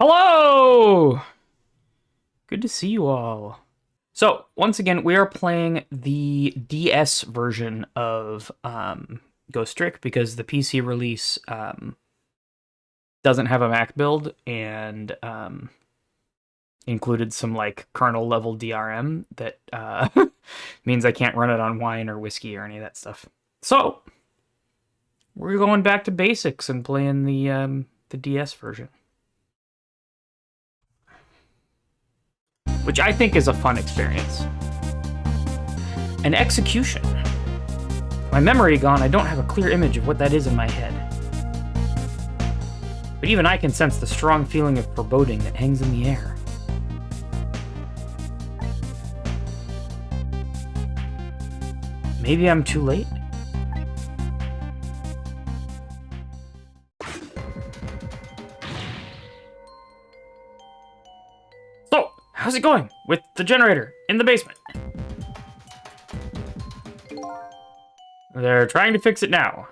Hello! Good to see you all. So, once again, we are playing the DS version of Ghost Trick because the PC release doesn't have a Mac build and included some like kernel level DRM that means I can't run it on wine or whiskey or any of that stuff. So, we're going back to basics and playing the DS version. Which I think is a fun experience. An execution. My memory gone, I don't have a clear image of what that is in my head. But even I can sense the strong feeling of foreboding that hangs in the air. Maybe I'm too late? So, how's it going with the generator in the basement? They're trying to fix it now.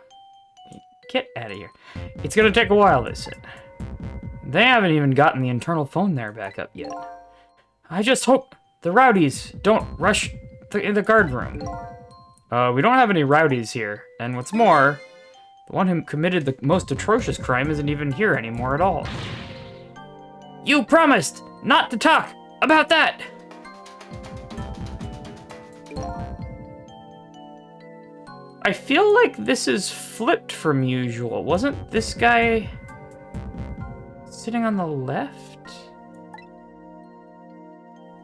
Get out of here. It's gonna take a while, they said. They haven't even gotten the internal phone there back up yet. I just hope the rowdies don't rush in the guard room. We don't have any rowdies here, and what's more, the one who committed the most atrocious crime isn't even here anymore at all. You promised not to talk about that! I feel like this is flipped from usual. Wasn't this guy sitting on the left?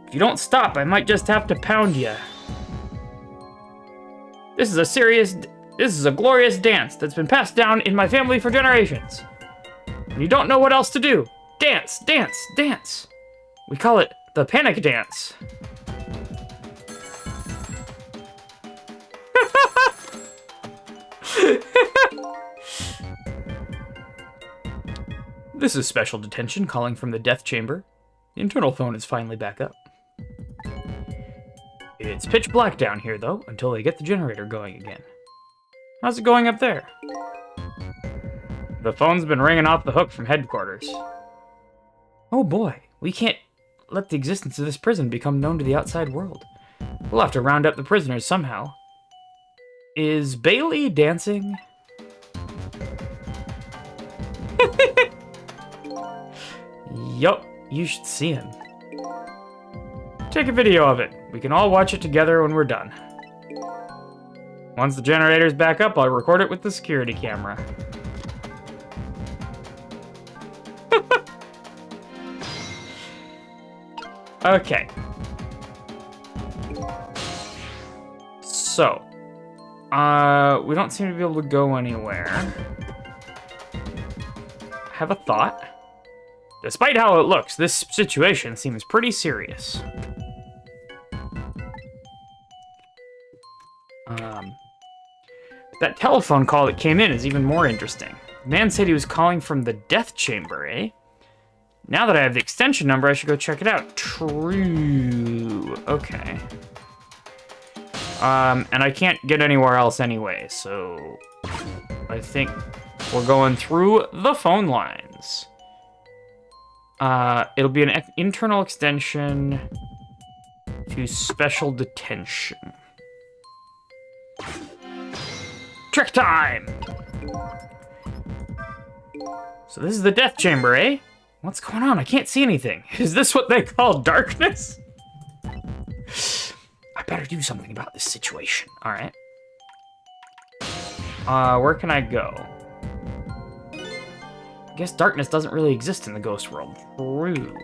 If you don't stop, I might just have to pound you. This is a glorious dance that's been passed down in my family for generations. And you don't know what else to do. Dance, dance, dance. We call it the panic dance. This is special detention calling from the death chamber. The internal phone is finally back up. It's pitch black down here, though, until they get the generator going again. How's it going up there? The phone's been ringing off the hook from headquarters. Oh boy, we can't let the existence of this prison become known to the outside world. We'll have to round up the prisoners somehow. Is Bailey dancing? Yup, you should see him. Take a video of it. We can all watch it together when we're done. Once the generator's back up, I'll record it with the security camera. Okay. So, we don't seem to be able to go anywhere. I have a thought. Despite how it looks, this situation seems pretty serious. That telephone call that came in is even more interesting. The man said he was calling from the death chamber, eh? Now that I have the extension number, I should go check it out. True. Okay. And I can't get anywhere else anyway, so I think we're going through the phone lines. It'll be an internal extension to special detention. Trick time! So this is the death chamber, eh? What's going on? I can't see anything. Is this what they call darkness? I better do something about this situation. All right. Where can I go? I guess darkness doesn't really exist in the ghost world. True.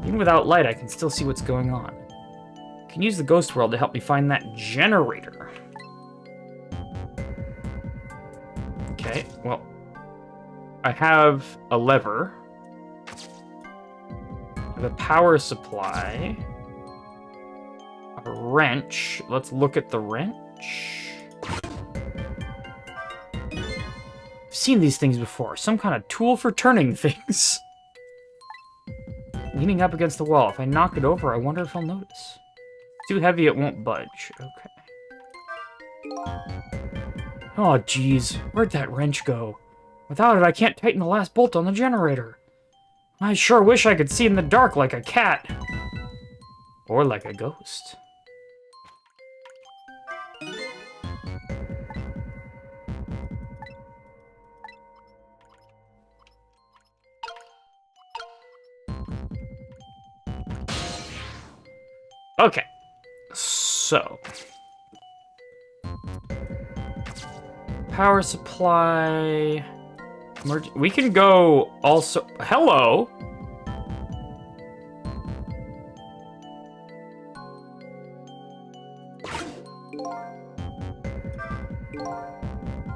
Even without light, I can still see what's going on. I can use the ghost world to help me find that generator. Okay, well, I have a lever. I have a power supply. A wrench. Let's look at the wrench. I've seen these things before. Some kind of tool for turning things. Leaning up against the wall. If I knock it over, I wonder if I'll notice. Too heavy, it won't budge. Okay. Oh, geez. Where'd that wrench go? Without it, I can't tighten the last bolt on the generator. I sure wish I could see in the dark like a cat. Or like a ghost. Okay. So. Power supply. We can go also. Hello.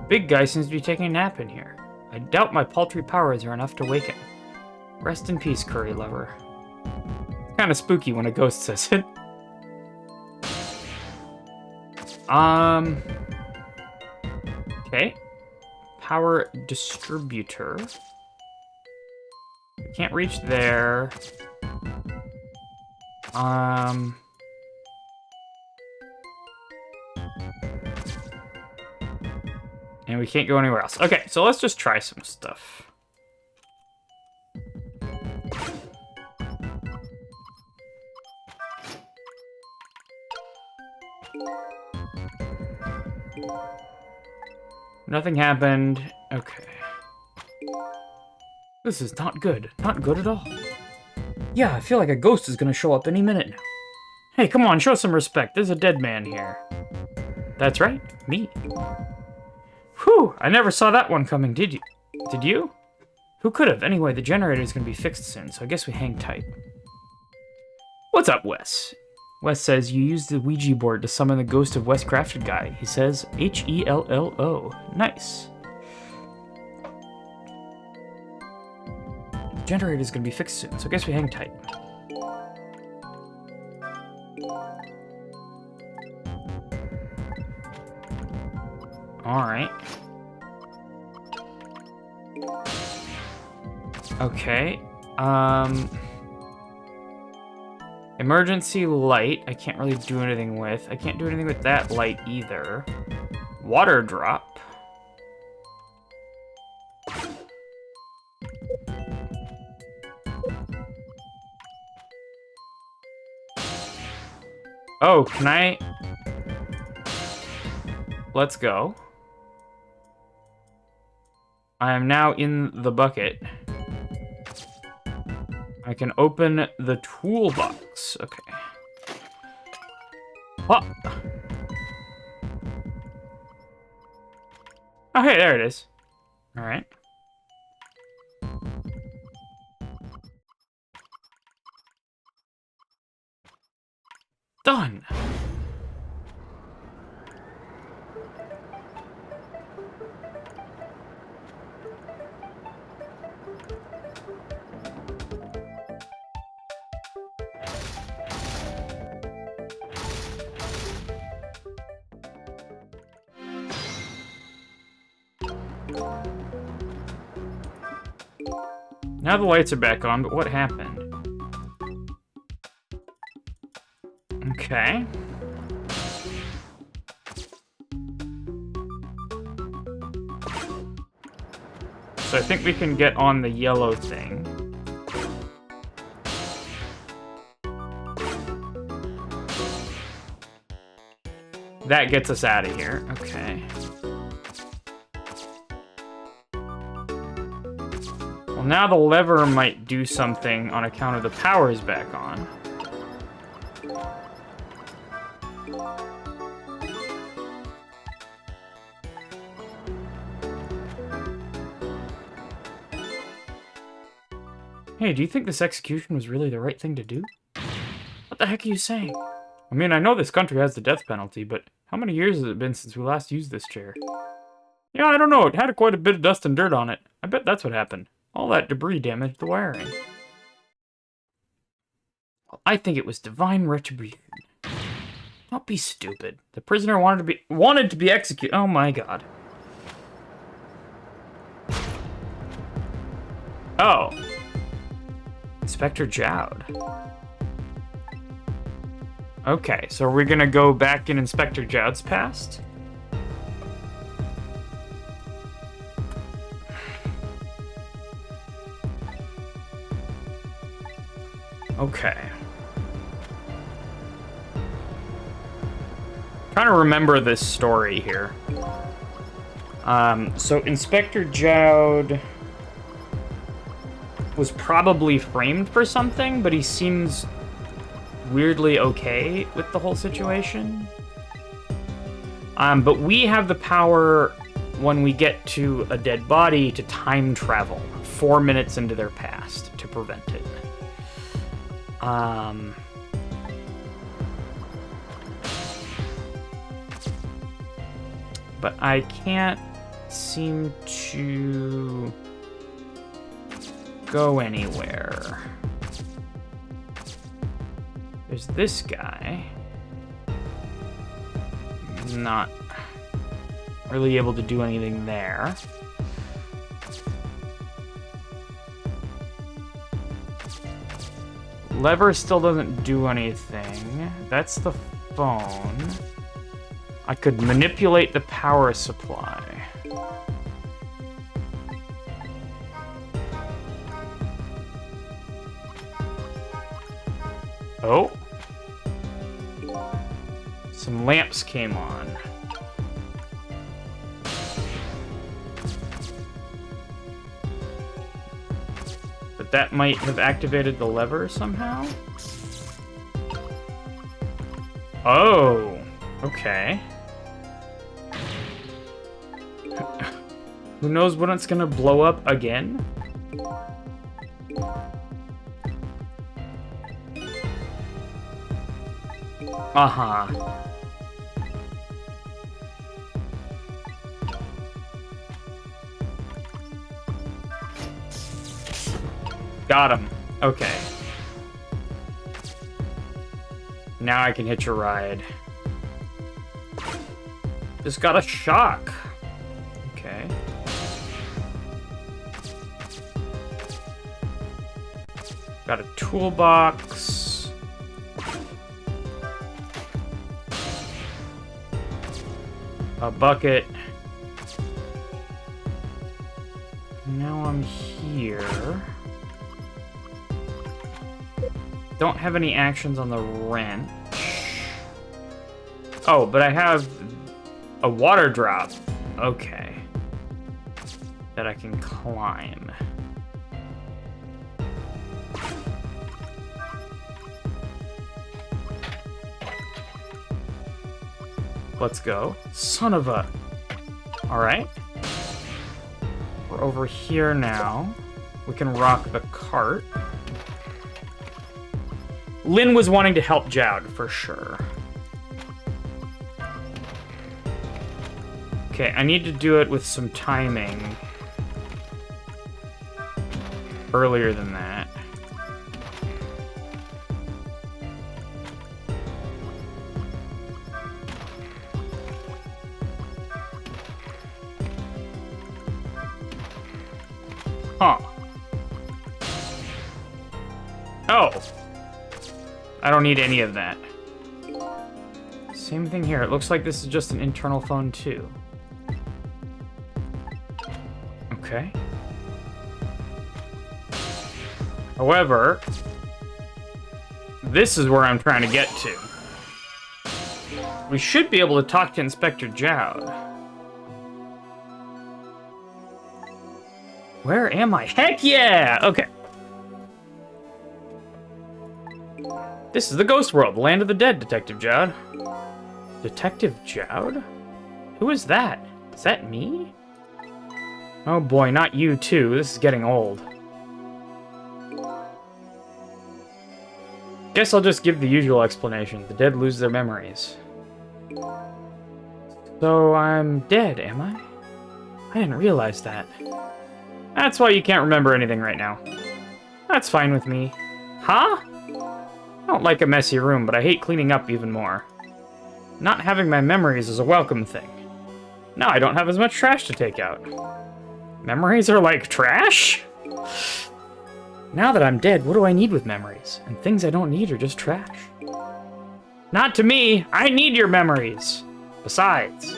Big guy seems to be taking a nap in here. I doubt my paltry powers are enough to wake him. Rest in peace, curry lover. It's kind of spooky when a ghost says it. Okay. Power distributor. Can't reach there. And we can't go anywhere else. Okay, so let's just try some stuff. Nothing happened. Okay. This is not good. Not good at all. Yeah, I feel like a ghost is gonna show up any minute now. Hey, come on, show some respect. There's a dead man here. That's right, me. Whew, I never saw that one coming, did you? Did you? Who could have? Anyway, the generator's gonna be fixed soon, so I guess we hang tight. What's up, Wes? Wes says you used the Ouija board to summon the ghost of Wes Crafted Guy. He says Hello. Nice. The generator's gonna be fixed soon, so I guess we hang tight. Alright. Okay. Emergency light, I can't really do anything with. I can't do anything with that light either. Water drop. Oh, can I? Let's go. I am now in the bucket. I can open the toolbox. Okay. Oh. Oh, hey, there it is. All right. Done. Now the lights are back on, but what happened? Okay. So I think we can get on the yellow thing. That gets us out of here. Okay. Well, now the lever might do something on account of the power's back on. Hey, do you think this execution was really the right thing to do? What the heck are you saying? I mean, I know this country has the death penalty, but how many years has it been since we last used this chair? Yeah, I don't know. It had quite a bit of dust and dirt on it. I bet that's what happened. All that debris damaged the wiring. Well, I think it was divine retribution. Don't be stupid. The prisoner wanted to be executed. Oh my god. Oh. Inspector Jowd. Okay, so we're gonna go back in Inspector Jowd's past? Okay. Trying to remember this story here. So Inspector Jowd was probably framed for something, but he seems weirdly okay with the whole situation. But we have the power when we get to a dead body to time travel 4 minutes into their past to prevent it. But I can't seem to go anywhere. There's this guy. Not really able to do anything there. Lever still doesn't do anything. That's the phone. I could manipulate the power supply. Oh. Some lamps came on. But that might have activated the lever somehow? Oh, okay. Who knows when it's gonna blow up again? Uh-huh. Got him. Okay. Now I can hitch a ride. Just got a shock. Okay. Got a toolbox. A bucket. Now I'm here. Don't have any actions on the wrench. Oh, but I have a water drop. Okay. That I can climb. Let's go. Son of a... Alright. We're over here now. We can rock the cart. Lynn was wanting to help Jowd, for sure. Okay, I need to do it with some timing. Earlier than that. Huh. Oh. I don't need any of that. Same thing here. It looks like this is just an internal phone, too. Okay. However, this is where I'm trying to get to. We should be able to talk to Inspector Jowd. Where am I? Heck yeah! Okay. This is the ghost world, land of the dead, Detective Jowd. Detective Jowd? Who is that? Is that me? Oh boy, not you too. This is getting old. Guess I'll just give the usual explanation. The dead lose their memories. So I'm dead, am I? I didn't realize that. That's why you can't remember anything right now. That's fine with me. Huh? I don't like a messy room, but I hate cleaning up even more. Not having my memories is a welcome thing. Now I don't have as much trash to take out. Memories are like trash? Now that I'm dead, what do I need with memories? And things I don't need are just trash. Not to me! I need your memories! Besides,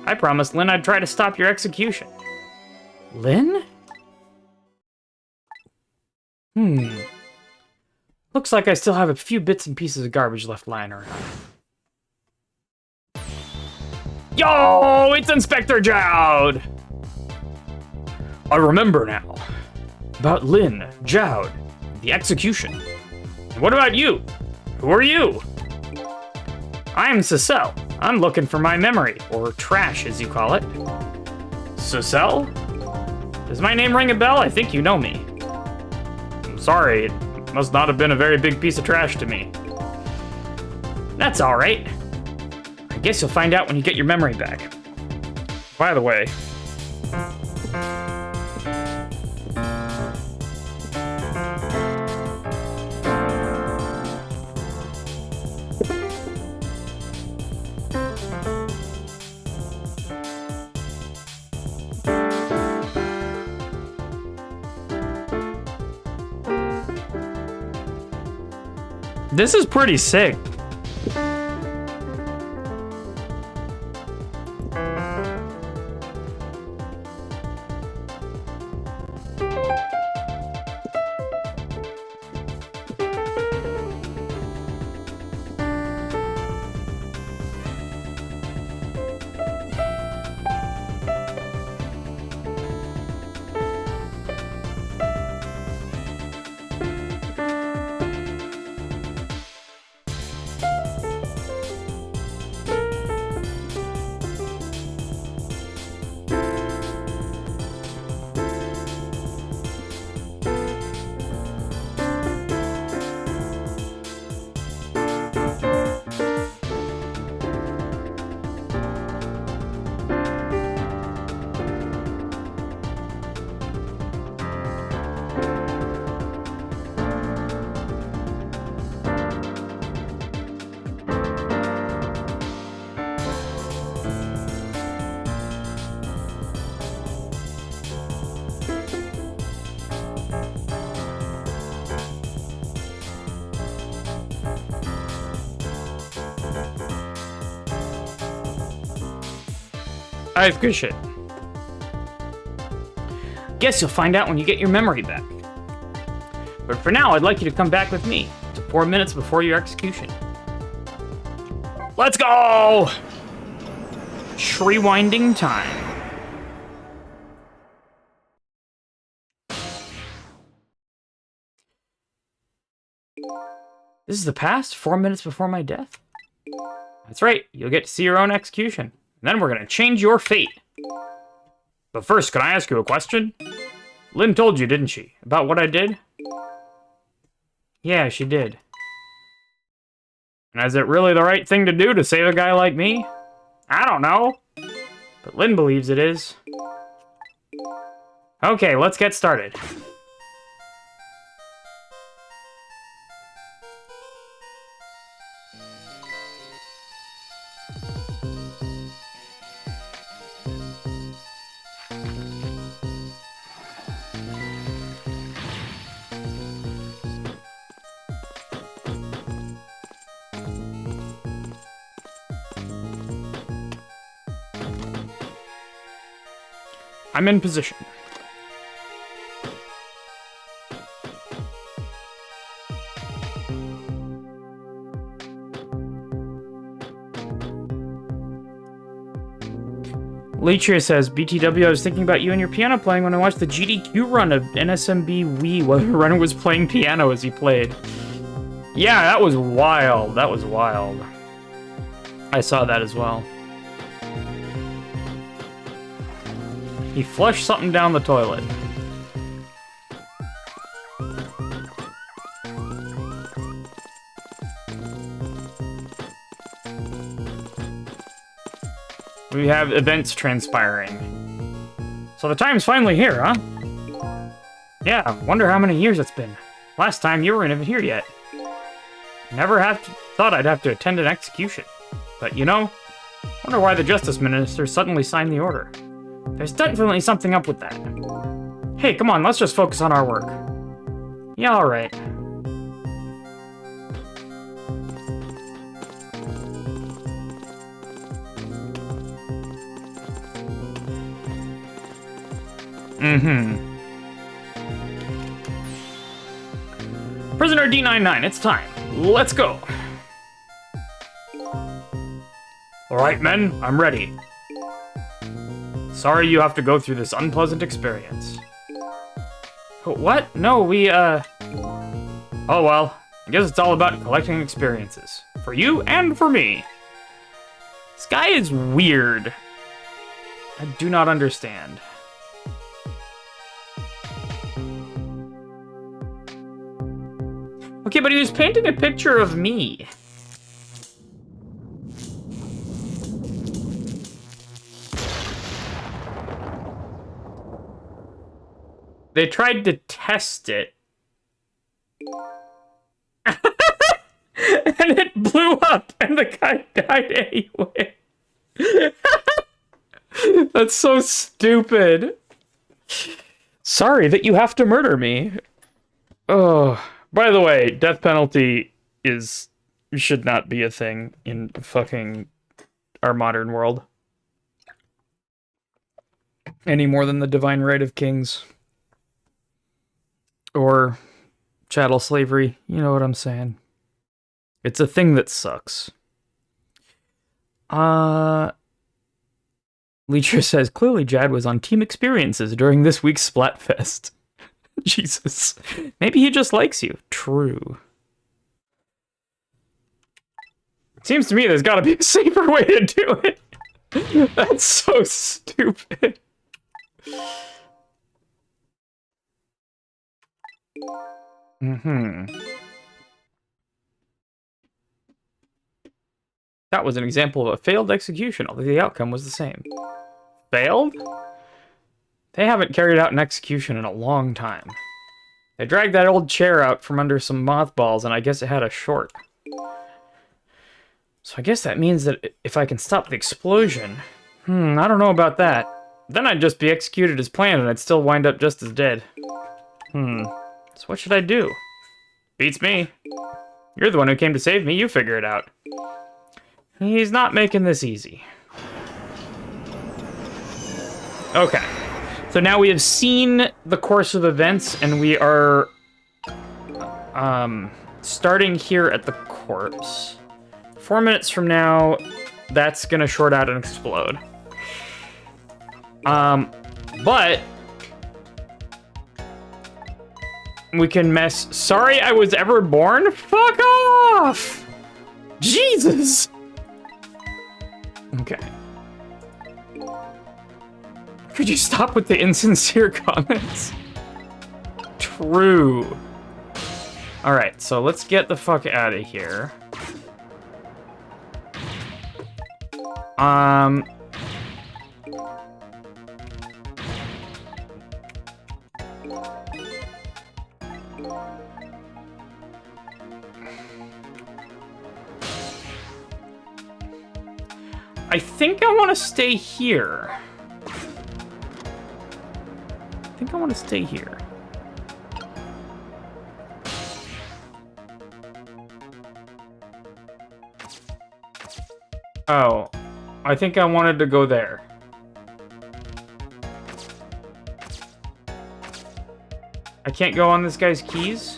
I promised Lynn I'd try to stop your execution. Lynn? Looks like I still have a few bits and pieces of garbage left lying around. Yo, it's Inspector Jowd! I remember now. About Lynn, Jowd, the execution. And what about you? Who are you? I'm Cecil. I'm looking for my memory, or trash as you call it. Cecil? Does my name ring a bell? I think you know me. I'm sorry, it must not have been a very big piece of trash to me. That's alright. I guess you'll find out when you get your memory back. By the way... This is pretty sick. That's good shit. Guess you'll find out when you get your memory back. But for now, I'd like you to come back with me to 4 minutes before your execution. Let's go! Rewinding time. This is the past, 4 minutes before my death? That's right, you'll get to see your own execution. And then we're gonna change your fate. But first, can I ask you a question? Lynn told you, didn't she? About what I did? Yeah, she did. And is it really the right thing to do to save a guy like me? I don't know. But Lynn believes it is. Okay, let's get started. I'm in position. Leechia says, BTW, I was thinking about you and your piano playing when I watched the GDQ run of NSMB Wii while the runner was playing piano as he played. Yeah, that was wild. That was wild. I saw that as well. He flushed something down the toilet. We have events transpiring. So the time's finally here, huh? Yeah, wonder how many years it's been. Last time you weren't even here yet. Thought I'd have to attend an execution. But you know, wonder why the Justice Minister suddenly signed the order. There's definitely something up with that. Hey, come on, let's just focus on our work. Yeah, alright. Prisoner D99, it's time. Let's go. All right, men, I'm ready. Sorry you have to go through this unpleasant experience. What? No, oh well, I guess it's all about collecting experiences. For you and for me. This guy is weird. I do not understand. Okay, but he was painting a picture of me. They tried to test it. And it blew up, and the guy died anyway. That's so stupid. Sorry that you have to murder me. Oh, by the way, death penalty should not be a thing in fucking our modern world. Any more than the divine right of kings. Or chattel slavery, you know what I'm saying. It's a thing that sucks. Leecher says, clearly Jad was on team experiences during this week's Splatfest. Jesus. Maybe he just likes you. True. Seems to me there's gotta be a safer way to do it. That's so stupid. That was an example of a failed execution, although the outcome was the same. Failed? They haven't carried out an execution in a long time. They dragged that old chair out from under some mothballs, and I guess it had a short. So I guess that means that if I can stop the explosion... I don't know about that. Then I'd just be executed as planned, and I'd still wind up just as dead. So what should I do? Beats me. You're the one who came to save me, you figure it out. He's not making this easy. Okay. So now we have seen the course of events, and we are starting here at the corpse. 4 minutes from now, that's gonna short out and explode. But we can mess. Sorry I was ever born? Fuck off! Jesus! Okay. Could you stop with the insincere comments? True. Alright, so let's get the fuck out of here. I think I want to stay here. I think I want to stay here. Oh, I think I wanted to go there. I can't go on this guy's keys?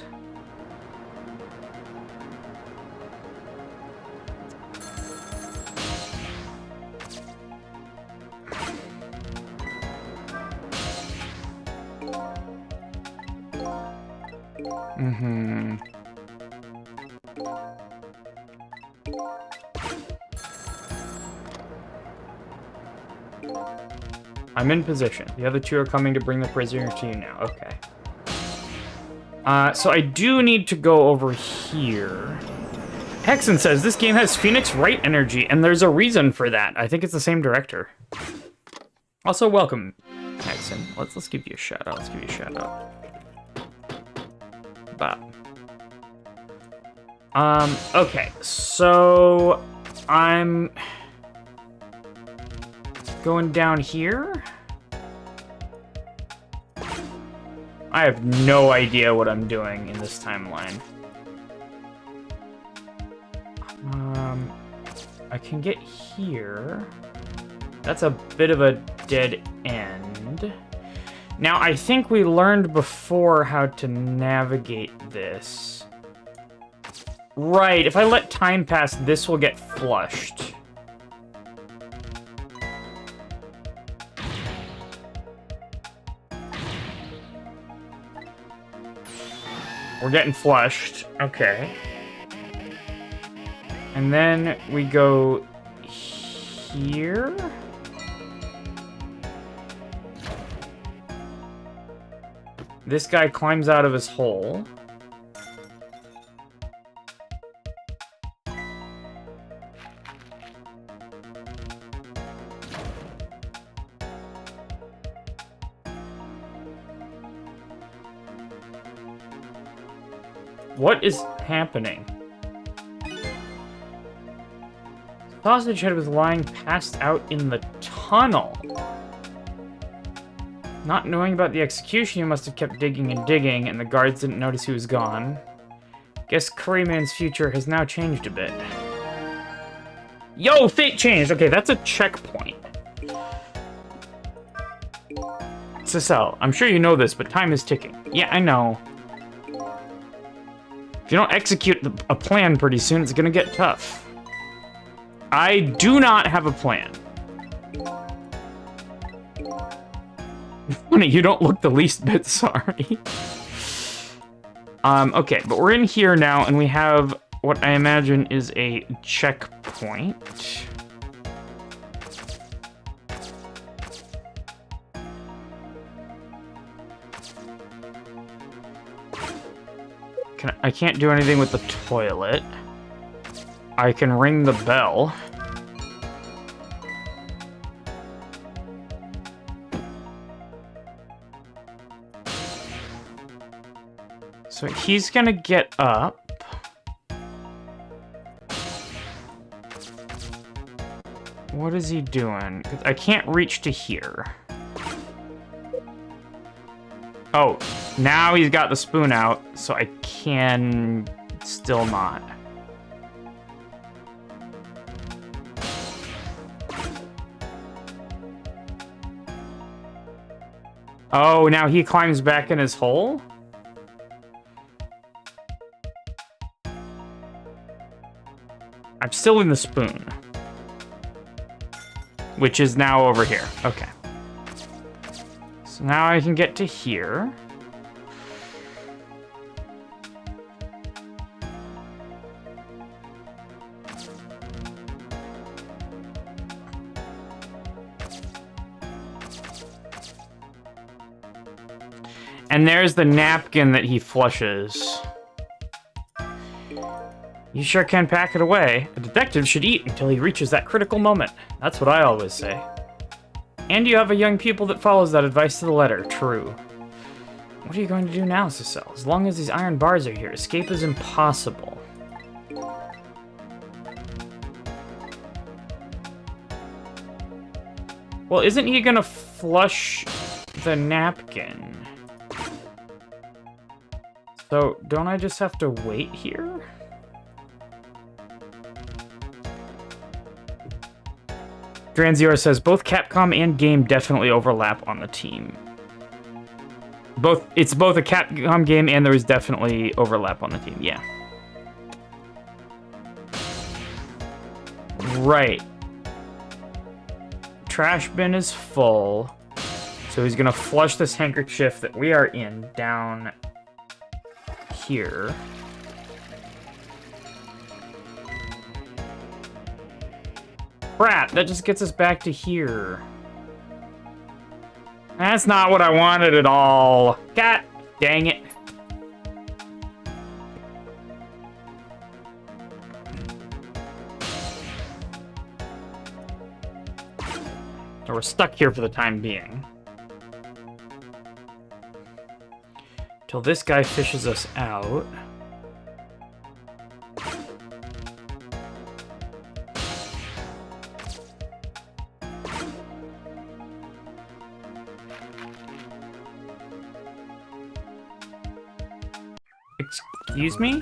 I'm in position. The other two are coming to bring the prisoner to you now. Okay. So I do need to go over here. Hexen says, this game has Phoenix Wright energy, and there's a reason for that. I think it's the same director. Also, welcome, Hexen. Let's give you a shout out. Let's give you a shout out. Bob. Okay, so I'm going down here. I have no idea what I'm doing in this timeline. I can get here. That's a bit of a dead end. Now, I think we learned before how to navigate this. Right, if I let time pass, this will get flushed. We're getting flushed. Okay. And then we go here. This guy climbs out of his hole. What is happening? Sausage Head was lying passed out in the tunnel. Not knowing about the execution, he must have kept digging and digging, and the guards didn't notice he was gone. Guess Curryman's future has now changed a bit. Yo, fate changed! Okay, that's a checkpoint. Cecile, I'm sure you know this, but time is ticking. Yeah, I know. If you don't execute a plan pretty soon, it's gonna get tough. I do not have a plan. You don't look the least bit sorry. Okay, but we're in here now, and we have what I imagine is a checkpoint. I can't do anything with the toilet. I can ring the bell. So he's gonna get up. What is he doing? 'Cause I can't reach to here. Oh, now he's got the spoon out, so I can still not. Oh, now he climbs back in his hole? I'm still in the spoon. Which is now over here. Okay. So now I can get to here. And there's the napkin that he flushes. You sure can pack it away. A detective should eat until he reaches that critical moment. That's what I always say. And you have a young pupil that follows that advice to the letter. True. What are you going to do now, Cecile? As long as these iron bars are here, escape is impossible. Well, isn't he gonna flush the napkin? So, don't I just have to wait here? Dranzior says, both Capcom and game definitely overlap on the team. It's both a Capcom game and there is definitely overlap on the team, yeah. Right. Trash bin is full. So he's gonna flush this handkerchief that we are in down here. Crap, that just gets us back to here. That's not what I wanted at all. God dang it. So we're stuck here for the time being. Till this guy fishes us out. Excuse me?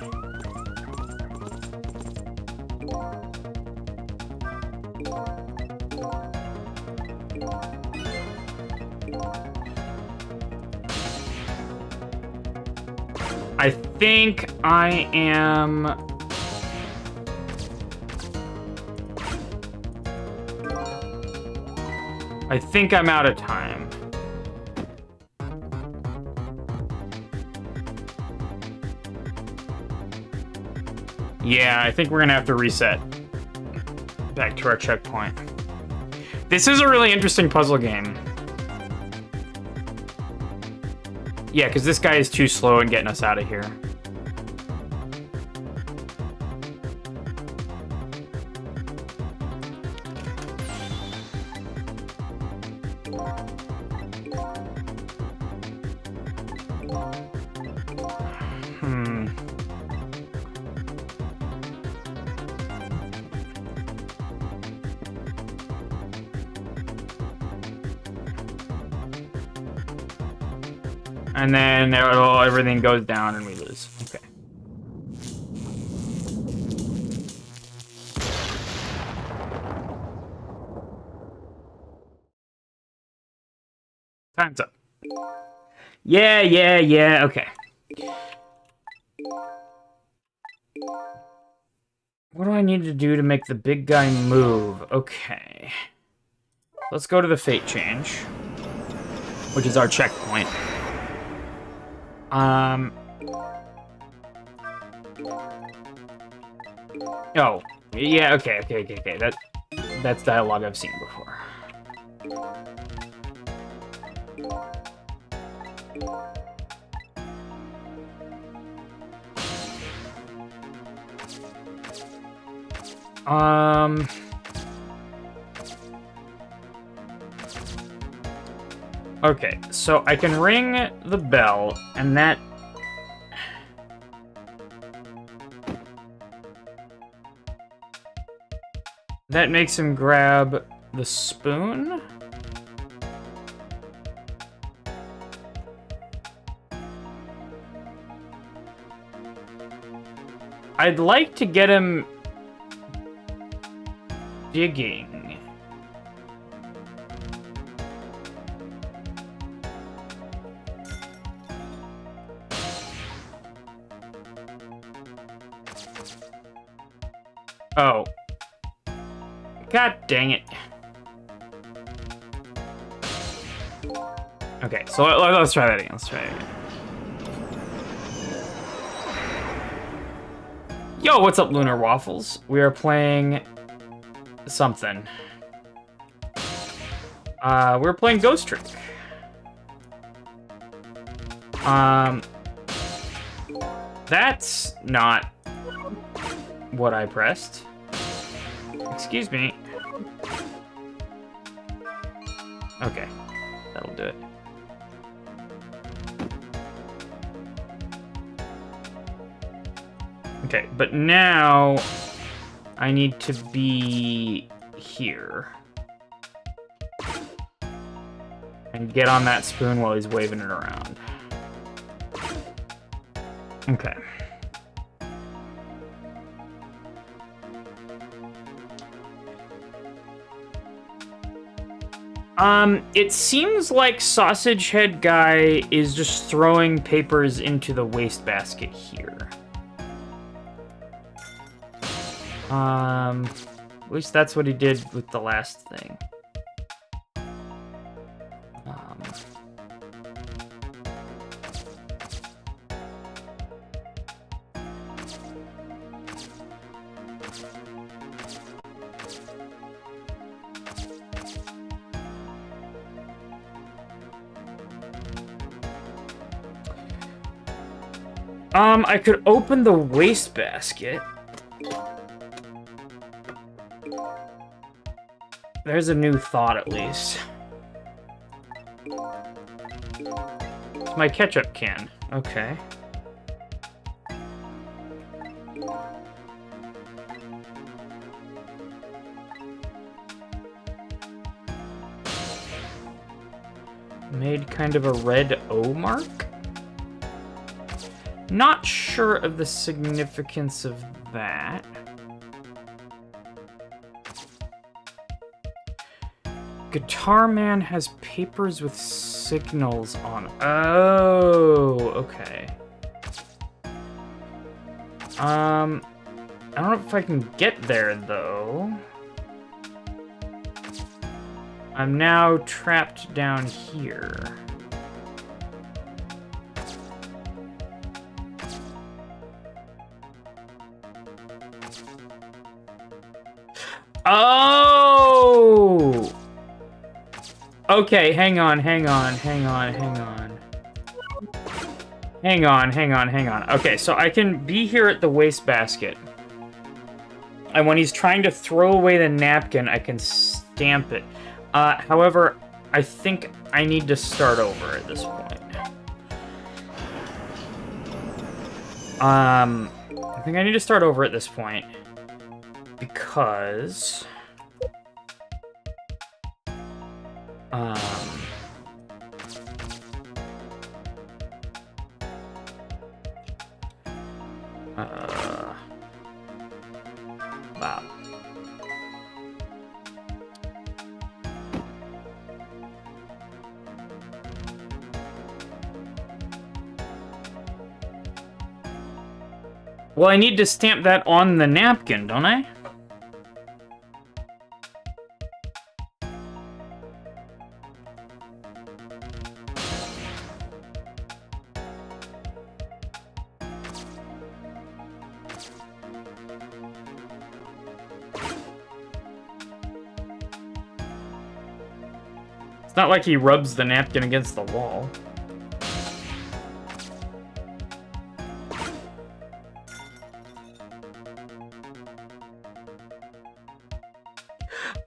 I think I am I think I'm out of time. Yeah, I think we're gonna have to reset back to our checkpoint. This is a really interesting puzzle game. Yeah, because this guy is too slow in getting us out of here. And then everything goes down and we lose. Okay. Time's up. Yeah, okay. What do I need to do to make the big guy move? Okay. Let's go to the fate change, which is our checkpoint. Oh, yeah, okay. That's dialogue I've seen before. Okay, so I can ring the bell, and that... That makes him grab the spoon? I'd like to get him digging. Oh. God dang it. Okay, so let's try that again. Yo, what's up, Lunar Waffles? We are playing something. We're playing Ghost Trick. That's not what I pressed. Excuse me. Okay, that'll do it. Okay, but now I need to be here. And get on that spoon while he's waving it around. Okay. It seems like Sausage Head Guy is just throwing papers into the wastebasket here. At least that's what he did with the last thing. I could open the wastebasket. There's a new thought, at least. It's my ketchup can. Okay. Made kind of a red O mark? Not sure of the significance of that. Guitar Man has papers with signals on. Oh, okay. I don't know if I can get there, though. I'm now trapped down here. Oh! Okay, hang on. Okay, so I can be here at the wastebasket. And when he's trying to throw away the napkin, I can stamp it. However, I think I need to start over at this point. I think I need to start over at this point. Because... wow. Well, I need to stamp that on the napkin, don't I? It's not like he rubs the napkin against the wall.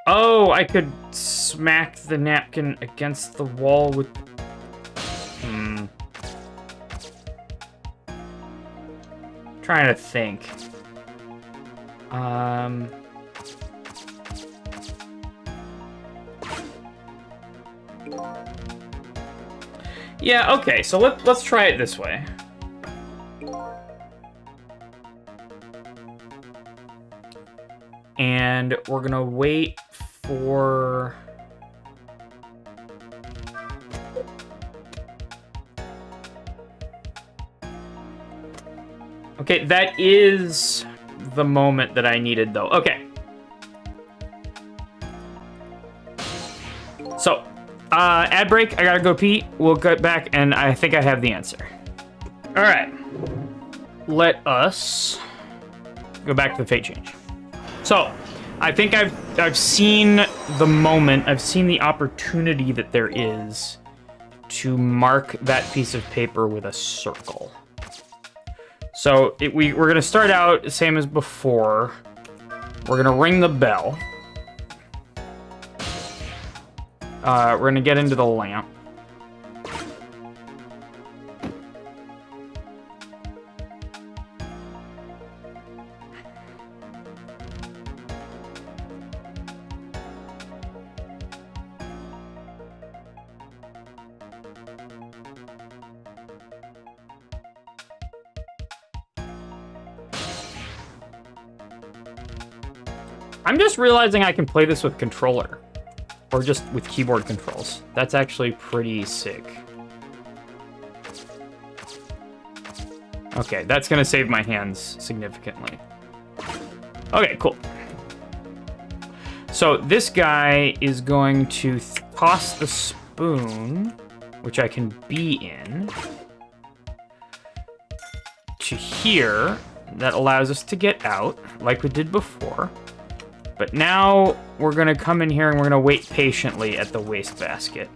Oh, I could smack the napkin against the wall with... Trying to think. Yeah, okay, so let's try it this way. And we're gonna wait for... Okay, that is the moment that I needed, though. Okay. So, ad break. I gotta go pee. We'll get back, and I think I have the answer. All right. Let us go back to the fate change. So, I think I've seen the moment. I've seen the opportunity that there is to mark that piece of paper with a circle. So we're gonna start out same as before. We're gonna ring the bell. We're gonna get into the lamp. I'm just realizing I can play this with controller. Or just with keyboard controls. That's actually pretty sick. Okay, that's gonna save my hands significantly. Okay, cool. So this guy is going to toss the spoon, which I can be in, to here. That allows us to get out, like we did before. But now we're going to come in here and we're going to wait patiently at the wastebasket.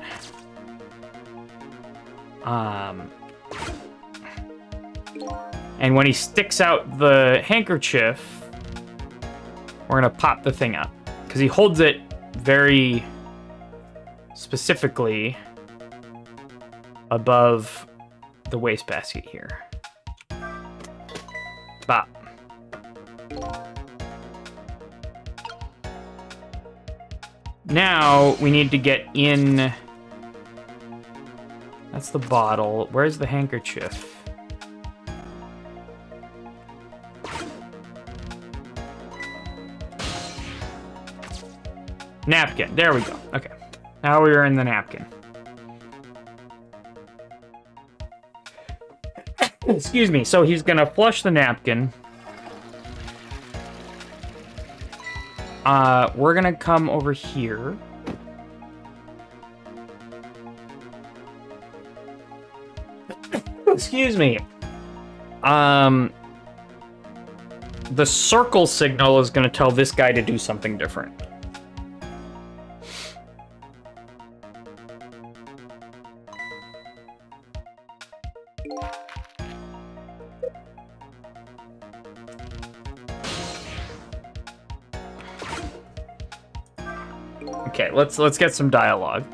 And when he sticks out the handkerchief, we're going to pop the thing up. Because he holds it very specifically above the wastebasket here. Bop. Now, we need to get in... That's the bottle. Where's the handkerchief? Napkin. There we go. Okay. Now we are in the napkin. Excuse me. So he's gonna flush the napkin. We're gonna come over here. excuse me. The circle signal is going to tell this guy to do something different. Okay, let's get some dialogue.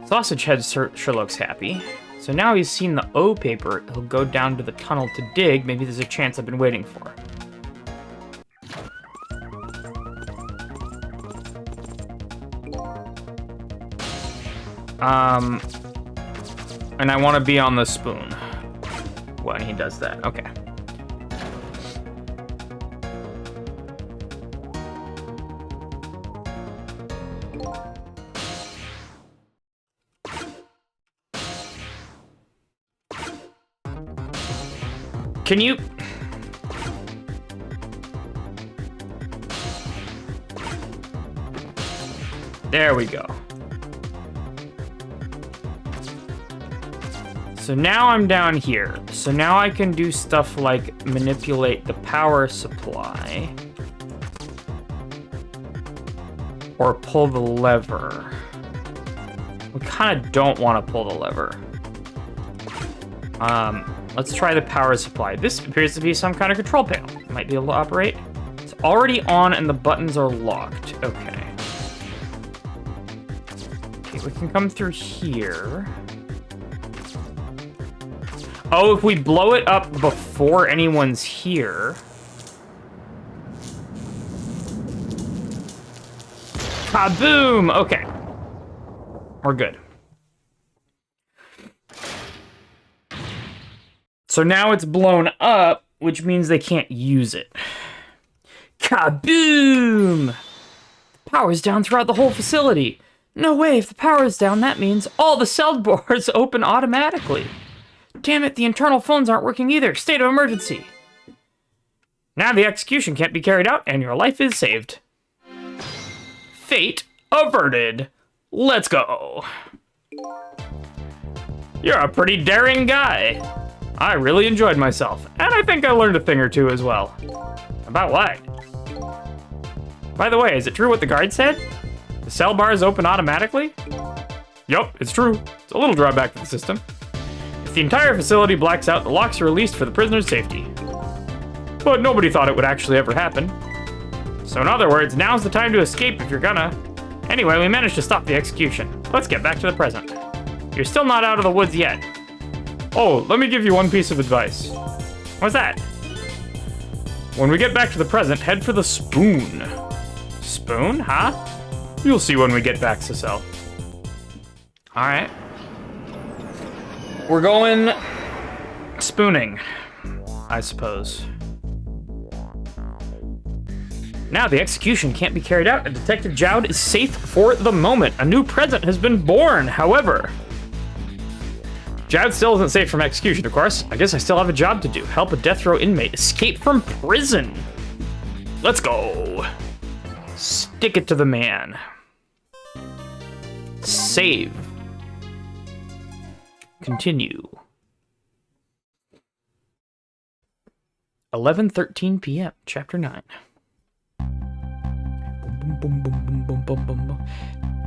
Sausage Head sure looks happy. So now he's seen the O paper, he'll go down to the tunnel to dig. Maybe there's a chance I've been waiting for. And I want to be on the spoon when he does that. Okay. Can you... There we go. So now I'm down here. So now I can do stuff like manipulate the power supply. Or pull the lever. We kind of don't want to pull the lever. Let's try the power supply. This appears to be some kind of control panel. Might be able to operate. It's already on and the buttons are locked. Okay. Okay, we can come through here. Oh, if we blow it up before anyone's here. Kaboom! Okay. We're good. So now it's blown up, which means they can't use it. Kaboom! The power's down throughout the whole facility. No way, if the power is down, that means all the cell doors open automatically. Damn it, the internal phones aren't working either. State of emergency. Now the execution can't be carried out, and your life is saved. Fate averted. Let's go. You're a pretty daring guy. I really enjoyed myself, and I think I learned a thing or two as well. About what? By the way, is it true what the guard said? The cell bars open automatically? Yup, it's true. It's a little drawback to the system. If the entire facility blacks out, the locks are released for the prisoner's safety. But nobody thought it would actually ever happen. So in other words, now's the time to escape if you're gonna. Anyway, we managed to stop the execution. Let's get back to the present. You're still not out of the woods yet. Oh, let me give you one piece of advice. What's that? When we get back to the present, head for the spoon. Spoon, huh? You'll see when we get back, Cecil. Alright. We're going spooning, I suppose. Now the execution can't be carried out, and Detective Jowd is safe for the moment. A new present has been born, however. Jowd still isn't safe from execution, of course. I guess I still have a job to do. Help a death row inmate escape from prison. Let's go. Stick it to the man. Save. Continue. 11:13 p.m. Chapter 9. Boom, boom, boom, boom, boom, boom, boom, boom.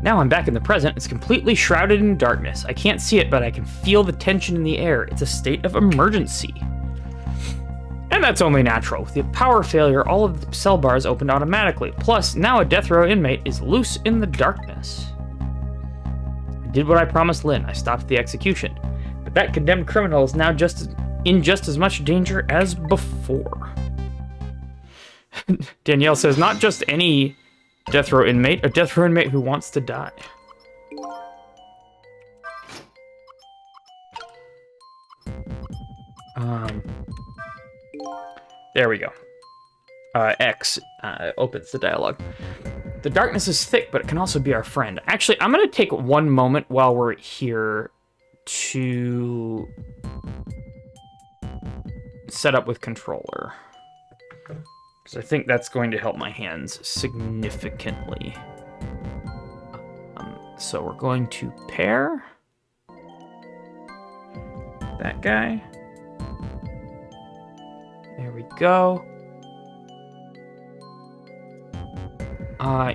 Now I'm back in the present. It's completely shrouded in darkness. I can't see it, but I can feel the tension in the air. It's a state of emergency. And that's only natural. With the power failure, all of the cell bars opened automatically. Plus, now a death row inmate is loose in the darkness. I did what I promised Lynn. I stopped the execution. But that condemned criminal is now in just as much danger as before. Danielle says, not just any death row inmate, a death row inmate who wants to die. There we go. X opens the dialogue. The darkness is thick, but it can also be our friend. Actually, I'm going to take one moment while we're here to set up with controller. Because I think that's going to help my hands significantly. So we're going to pair that guy There we go.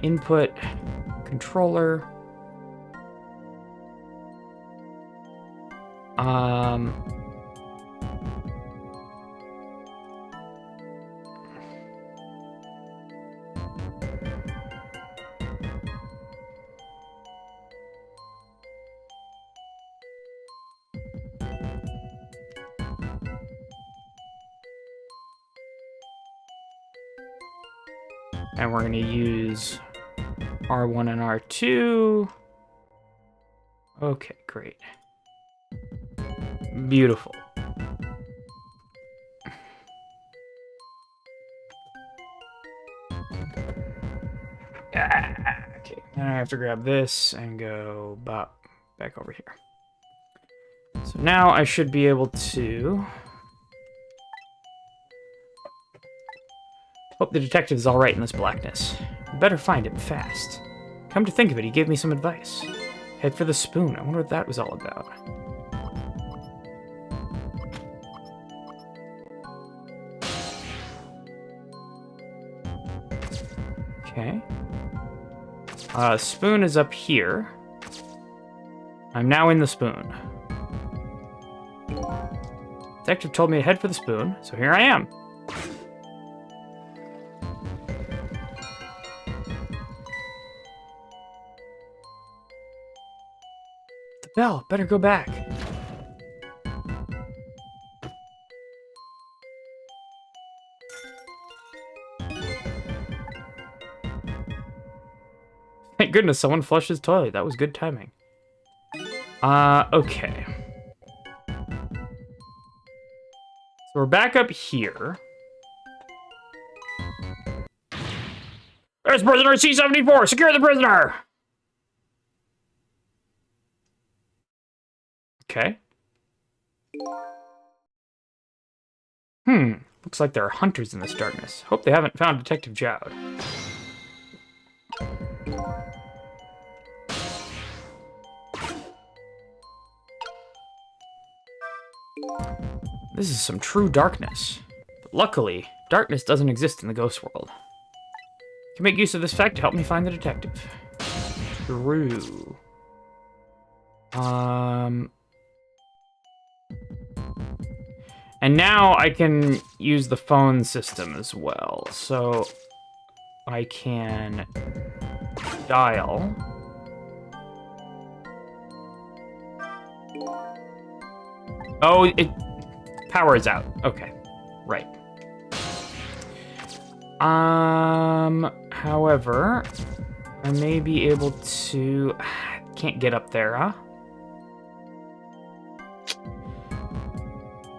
Input controller. And we're going to use R1 and R2. Okay, great. Beautiful. Okay, now I have to grab this and go back over here. So now I should be able to... Hope the detective's alright in this blackness. Better find him fast. Come to think of it, he gave me some advice. Head for the spoon. I wonder what that was all about. Okay. Spoon is up here. I'm now in the spoon. Detective told me to head for the spoon, so here I am. The bell, better go back. Thank goodness someone flushed his toilet. That was good timing. Okay. So we're back up here. There's prisoner C-74! Secure the prisoner! Okay. Looks like there are hunters in this darkness. Hope they haven't found Detective Jowd. This is some true darkness. But luckily, darkness doesn't exist in the ghost world. You can make use of this fact to help me find the detective. True. And now I can use the phone system as well. So I can dial. Oh, power is out. Okay, right. However, I may be able to... Can't get up there, huh?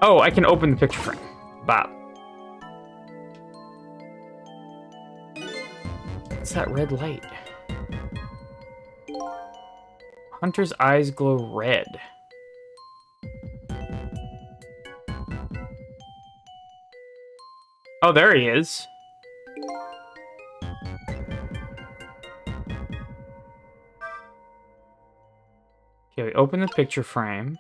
Oh, I can open the picture frame. Bop. What's that red light? Hunter's eyes glow red. Oh, there he is. Okay, we open the picture frame.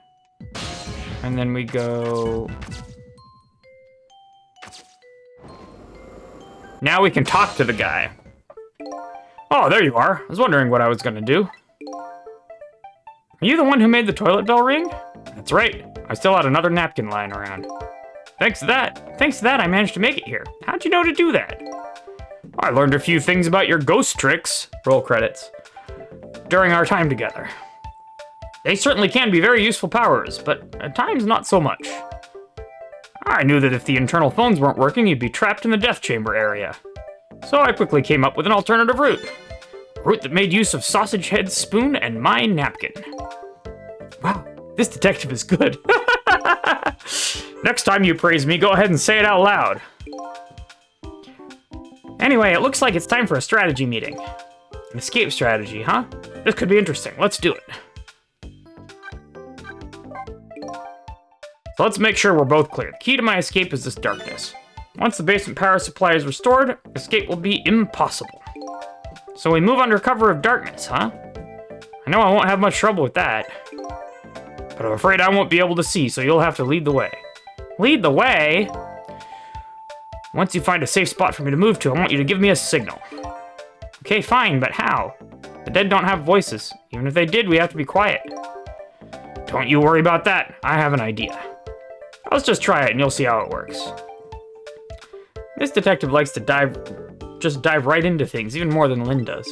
And then we go... Now we can talk to the guy. Oh, there you are. I was wondering what I was gonna do. Are you the one who made the toilet bell ring? That's right. I still had another napkin lying around. Thanks to that, I managed to make it here. How'd you know to do that? I learned a few things about your ghost tricks, roll credits, during our time together. They certainly can be very useful powers, but at times not so much. I knew that if the internal phones weren't working, you'd be trapped in the death chamber area. So I quickly came up with an alternative route. A route that made use of Sausage Head's spoon and my napkin. Wow, this detective is good. Next time you praise me, go ahead and say it out loud. Anyway, it looks like it's time for a strategy meeting. An escape strategy, huh? This could be interesting. Let's do it. So let's make sure we're both clear. The key to my escape is this darkness. Once the basement power supply is restored, escape will be impossible. So we move under cover of darkness, huh? I know I won't have much trouble with that. But I'm afraid I won't be able to see, so you'll have to lead the way. Lead the way? Once you find a safe spot for me to move to, I want you to give me a signal. Okay, fine, but how? The dead don't have voices. Even if they did, we have to be quiet. Don't you worry about that. I have an idea. Let's just try it and you'll see how it works. This detective likes to just dive right into things, even more than Lynn does.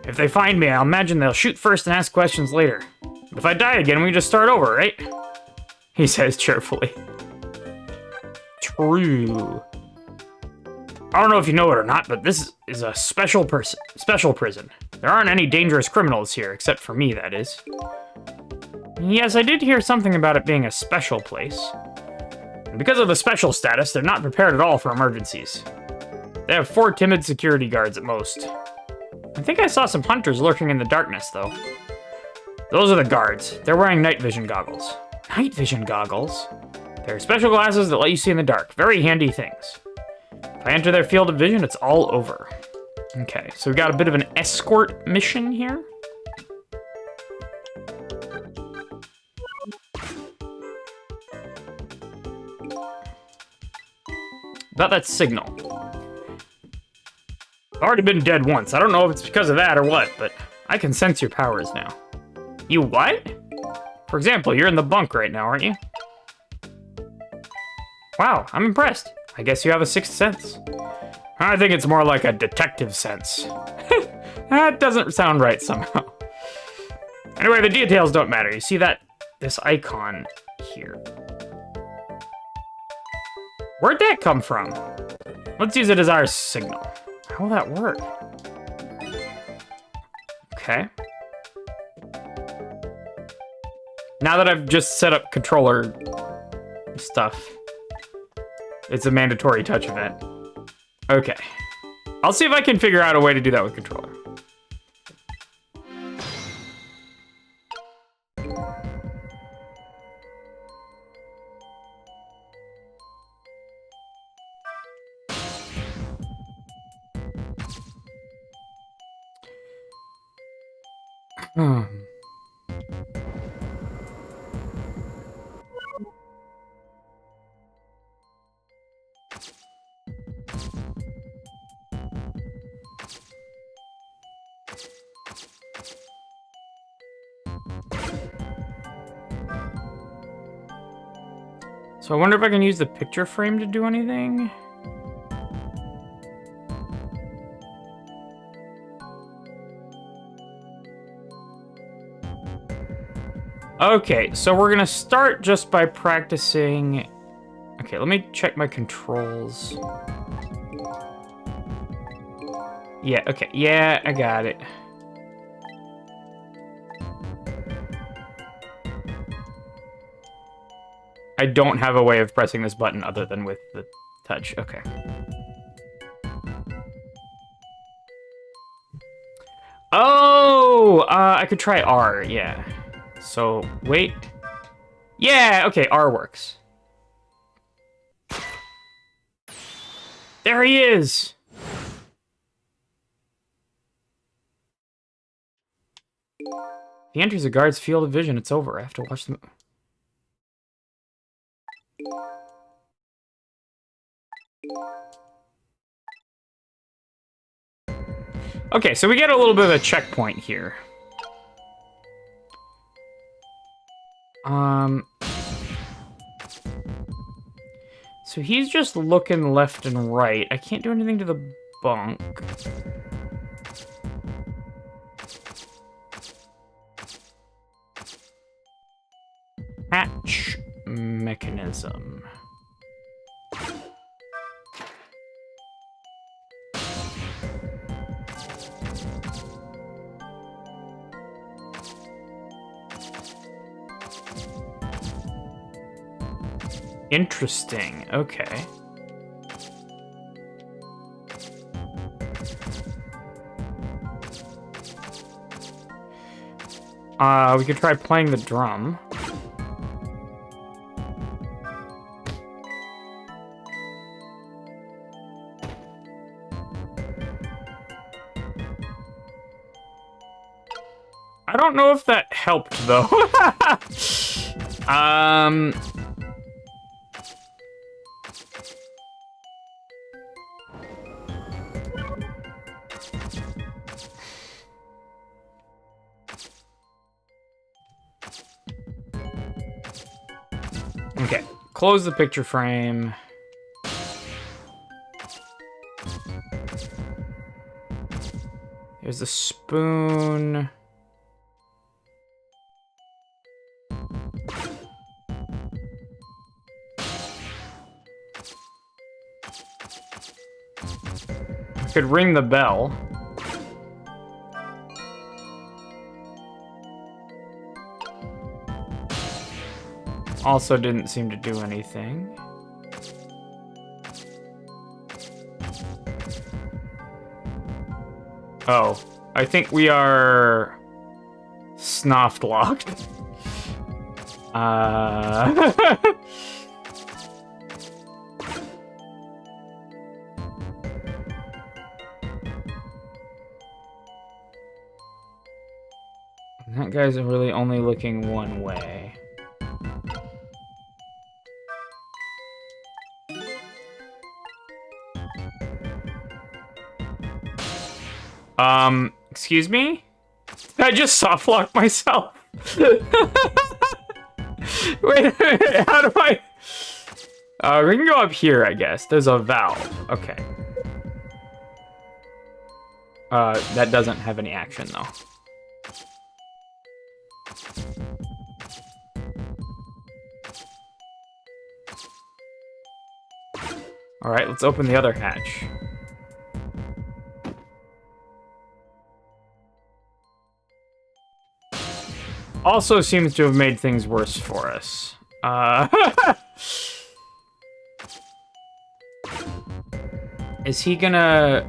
If they find me, I'll imagine they'll shoot first and ask questions later. But if I die again, we just start over, right? He says cheerfully. True. I don't know if you know it or not, but this is a special prison. There aren't any dangerous criminals here, except for me, that is. Yes, I did hear something about it being a special place. And because of the special status, they're not prepared at all for emergencies. They have 4 timid security guards at most. I think I saw some hunters lurking in the darkness, though. Those are the guards. They're wearing night vision goggles. Night vision goggles? They're special glasses that let you see in the dark. Very handy things. If I enter their field of vision, it's all over. Okay, so we got a bit of an escort mission here. About that signal. I've already been dead once. I don't know if it's because of that or what, but I can sense your powers now. You what? For example, you're in the bunk right now, aren't you? Wow, I'm impressed. I guess you have a 6th sense. I think it's more like a detective sense. That doesn't sound right somehow. Anyway, the details don't matter. You see this icon here. Where'd that come from? Let's use it as our signal. How will that work? Okay. Now that I've just set up controller stuff, it's a mandatory touch event. Okay. I'll see if I can figure out a way to do that with controller. So I wonder if I can use the picture frame to do anything? Okay, so we're gonna start just by practicing. Okay, let me check my controls. Yeah, okay, yeah, I got it. I don't have a way of pressing this button other than with the touch. Okay. Oh, I could try R, yeah. So, wait. Yeah, okay, R works. There he is! If he enters a guard's field of vision, it's over. I have to watch the... Okay, so we get a little bit of a checkpoint here. So he's just looking left and right. I can't do anything to the bunk. Hatch mechanism. Interesting, okay. We could try playing the drum. I don't know if that helped, though. Okay, close the picture frame. There's a spoon. I could ring the bell. Also didn't seem to do anything. Oh, I think we are snoft locked. That guy's really only looking one way. Excuse me? I just soft locked myself. Wait a minute, how do I... we can go up here, I guess. There's a valve. Okay. That doesn't have any action, though. Alright, let's open the other hatch. Also seems to have made things worse for us. Is he gonna...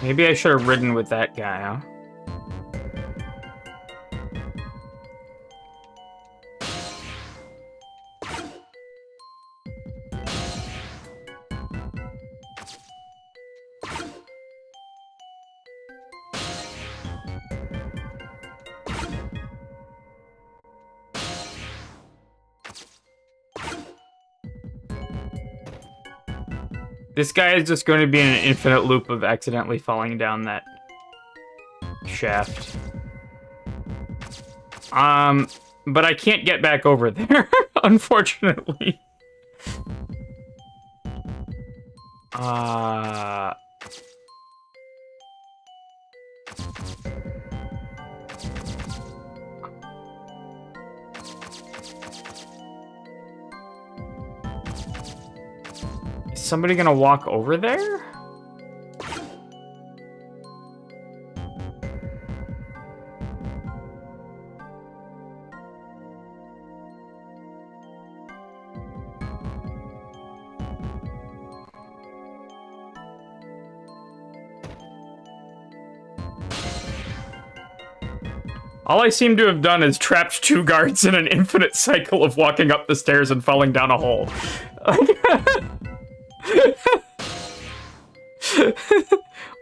Maybe I should have ridden with that guy, huh? This guy is just going to be in an infinite loop of accidentally falling down that shaft. But I can't get back over there, unfortunately. Is somebody gonna walk over there? All I seem to have done is trapped 2 guards in an infinite cycle of walking up the stairs and falling down a hole.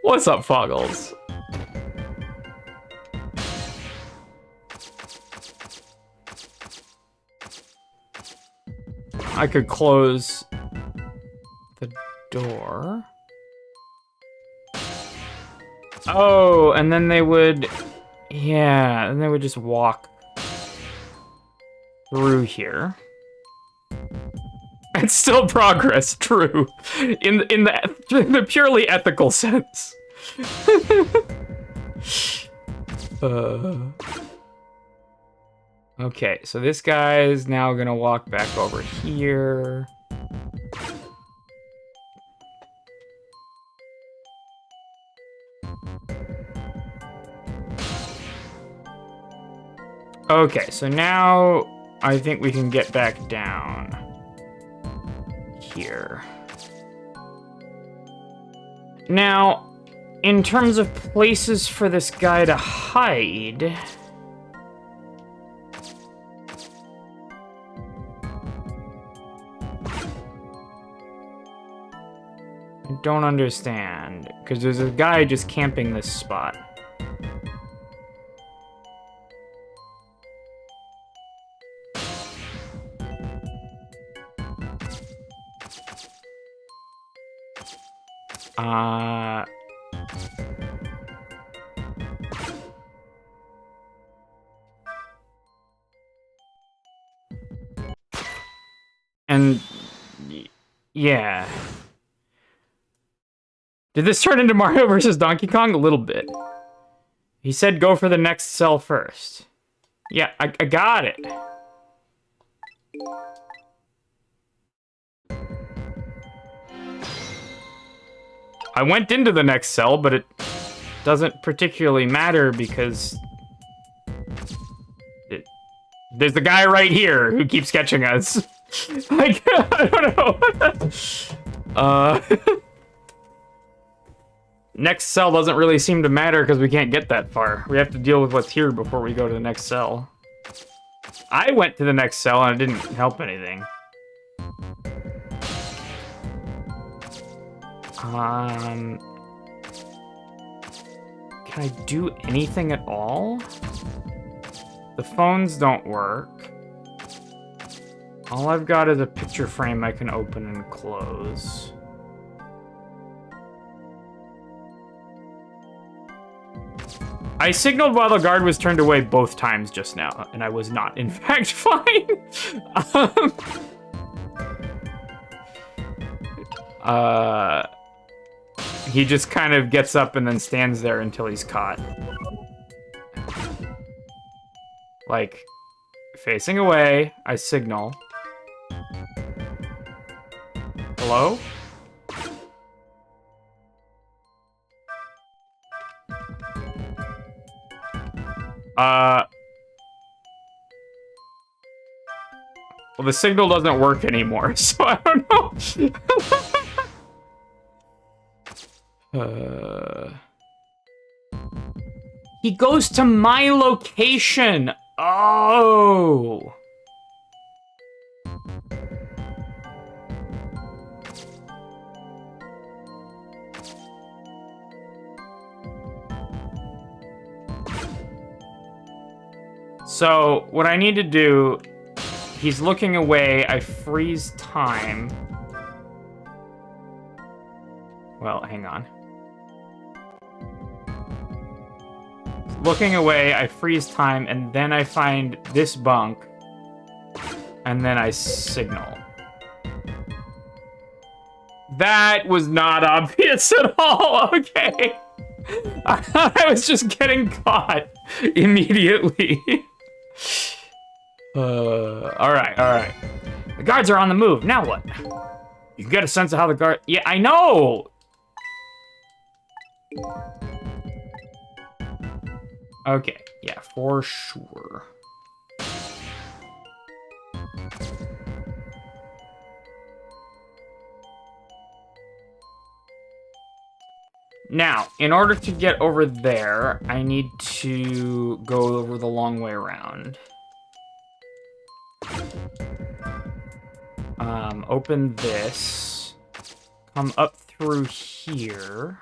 What's up, Foggles? I could close the door. Oh, and then they would... Yeah, and they would just walk through here. It's still progress, true. In the purely ethical sense. Okay, so this guy is now gonna walk back over here. Okay, so now I think we can get back down here. Now, in terms of places for this guy to hide... I don't understand. Because there's a guy just camping this spot. And yeah. Did this turn into Mario versus Donkey Kong? A little bit. He said go for the next cell first. Yeah, I got it. I went into the next cell, but it doesn't particularly matter because there's the guy right here who keeps catching us. Like, I don't know. Next cell doesn't really seem to matter because we can't get that far. We have to deal with what's here before we go to the next cell. I went to the next cell and it didn't help anything. Can I do anything at all? The phones don't work. All I've got is a picture frame I can open and close. I signaled while the guard was turned away both times just now, and I was not, in fact, fine. He just kind of gets up and then stands there until he's caught. Like, facing away, I signal. Hello? Well, the signal doesn't work anymore, so I don't know. He goes to my location! Oh! So, what I need to do, he's looking away, I freeze time. Well, hang on. Looking away, I freeze time, and then I find this bunk, and then I signal. That was not obvious at all, okay. I was just getting caught immediately. Alright. The guards are on the move. Now what? You can get a sense of how the guard... Yeah, I know! Okay, yeah, for sure. Now, in order to get over there, I need to go over the long way around. Open this. Come up through here.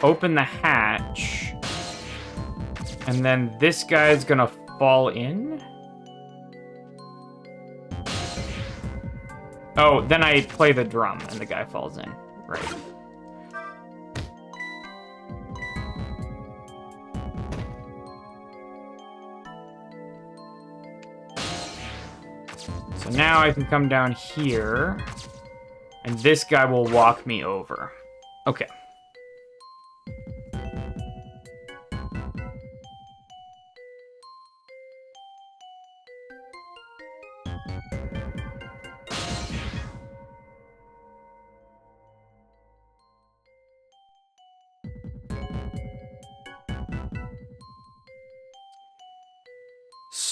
Open the hatch. And then this guy's gonna fall in. Oh, then I play the drum and the guy falls in. Right. So now I can come down here, and this guy will walk me over. Okay.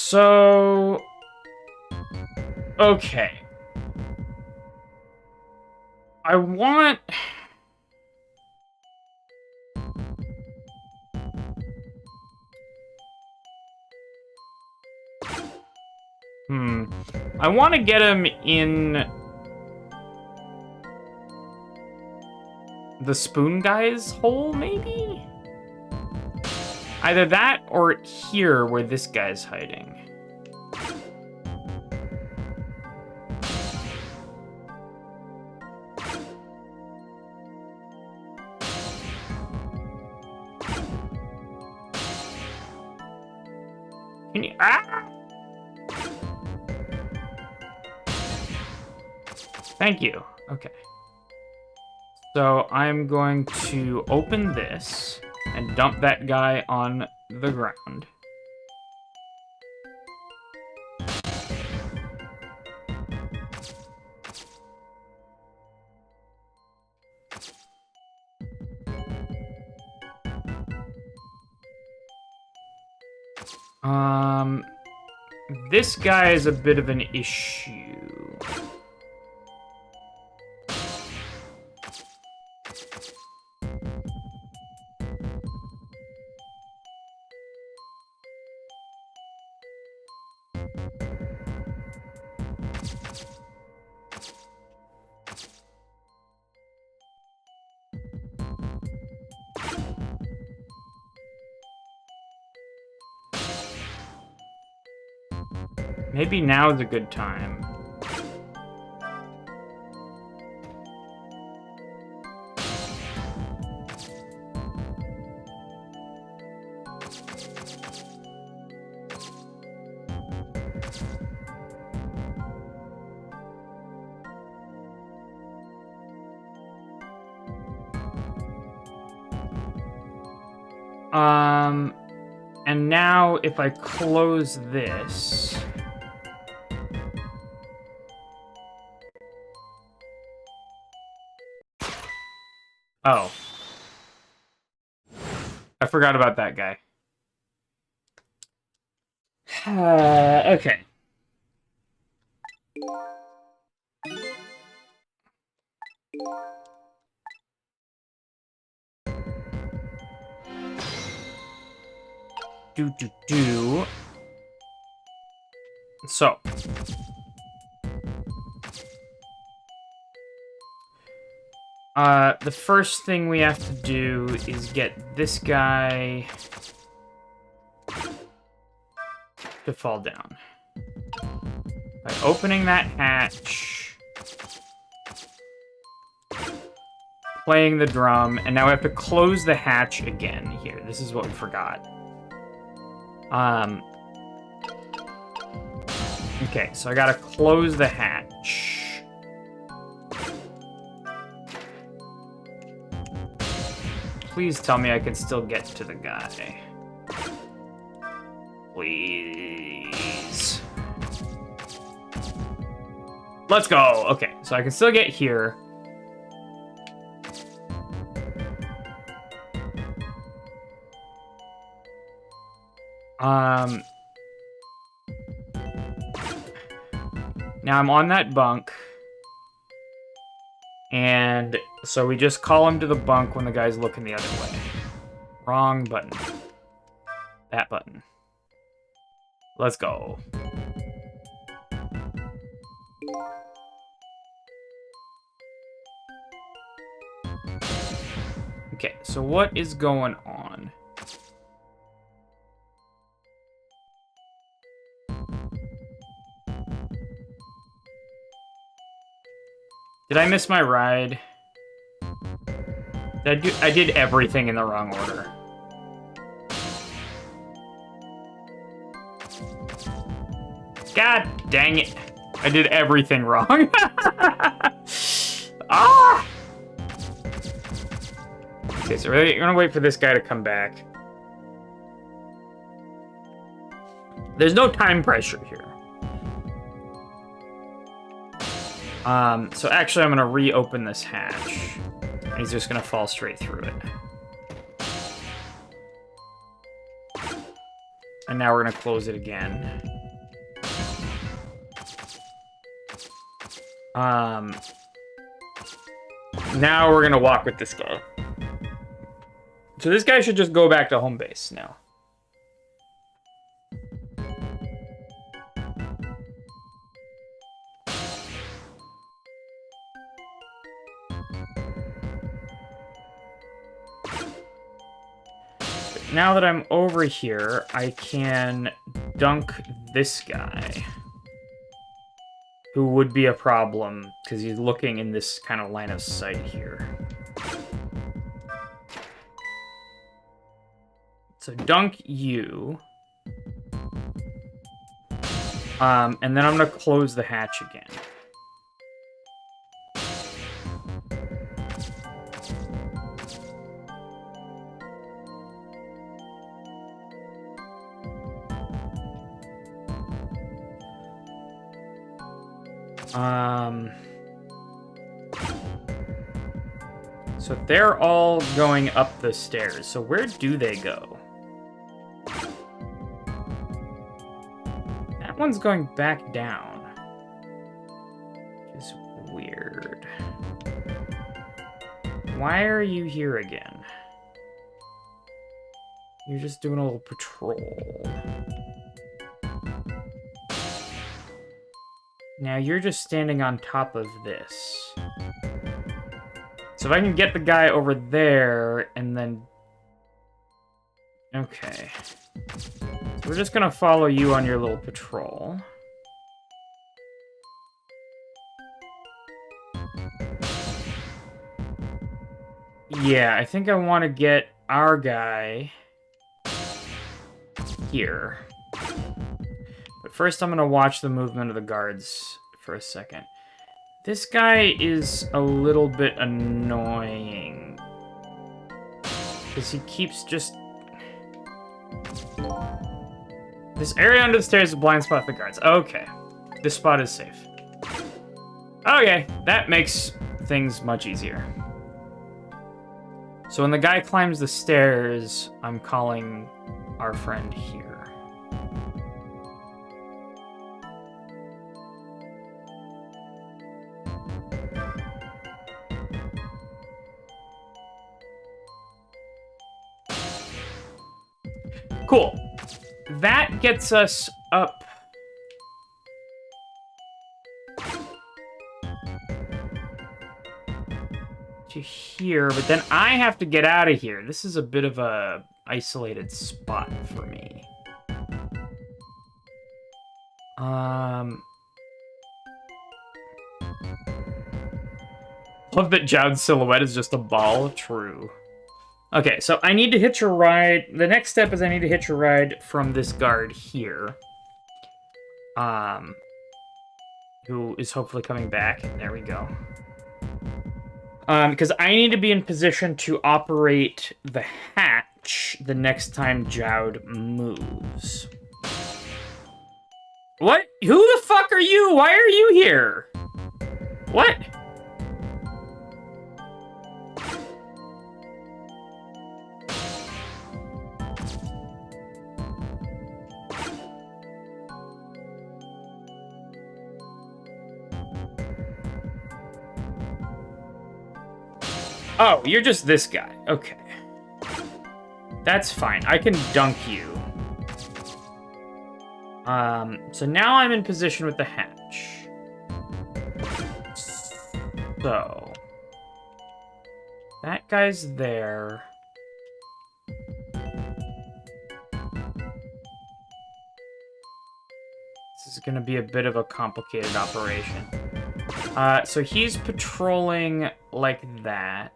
So, okay. I want... I want to get him in the spoon guy's hole, maybe? Either that or here where this guy's hiding. Can you... Ah! Thank you. Okay. So I'm going to open this and dump that guy on the ground. This guy is a bit of an issue. Maybe now is a good time. And now if I close this... Oh. I forgot about that guy. Okay. So. The first thing we have to do is get this guy to fall down. By opening that hatch, playing the drum, and now we have to close the hatch again here. This is what we forgot. Okay, so I gotta close the hatch. Please tell me I can still get to the guy. Please. Let's go! Okay, so I can still get here. Now I'm on that bunk. And so we just call him to the bunk when the guy's looking the other way. Wrong button. That button. Let's go. Okay, so what is going on? Did I miss my ride? I did everything in the wrong order. God dang it. I did everything wrong. Ah! Okay, so we're gonna wait for this guy to come back. There's no time pressure here. So actually I'm gonna reopen this hatch. And he's just gonna fall straight through it. And now we're gonna close it again. Now we're gonna walk with this guy. So this guy should just go back to home base now. now that I'm over here, I can dunk this guy. Who would be a problem, because he's looking in this kind of line of sight here. So dunk you. And then I'm gonna close the hatch again. So they're all going up the stairs. So where do they go? That one's going back down. Which is weird. Why are you here again? You're just doing a little patrol. Now you're just standing on top of this. So if I can get the guy over there, and then... Okay. So we're just gonna follow you on your little patrol. Yeah, I think I want to get our guy here. But first I'm gonna watch the movement of the guards for a second. This guy is a little bit annoying. Because he keeps just... This area under the stairs is a blind spot for the guards. Okay. This spot is safe. Okay, that makes things much easier. So when the guy climbs the stairs, I'm calling our friend here. Cool. That gets us up. To here, but then I have to get out of here. This is a bit of a isolated spot for me. Love that Jowd's silhouette is just a ball. True. Okay, so I need to hitch a ride. The next step is I need to hitch a ride from this guard here. Who is hopefully coming back. There we go. Because I need to be in position to operate the hatch the next time Jowd moves. What? Who the fuck are you? Why are you here? What? Oh, you're just this guy. Okay. That's fine. I can dunk you. So now I'm in position with the hatch. So. That guy's there. This is gonna be a bit of a complicated operation. So he's patrolling like that.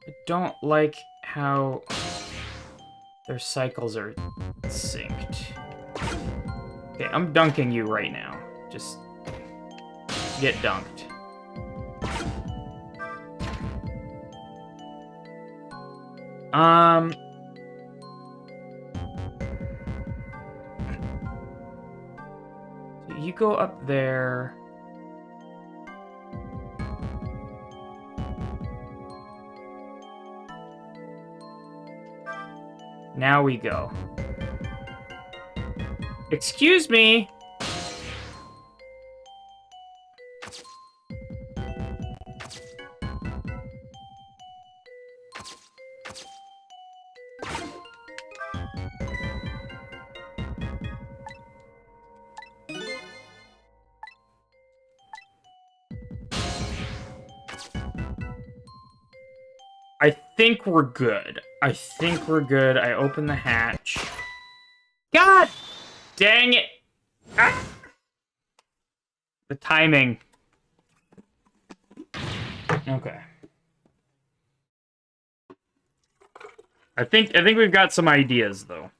I don't like how their cycles are synced. Okay, I'm dunking you right now. Just get dunked. So you go up there. Now we go. Excuse me. think we're good. I think we're good. I open the hatch. God dang it. Ah! The timing. Okay. I think we've got some ideas though.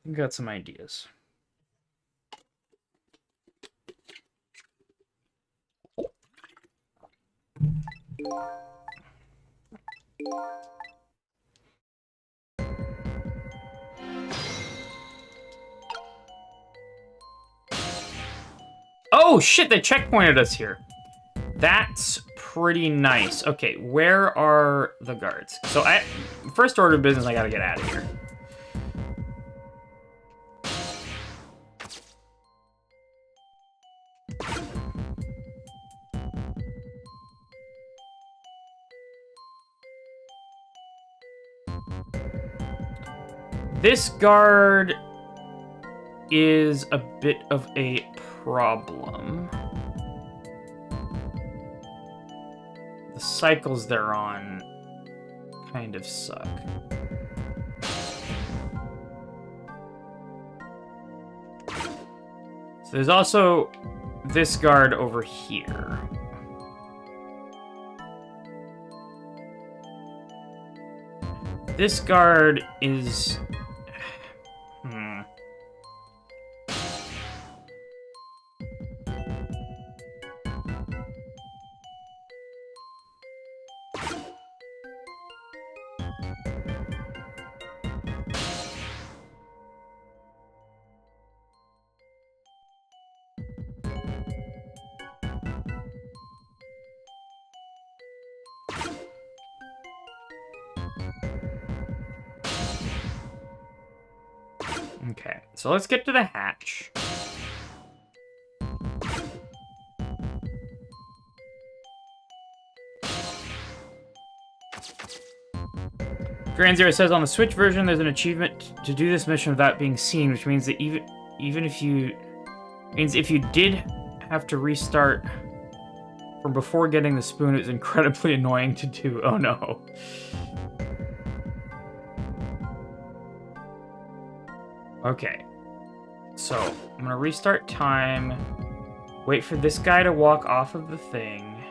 We've got some ideas. Oh shit, they checkpointed us here. That's pretty nice. Okay, where are the guards? So first order of business, I gotta get out of here. This guard is a bit of a problem. The cycles they're on kind of suck. So there's also this guard over here. This guard is... Okay, so let's get to the hatch. Grand says on the Switch version, there's an achievement to do this mission without being seen, which means that even if you did have to restart from before getting the spoon, it's incredibly annoying to do. Oh no. Okay, so I'm gonna restart time, wait for this guy to walk off of the thing,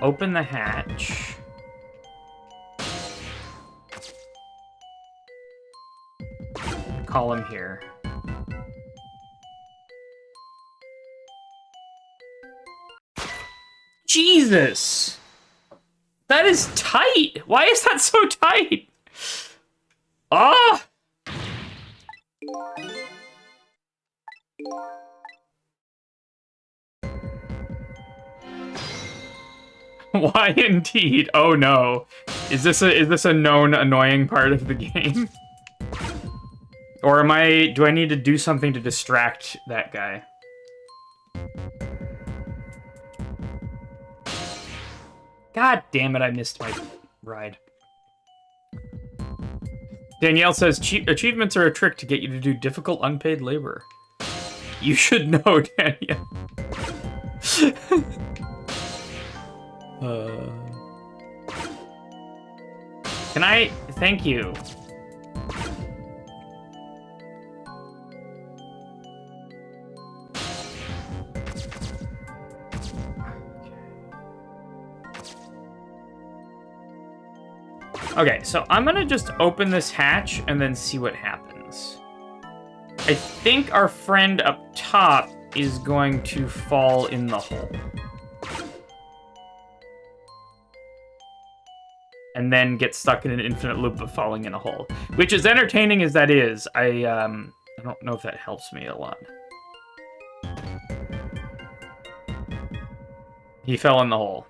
open the hatch, call him here. Jesus! That is tight! Why is that so tight? Ah! Why indeed? Oh no. Is this a known annoying part of the game? Or do I need to do something to distract that guy? God damn it, I missed my ride. Danielle says, achievements are a trick to get you to do difficult unpaid labor. You should know, Danielle. Can I? Thank you. Okay, so I'm gonna just open this hatch and then see what happens. I think our friend up top is going to fall in the hole. And then get stuck in an infinite loop of falling in a hole. Which, as entertaining as that is, I don't know if that helps me a lot. He fell in the hole.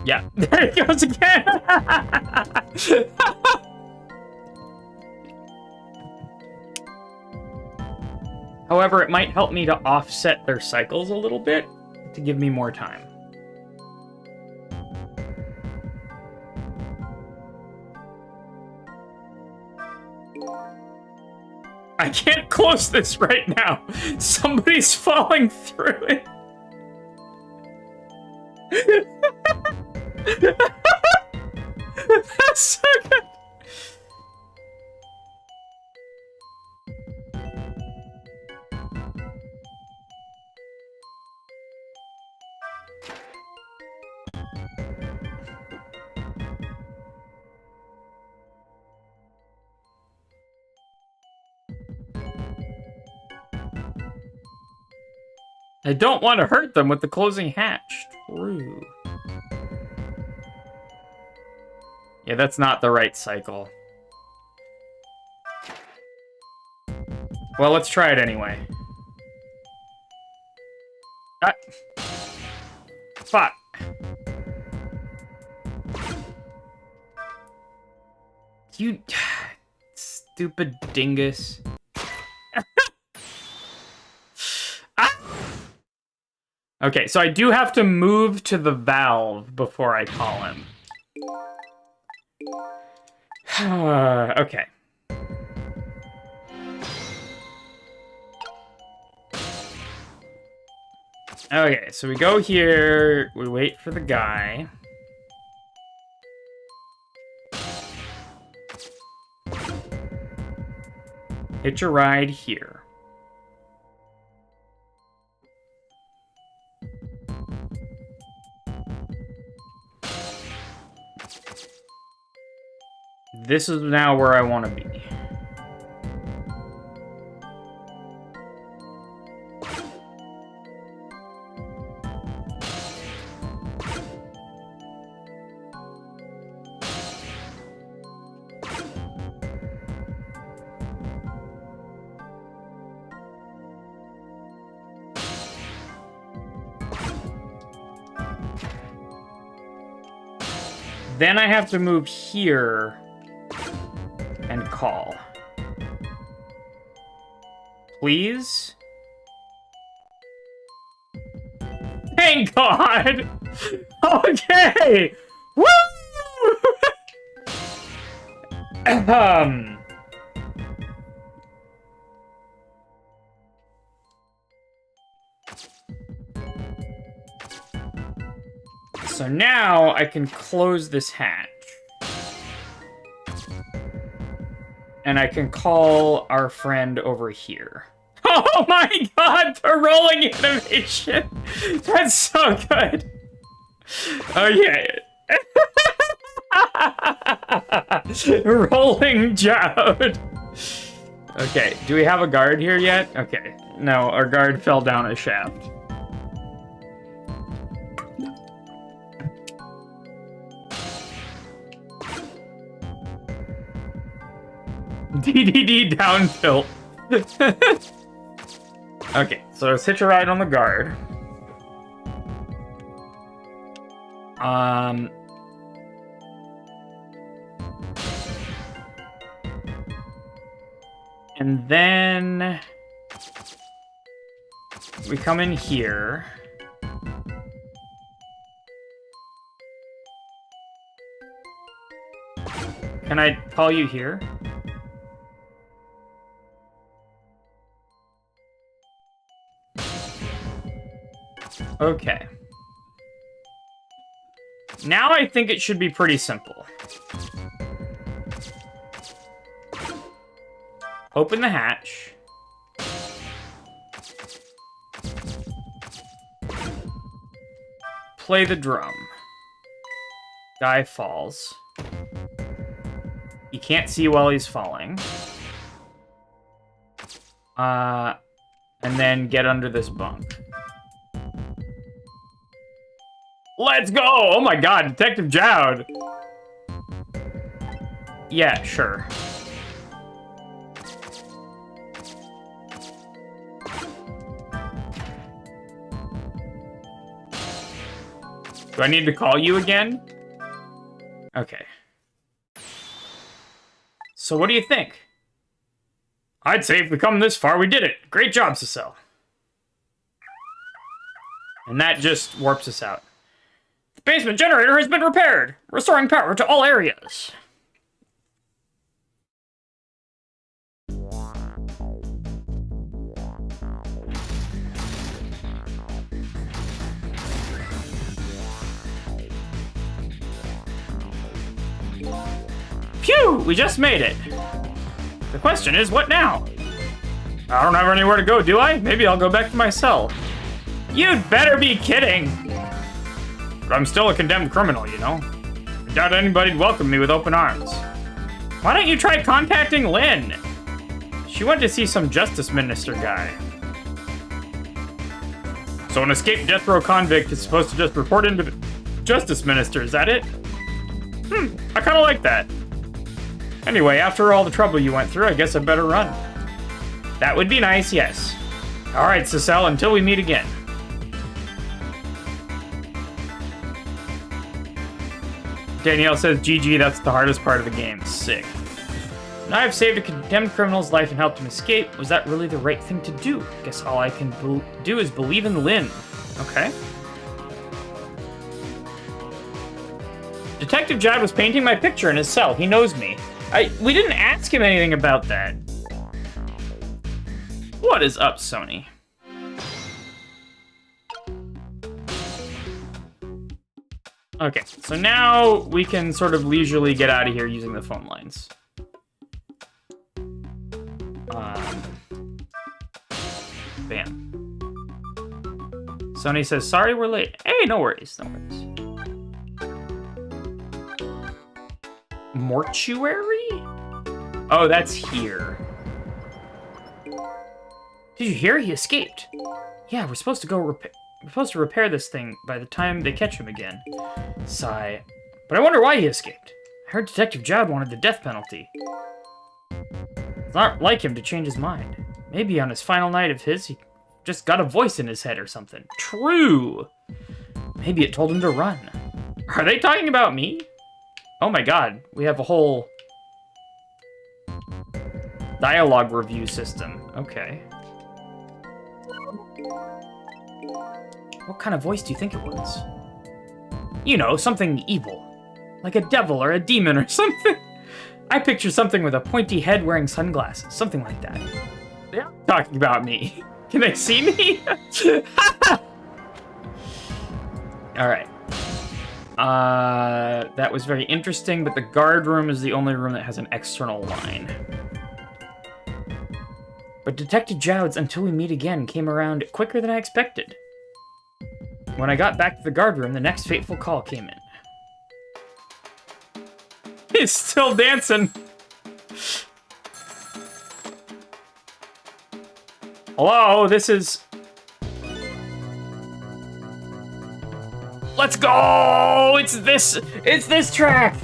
Yeah, there it goes again! However, it might help me to offset their cycles a little bit to give me more time. I can't close this right now. Somebody's falling through it. That's so good. I don't want to hurt them with the closing hatch. True. Yeah, that's not the right cycle. Well, let's try it anyway. Ah. Fuck. You stupid dingus. Ah! Okay, so I do have to move to the valve before I call him. Okay. Okay, so we go here, we wait for the guy. Hitch a ride here. This is now where I want to be. Then I have to move here and call. Please? Thank God! Okay! Woo! So now I can close this hatch. And I can call our friend over here. Oh my God, the rolling animation! That's so good! Okay. Rolling Jowd. Okay, do we have a guard here yet? Okay, no, our guard fell down a shaft. DDD down tilt. Okay, so let's hitch a ride on the guard. And then we come in here. Can I call you here? Okay. Now I think it should be pretty simple. Open the hatch. Play the drum. Guy falls. You can't see while he's falling. And then get under this bunk. Let's go! Oh my God, Detective Jowd! Yeah, sure. Do I need to call you again? Okay. So what do you think? I'd say if we come this far, we did it. Great job, Cecile. And that just warps us out. The basement generator has been repaired, restoring power to all areas. Phew! We just made it. The question is, what now? I don't have anywhere to go, do I? Maybe I'll go back to my cell. You'd better be kidding! But I'm still a condemned criminal, you know? I doubt anybody'd welcome me with open arms. Why don't you try contacting Lynn? She went to see some justice minister guy. So an escaped death row convict is supposed to just report into justice minister, is that it? I kinda like that. Anyway, after all the trouble you went through, I guess I better run. That would be nice, yes. Alright, Cecile, until we meet again. Danielle says, GG, that's the hardest part of the game. Sick. Now I've saved a condemned criminal's life and helped him escape. Was that really the right thing to do? Guess all I can do is believe in Lynn. Okay. Detective Jad was painting my picture in his cell. He knows me. We didn't ask him anything about that. What is up, Sony? Okay, so now we can sort of leisurely get out of here using the phone lines. Bam. Sony says, sorry we're late. Hey, no worries, no worries. Mortuary? Oh, that's here. Did you hear? He escaped. Yeah, we're supposed to repair this thing by the time they catch him again. Sigh. But I wonder why he escaped. I heard Detective Jad wanted the death penalty. It's not like him to change his mind. Maybe on his final night of his, he just got a voice in his head or something. True! Maybe it told him to run. Are they talking about me? Oh my god, we have a whole dialogue review system. Okay. What kind of voice do you think it was? You know, something evil. Like a devil or a demon or something. I picture something with a pointy head wearing sunglasses. Something like that. They're talking about me. Can they see me? Alright. That was very interesting, but the guard room is the only room that has an external line. But Detective Jowd's Until We Meet Again came around quicker than I expected. When I got back to the guard room, the next fateful call came in. He's still dancing. Hello, this is... Let's go! It's this track!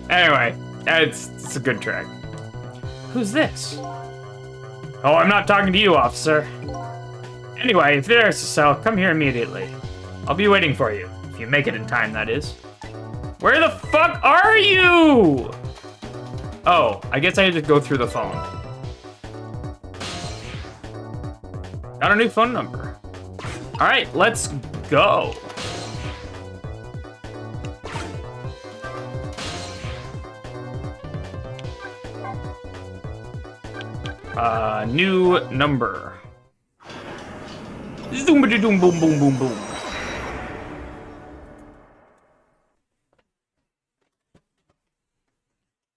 Anyway, it's a good track. Who's this? Oh, I'm not talking to you, officer. Anyway, if there's a cell, come here immediately. I'll be waiting for you. If you make it in time, that is. Where the fuck are you? Oh, I guess I had to go through the phone. Got a new phone number. Alright, let's go. New number. Zoom-a-doom, boom, boom, boom, boom.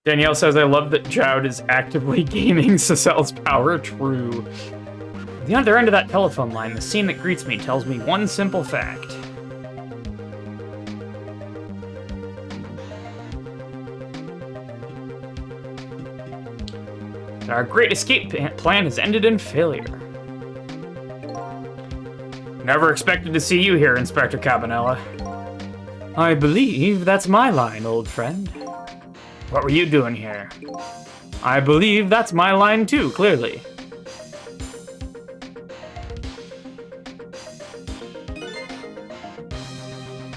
Danielle says, I love that Jowd is actively gaming Casel's power. True. At the other end of that telephone line, the scene that greets me tells me one simple fact. That our great escape plan has ended in failure. Never expected to see you here, Inspector Cabanella. I believe that's my line, old friend. What were you doing here? I believe that's my line too, clearly.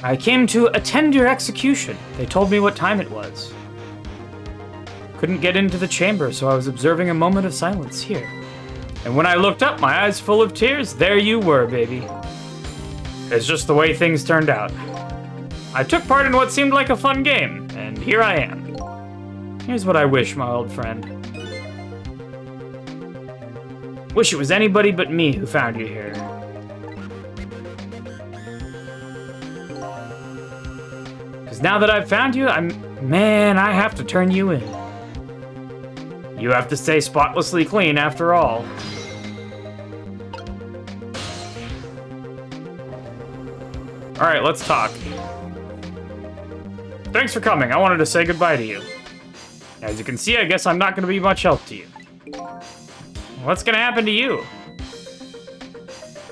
I came to attend your execution. They told me what time it was. Couldn't get into the chamber, so I was observing a moment of silence here. And when I looked up, my eyes full of tears, there you were, baby. It's just the way things turned out. I took part in what seemed like a fun game, and here I am. Here's what I wish, my old friend. Wish it was anybody but me who found you here. Because now that I've found you, man, I have to turn you in. You have to stay spotlessly clean after all. Alright, let's talk. Thanks for coming. I wanted to say goodbye to you. As you can see, I guess I'm not going to be much help to you. What's going to happen to you?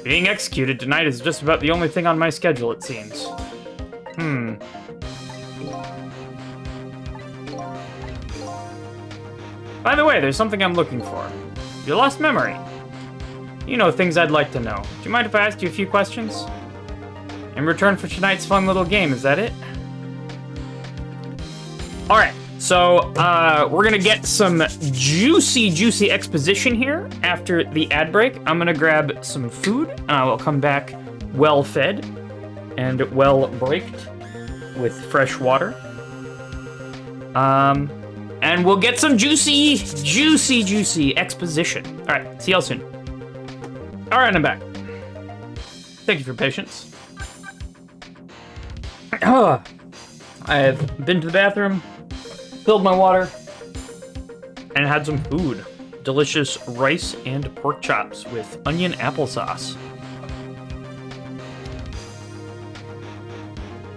Being executed tonight is just about the only thing on my schedule, it seems. By the way, there's something I'm looking for. Your lost memory. You know things I'd like to know. Do you mind if I ask you a few questions? In return for tonight's fun little game, is that it? Alright, so we're gonna get some juicy exposition here after the ad break. I'm gonna grab some food, and I will come back well-fed and well-braked with fresh water. And we'll get some juicy exposition. All right, see y'all soon. All right, I'm back. Thank you for your patience. I've been to the bathroom, filled my water, and had some food. Delicious rice and pork chops with onion applesauce.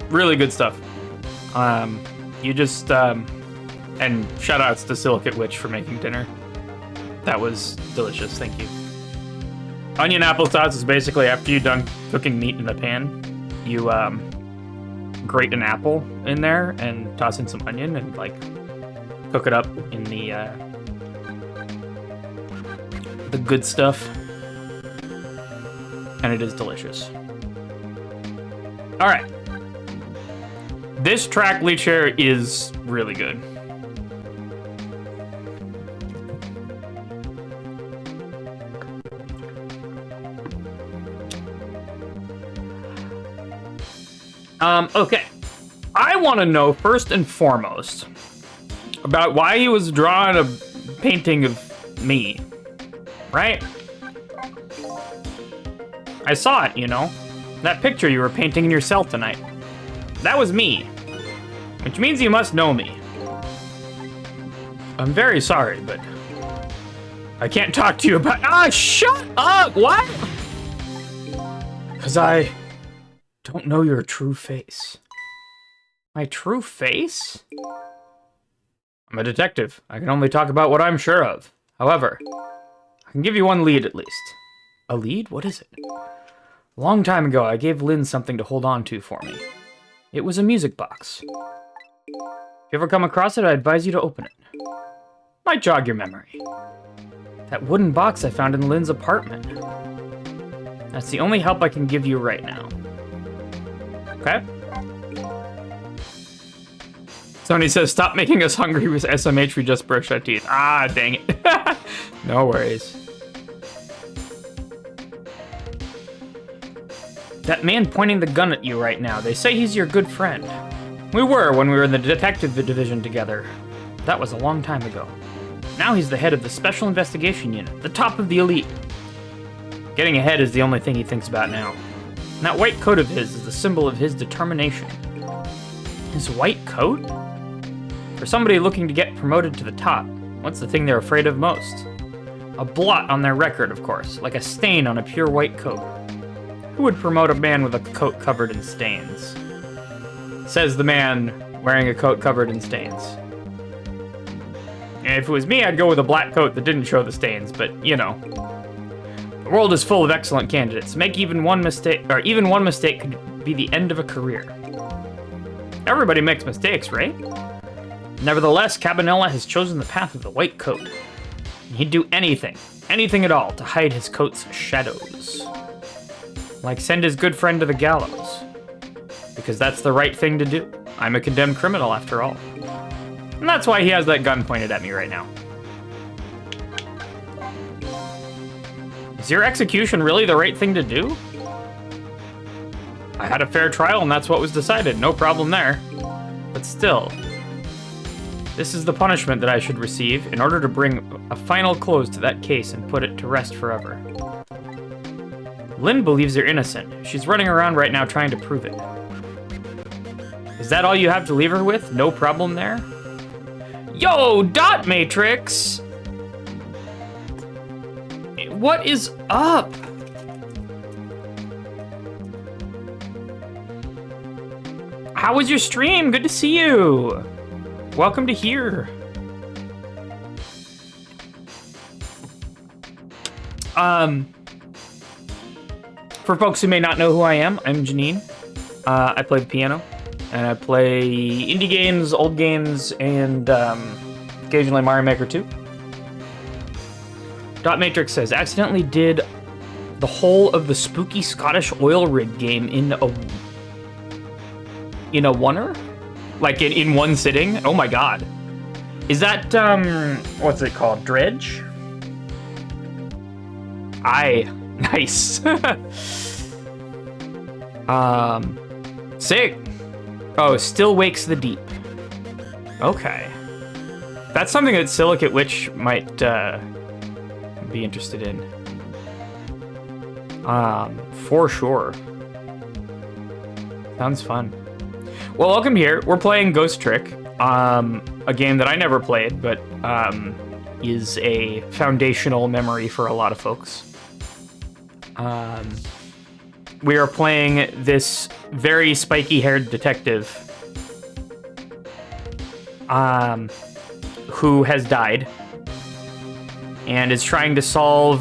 Really good stuff. And shout-outs to Silicate Witch for making dinner. That was delicious, thank you. Onion applesauce is basically after you're done cooking meat in a pan, you grate an apple in there and toss in some onion and like cook it up in the good stuff. And it is delicious. All right. This track leech hair is really good. Okay. I want to know, first and foremost, about why he was drawing a painting of me. Right? I saw it, you know? That picture you were painting in your cell tonight. That was me. Which means you must know me. I'm very sorry, but I can't talk to you about— Ah, shut up! What? Because I don't know your true face. My true face? I'm a detective. I can only talk about what I'm sure of. However, I can give you one lead at least. A lead? What is it? A long time ago, I gave Lynn something to hold on to for me. It was a music box. If you ever come across it, I advise you to open it. Might jog your memory. That wooden box I found in Lynn's apartment. That's the only help I can give you right now. Okay? Sony says, stop making us hungry with SMH, we just brushed our teeth. Ah, dang it. No worries. That man pointing the gun at you right now, they say he's your good friend. We were when we were in the detective division together. That was a long time ago. Now he's the head of the Special Investigation Unit, the top of the elite. Getting ahead is the only thing he thinks about now. And that white coat of his is the symbol of his determination. His white coat? For somebody looking to get promoted to the top, what's the thing they're afraid of most? A blot on their record, of course, like a stain on a pure white coat. Who would promote a man with a coat covered in stains? Says the man wearing a coat covered in stains. And if it was me, I'd go with a black coat that didn't show the stains, but, you know. The world is full of excellent candidates. Make even one mistake could be the end of a career. Everybody makes mistakes, right? Nevertheless, Cabanela has chosen the path of the white coat. He'd do anything at all, to hide his coat's shadows. Like send his good friend to the gallows. Because that's the right thing to do. I'm a condemned criminal, after all. And that's why he has that gun pointed at me right now. Is your execution really the right thing to do? I had a fair trial and that's what was decided. No problem there. But still, this is the punishment that I should receive in order to bring a final close to that case and put it to rest forever. Lynn believes you're innocent. She's running around right now trying to prove it. Is that all you have to leave her with? No problem there? Yo, Dot Matrix! What is up? How was your stream? Good to see you. Welcome to here. For folks who may not know who I am, I'm Janine. I play the piano, and I play indie games, old games, and occasionally Mario Maker 2. Dot Matrix says, accidentally did the whole of the spooky Scottish oil rig game in a oneer? Like in one sitting? Oh my god. Is that, what's it called? Dredge? Nice. Sick. Oh, Still Wakes the Deep. Okay. That's something that Silicate Witch might, be interested in. For sure. Sounds fun. Well, welcome here. We're playing Ghost Trick, a game that I never played, but is a foundational memory for a lot of folks. We are playing this very spiky-haired detective who has died and is trying to solve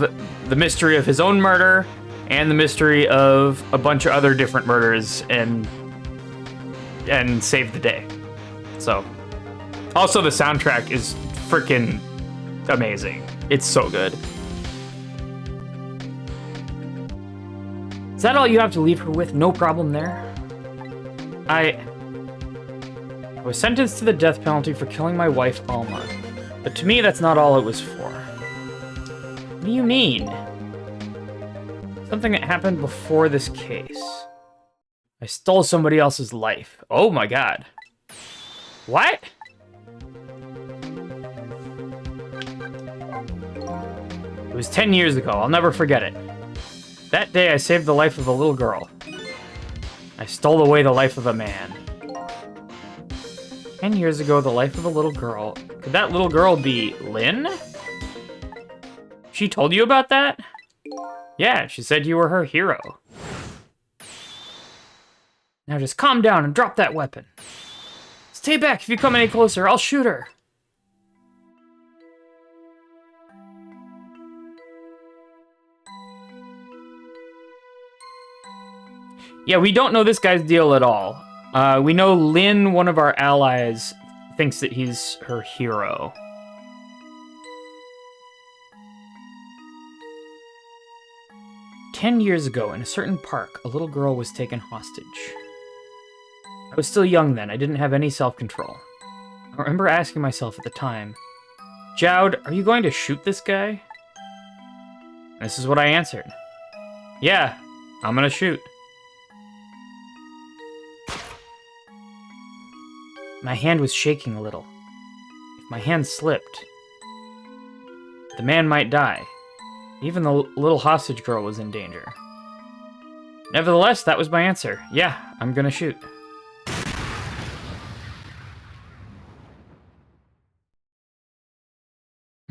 the mystery of his own murder and the mystery of a bunch of other different murders and save the day. So, also the soundtrack is freaking amazing. It's so good. Is that all you have to leave her with? No problem there. I was sentenced to the death penalty for killing my wife, Alma. But to me, that's not all it was for. What do you mean? Something that happened before this case. I stole somebody else's life. Oh my god. What? It was 10 years ago. I'll never forget it. That day, I saved the life of a little girl. I stole away the life of a man. 10 years ago, the life of a little girl. Could that little girl be Lynn? She told you about that? Yeah, she said you were her hero. Now just calm down and drop that weapon. Stay back. If you come any closer, I'll shoot her. Yeah, we don't know this guy's deal at all. We know Lynn, one of our allies, thinks that he's her hero. "10 years ago, in a certain park, a little girl was taken hostage. I was still young then. I didn't have any self-control. I remember asking myself at the time, Jowd, are you going to shoot this guy? This is what I answered. Yeah, I'm gonna shoot. My hand was shaking a little. If my hand slipped, the man might die. Even the little hostage girl was in danger. Nevertheless, that was my answer. Yeah, I'm gonna shoot.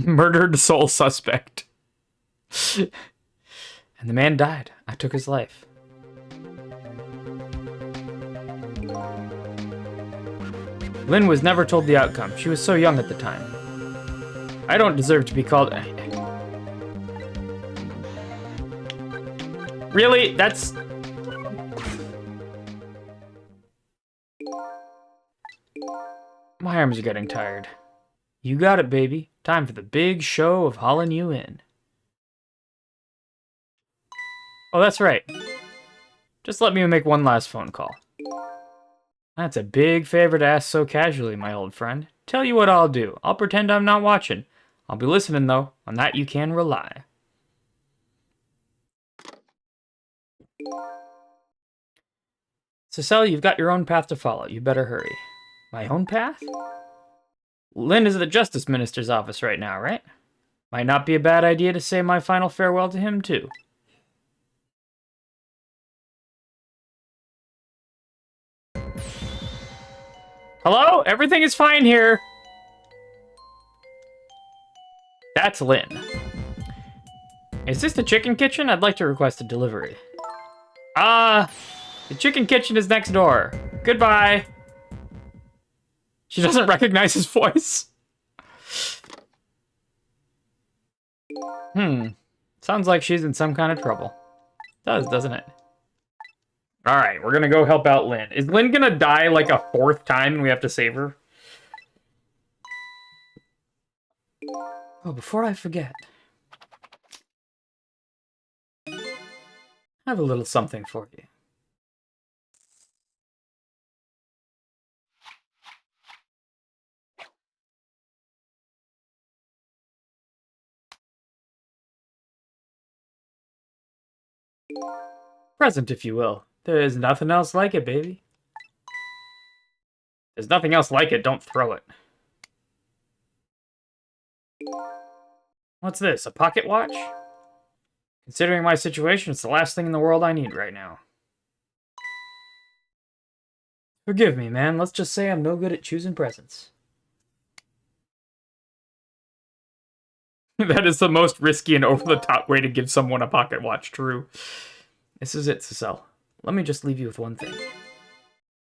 Murdered sole suspect. And the man died. I took his life. Lynn was never told the outcome. She was so young at the time. I don't deserve to be called... Really? That's... My arms are getting tired. You got it, baby. Time for the big show of hauling you in. Oh, that's right. Just let me make one last phone call. That's a big favor to ask so casually, my old friend. Tell you what I'll do. I'll pretend I'm not watching. I'll be listening, though. On that you can rely. Cecile, you've got your own path to follow. You better hurry. My own path? Lynn is at the Justice Minister's office right now, right? Might not be a bad idea to say my final farewell to him, too. Hello? Everything is fine here. That's Lynn. Is this the chicken kitchen? I'd like to request a delivery. The chicken kitchen is next door. Goodbye. She doesn't recognize his voice. Sounds like she's in some kind of trouble. Does, doesn't it? Alright, we're gonna go help out Lynn. Is Lynn gonna die like a 4th time and we have to save her? Oh, before I forget. I have a little something for you. Present, if you will. There's nothing else like it, baby. There's nothing else like it, don't throw it. What's this, a pocket watch? Considering my situation, it's the last thing in the world I need right now. Forgive me, man. Let's just say I'm no good at choosing presents. That is the most risky and over-the-top way to give someone a pocket watch, true. This is it, Cecile. Let me just leave you with one thing.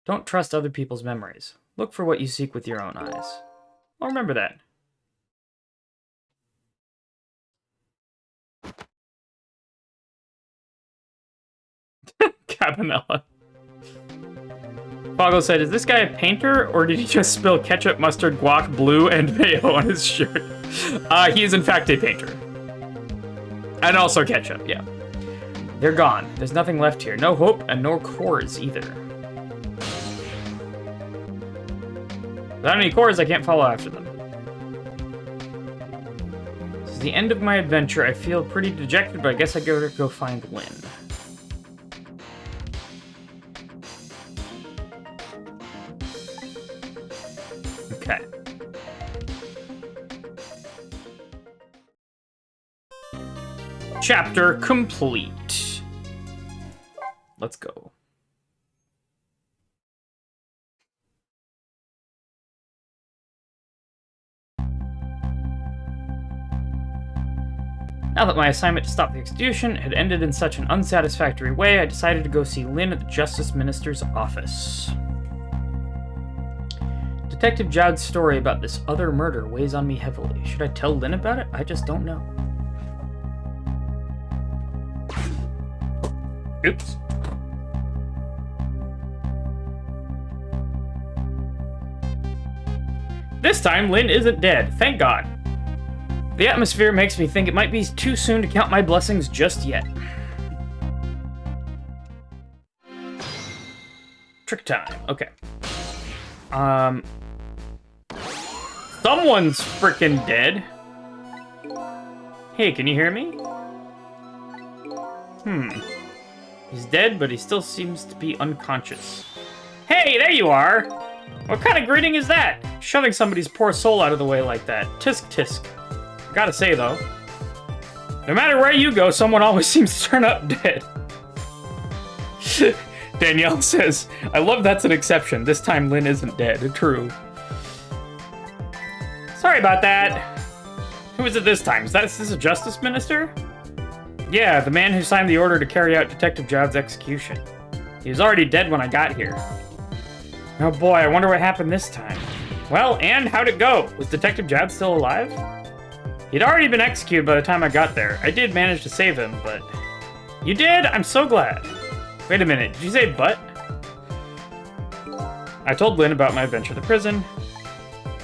Don't trust other people's memories. Look for what you seek with your own eyes. I'll remember that. Cabanella. Foggle said, is this guy a painter, or did he just spill ketchup, mustard, guac, blue, and mayo on his shirt? He is in fact a painter. And also ketchup, yeah. They're gone. There's nothing left here. No hope, and no cores either. Without any cores, I can't follow after them. This is the end of my adventure. I feel pretty dejected, but I guess I gotta go find Lynn. Okay. Chapter complete. Let's go. Now that my assignment to stop the execution had ended in such an unsatisfactory way, I decided to go see Lynn at the Justice Minister's office. Detective Jowd's story about this other murder weighs on me heavily. Should I tell Lynn about it? I just don't know. Oops. This time, Lynn isn't dead. Thank God. The atmosphere makes me think it might be too soon to count my blessings just yet. Trick time. Okay. Someone's freaking dead. Hey, can you hear me? He's dead, but he still seems to be unconscious. Hey, there you are! What kind of greeting is that? Shoving somebody's poor soul out of the way like that. Tisk tisk. Gotta say, though, no matter where you go, someone always seems to turn up dead. Danielle says, I love that's an exception. This time Lynn isn't dead. True. Sorry about that. Who is it this time? Is this a justice minister? Yeah, the man who signed the order to carry out Detective Jowd's execution. He was already dead when I got here. Oh boy, I wonder what happened this time. Well, and how'd it go? Was Detective Jowd still alive? He'd already been executed by the time I got there. I did manage to save him, but... You did? I'm so glad. Wait a minute, did you say but? I told Lynn about my adventure to prison.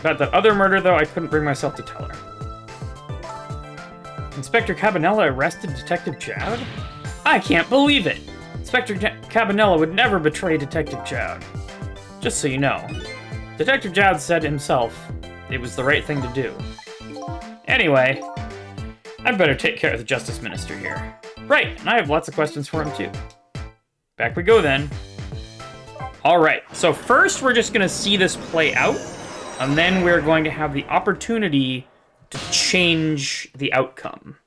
About that other murder, though, I couldn't bring myself to tell her. Inspector Cabanela arrested Detective Jowd? I can't believe it! Inspector Cabanela would never betray Detective Jowd. Just so you know. Detective Jowd said himself it was the right thing to do. Anyway, I'd better take care of the Justice Minister here. Right, and I have lots of questions for him too. Back we go then. Alright, so first we're just gonna see this play out, and then we're going to have the opportunity to change the outcome.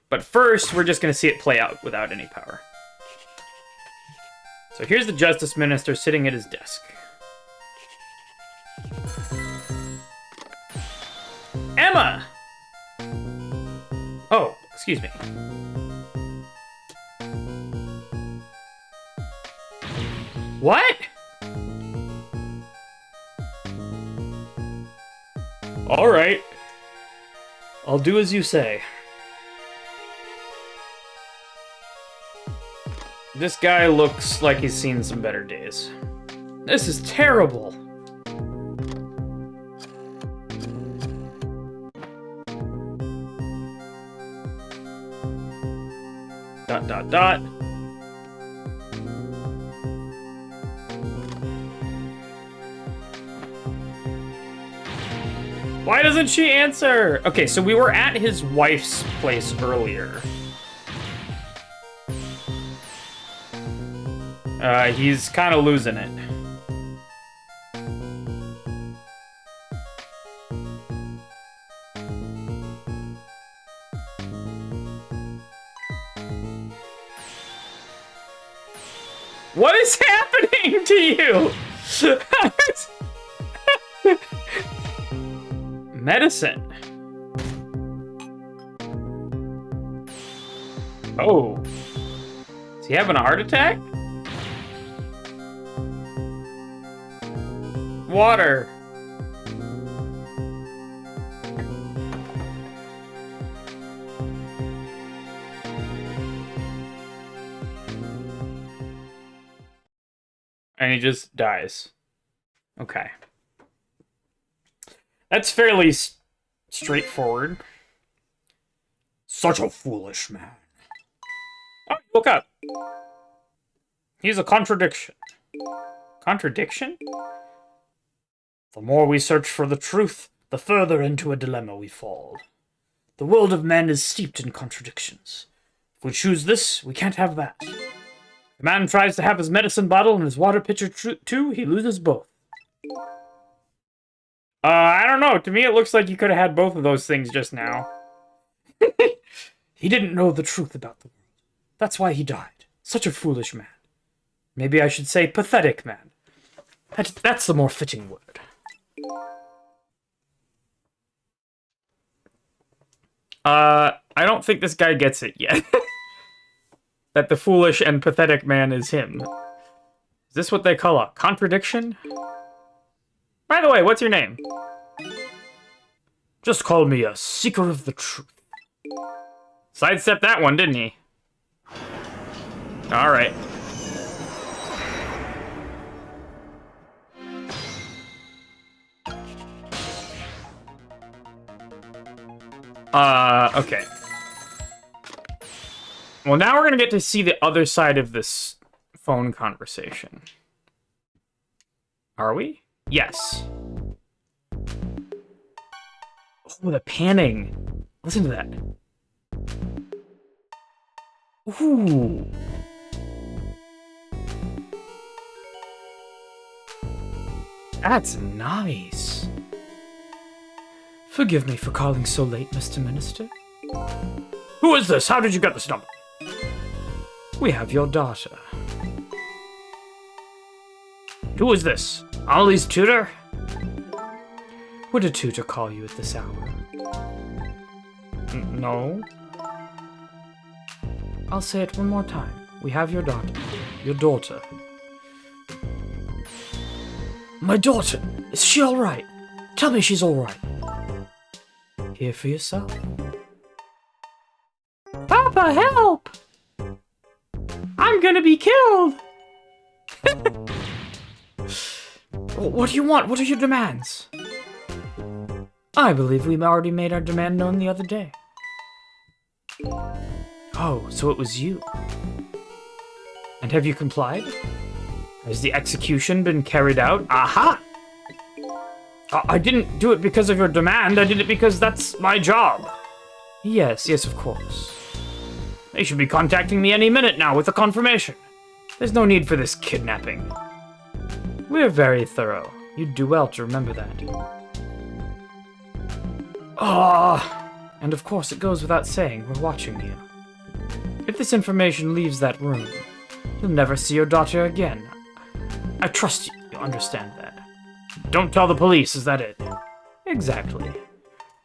But first, we're just gonna see it play out without any power. So here's the Justice Minister sitting at his desk. Emma! Oh, excuse me. What? All right. I'll do as you say. This guy looks like he's seen some better days. This is terrible. Dot, dot, dot. Why doesn't she answer? Okay, so we were at his wife's place earlier. He's kind of losing it. What is happening to you? Medicine. Oh. Is he having a heart attack? Water. And he just dies. Okay. That's fairly straightforward. Such a foolish man. Oh, look up. He's a contradiction. Contradiction? The more we search for the truth, the further into a dilemma we fall. The world of men is steeped in contradictions. If we choose this, we can't have that. If a man tries to have his medicine bottle and his water pitcher too, he loses both. I don't know. To me, it looks like you could have had both of those things just now. He didn't know the truth about the world. That's why he died. Such a foolish man. Maybe I should say pathetic man. That's the more fitting word. I don't think this guy gets it yet. That the foolish and pathetic man is him. Is this what they call a contradiction? By the way, what's your name? Just call me a seeker of the truth. Sidestepped that one, didn't he? Alright. Okay. Well, now we're gonna get to see the other side of this phone conversation. Are we? Yes. Oh, the panning. Listen to that. Ooh. That's nice. Forgive me for calling so late, Mr. Minister. Who is this? How did you get this number? We have your daughter. Who is this? Ollie's tutor? Would a tutor call you at this hour? No. I'll say it one more time. We have your daughter. Your daughter. My daughter! Is she alright? Tell me she's alright. Hear for yourself. Papa, help! I'm gonna be killed! What do you want? What are your demands? I believe we already made our demand known the other day. Oh, so it was you. And have you complied? Has the execution been carried out? Aha! I didn't do it because of your demand, I did it because that's my job. Yes, of course. They should be contacting me any minute now with a confirmation. There's no need for this kidnapping. We're very thorough. You'd do well to remember that. And of course it goes without saying, we're watching you. If this information leaves that room, you'll never see your daughter again. I trust you understand that. Don't tell the police, is that it? Exactly.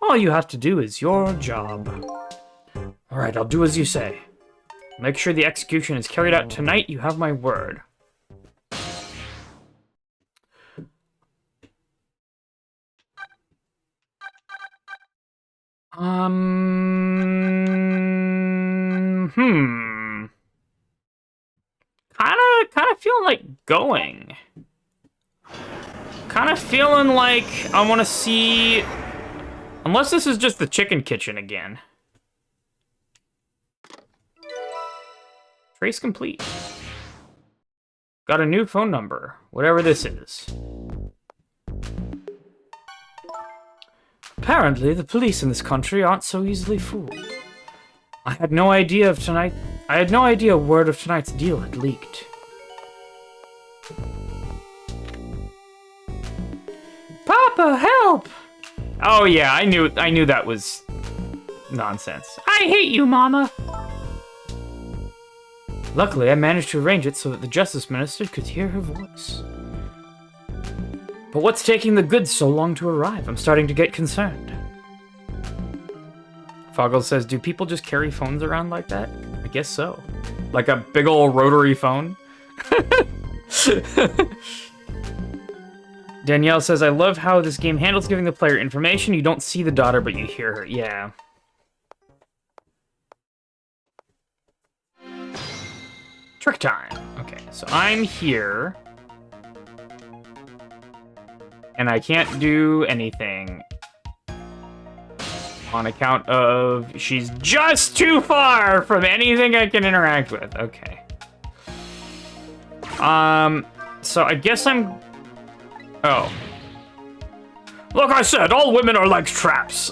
All you have to do is your job. Alright, I'll do as you say. Make sure the execution is carried out tonight, you have my word. Kinda feeling like going. Kinda feeling like I wanna see... Unless this is just the chicken kitchen again. Trace complete. Got a new phone number, whatever this is. Apparently, the police in this country aren't so easily fooled. I had no idea word of tonight's deal had leaked. Papa, help! Oh yeah, I knew that was nonsense. I hate you, Mama! Luckily, I managed to arrange it so that the Justice Minister could hear her voice. But what's taking the goods so long to arrive? I'm starting to get concerned. Foggle says, do people just carry phones around like that? I guess so. Like a big ol' rotary phone? Danielle says, I love how this game handles giving the player information. You don't see the daughter, but you hear her. Yeah. Trick time. Okay, so I'm here. And I can't do anything. On account of she's just too far from anything I can interact with. Okay. So I guess I'm... Oh. Look, I said, all women are like traps.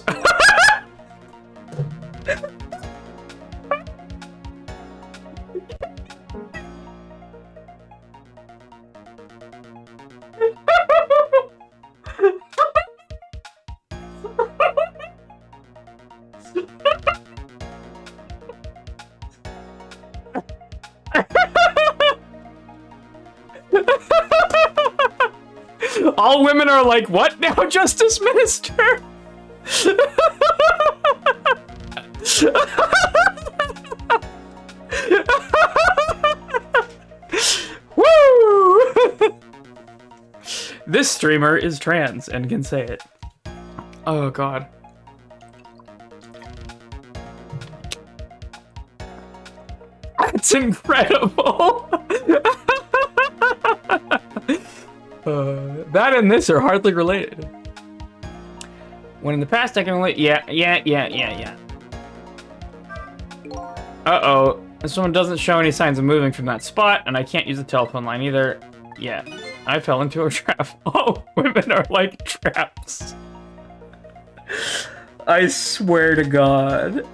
All women are like, what now, Justice Minister? Woo! This streamer is trans and can say it. Oh, God. That's incredible. That and this are hardly related. When in the past I can only... Yeah. Uh-oh. This one doesn't show any signs of moving from that spot, and I can't use the telephone line either. Yeah. I fell into a trap. Oh, women are like traps. I swear to God.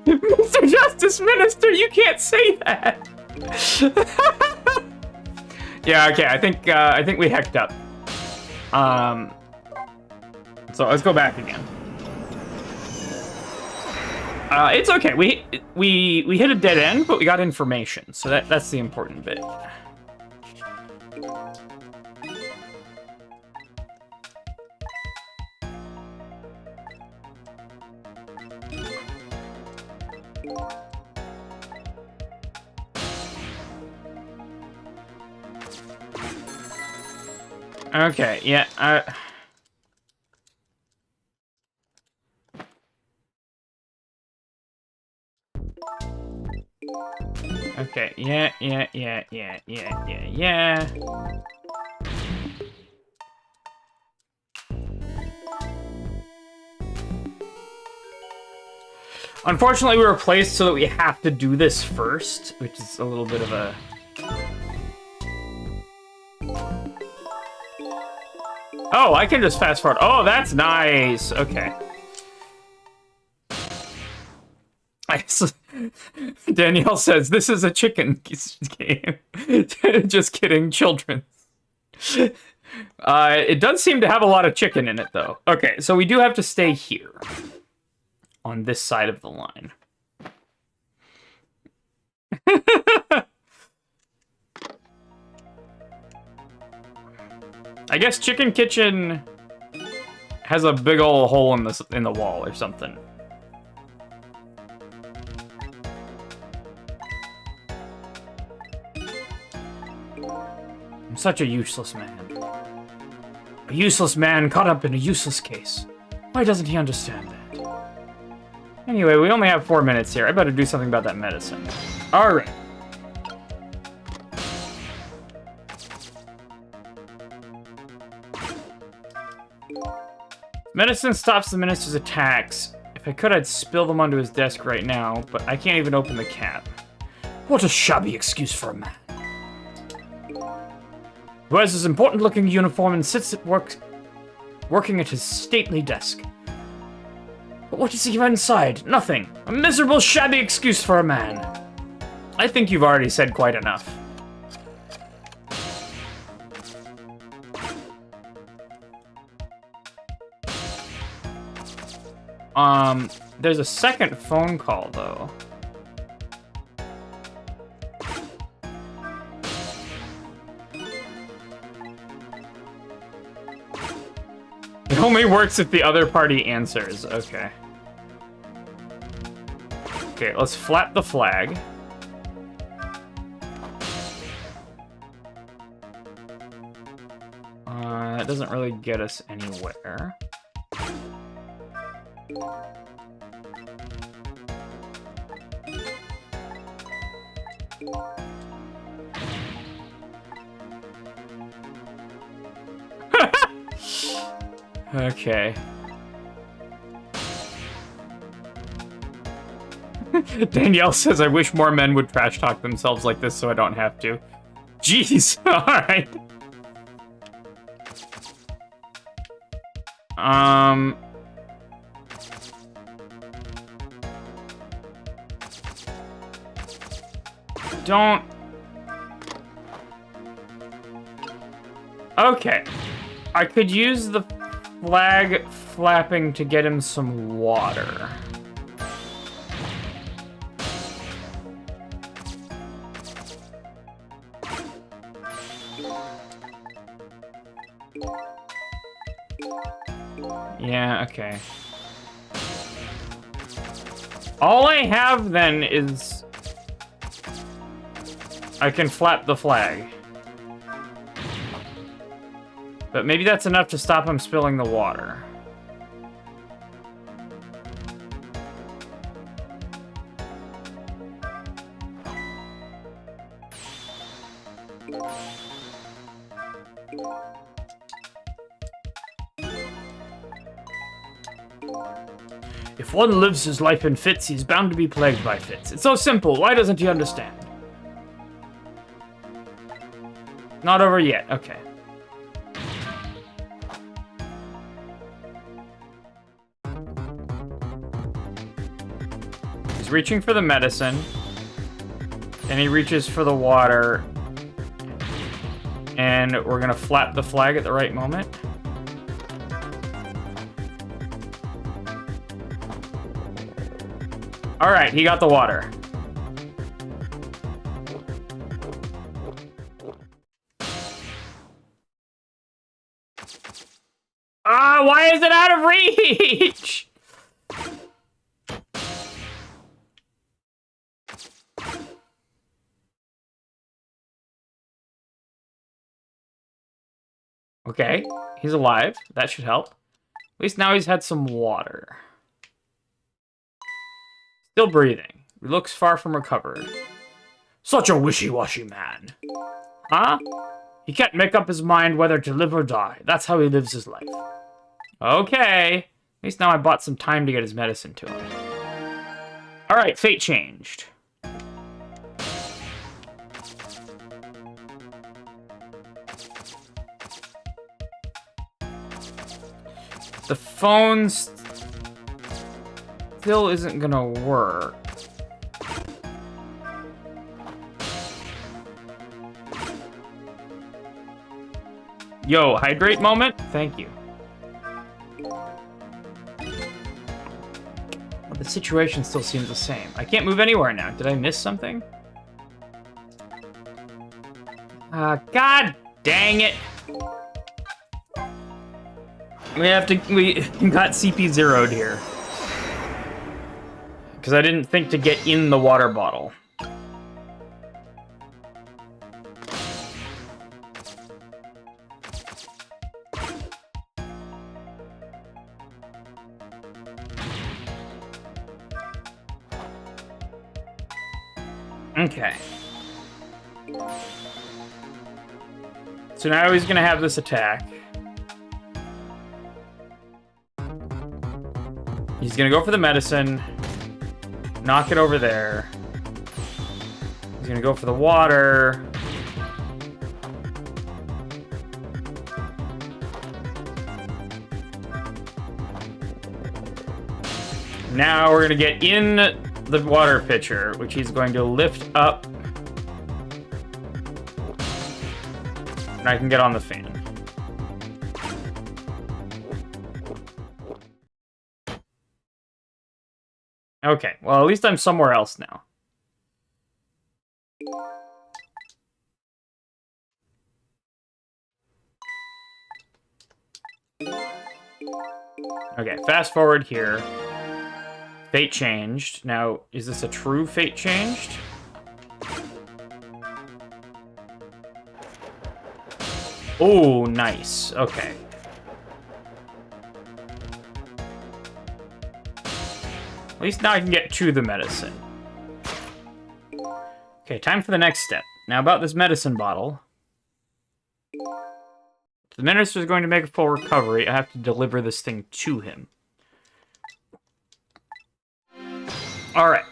Mr. Justice Minister, you can't say that. Yeah, okay, I think we hecked up. So let's go back again. It's okay. We hit a dead end, but we got information, so that's the important bit. Okay, yeah, okay, yeah. Unfortunately, we were placed so that we have to do this first, which is a little bit of a... Oh, I can just fast forward. Oh, that's nice. Okay. Danielle says, this is a chicken game. Just kidding, children. It does seem to have a lot of chicken in it, though. Okay, so we do have to stay here. On this side of the line. I guess Chicken Kitchen has a big ol' hole in the wall or something. I'm such a useless man. A useless man caught up in a useless case. Why doesn't he understand that? Anyway, we only have 4 minutes here. I better do something about that medicine. Alright. Medicine stops the minister's attacks. If I could, I'd spill them onto his desk right now, but I can't even open the cap. What a shabby excuse for a man. Who wears his important-looking uniform and sits at work, working at his stately desk. But what does he have inside? Nothing. A miserable, shabby excuse for a man. I think you've already said quite enough. There's a second phone call, though. It only works if the other party answers. Okay. Okay, let's flap the flag. That doesn't really get us anywhere. Okay. Danielle says, I wish more men would trash talk themselves like this so I don't have to. Jeez, alright. Don't... Okay. I could use the flag flapping to get him some water. Yeah, okay. All I have then is... I can flap the flag. But maybe that's enough to stop him spilling the water. If one lives his life in fits, he's bound to be plagued by fits. It's so simple. Why doesn't he understand? Not over yet. Okay. He's reaching for the medicine. And he reaches for the water. And we're gonna flap the flag at the right moment. Alright, he got the water. Ah, why is it out of reach? Okay, he's alive. That should help. At least now he's had some water. Still breathing. He looks far from recovered. Such a wishy-washy man. Huh? He can't make up his mind whether to live or die. That's how he lives his life. Okay. At least now I bought some time to get his medicine to him. Alright, fate changed. The phone still isn't gonna work. Yo, hydrate moment? Thank you. But the situation still seems the same. I can't move anywhere now. Did I miss something? God dang it. We got CP zeroed here. Because I didn't think to get in the water bottle. Okay. So now he's gonna have this attack. He's gonna go for the medicine. Knock it over there. He's gonna go for the water. Now we're gonna get in the water pitcher, which he's going to lift up. And I can get on the fan. Okay, well, at least I'm somewhere else now. Okay, fast forward here. Fate changed. Now, is this a true fate changed? Oh, nice. Okay. At least now I can get to the medicine. Okay, time for the next step. Now about this medicine bottle. If the minister's going to make a full recovery, I have to deliver this thing to him. Alright.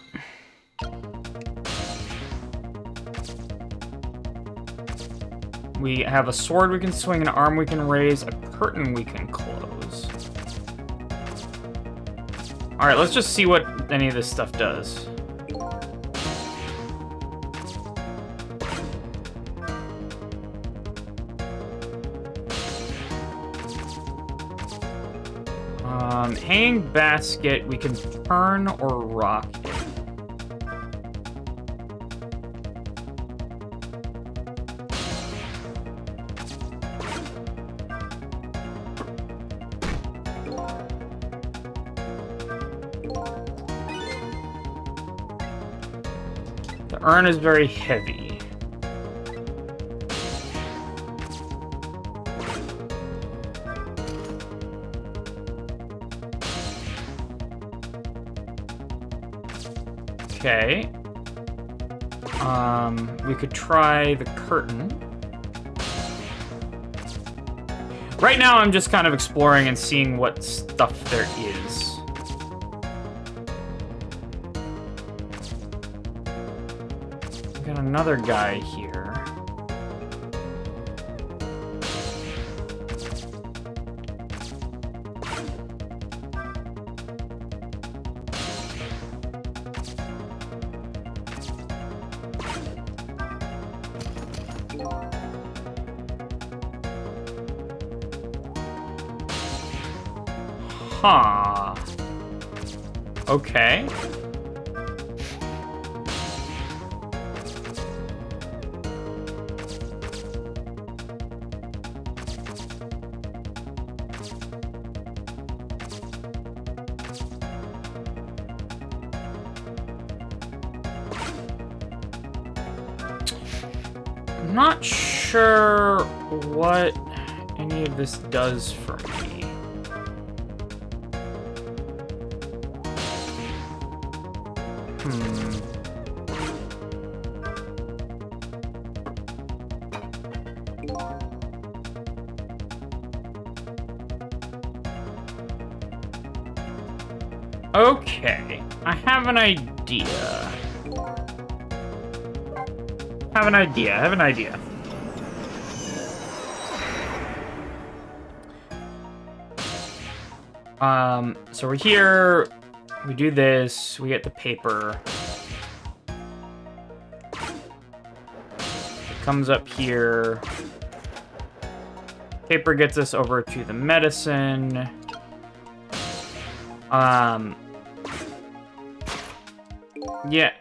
We have a sword we can swing, an arm we can raise, a curtain we can close. Alright, let's just see what any of this stuff does. Hanging basket, we can turn or rock it. The urn is very heavy. Okay. We could try the curtain. Right now, I'm just kind of exploring and seeing what stuff there is. Got another guy here. Huh. Okay. I'm not sure what any of this does for me. Okay, I have an idea. I have an idea. So we're here, we do this, we get the paper. It comes up here. Paper gets us over to the medicine. Yeah.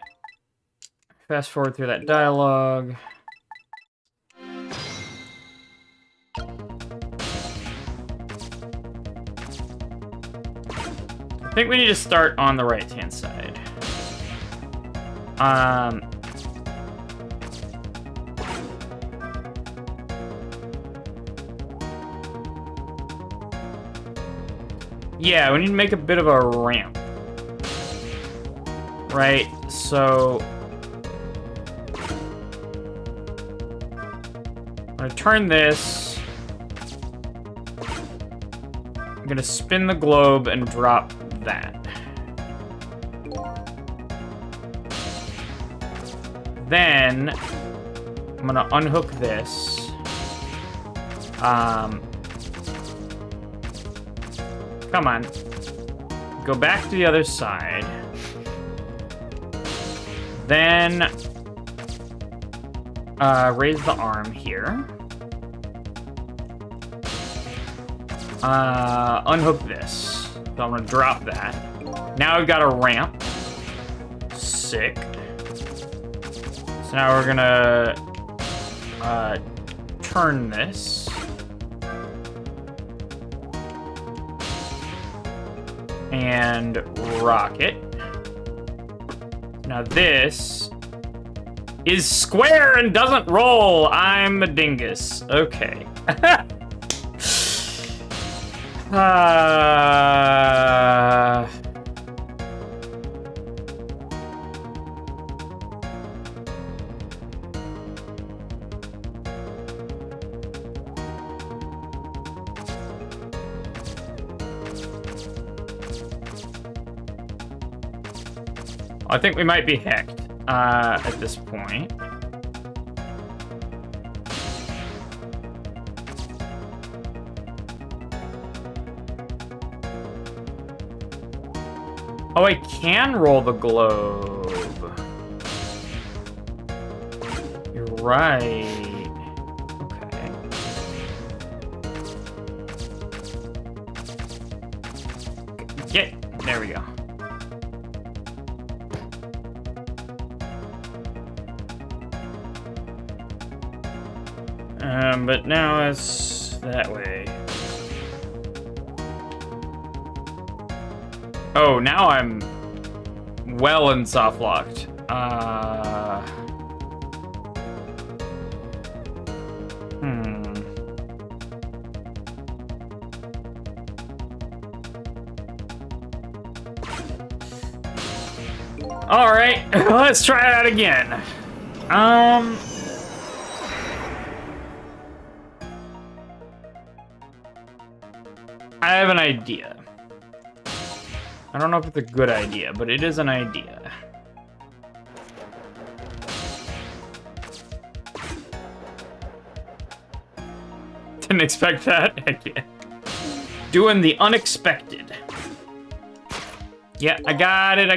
Fast forward through that dialogue. I think we need to start on the right-hand side. Yeah, we need to make a bit of a ramp. Right, so... I'm gonna turn this. I'm gonna spin the globe and drop that. Then, I'm gonna unhook this. Come on. Go back to the other side. Then, raise the arm here. Unhook this. So I'm gonna drop that. Now we've got a ramp. Sick. So now we're gonna turn this. And rock it. Now this is square and doesn't roll. I'm a dingus. Okay. I think we might be hacked at this point. Oh, I can roll the globe. You're right. Okay. There we go. But now it's that way. Oh, now I'm well and soft locked. All right, let's try that again. I have an idea. I don't know if it's a good idea, but it is an idea. Didn't expect that. Heck yeah. Doing the unexpected. Yeah, I got it.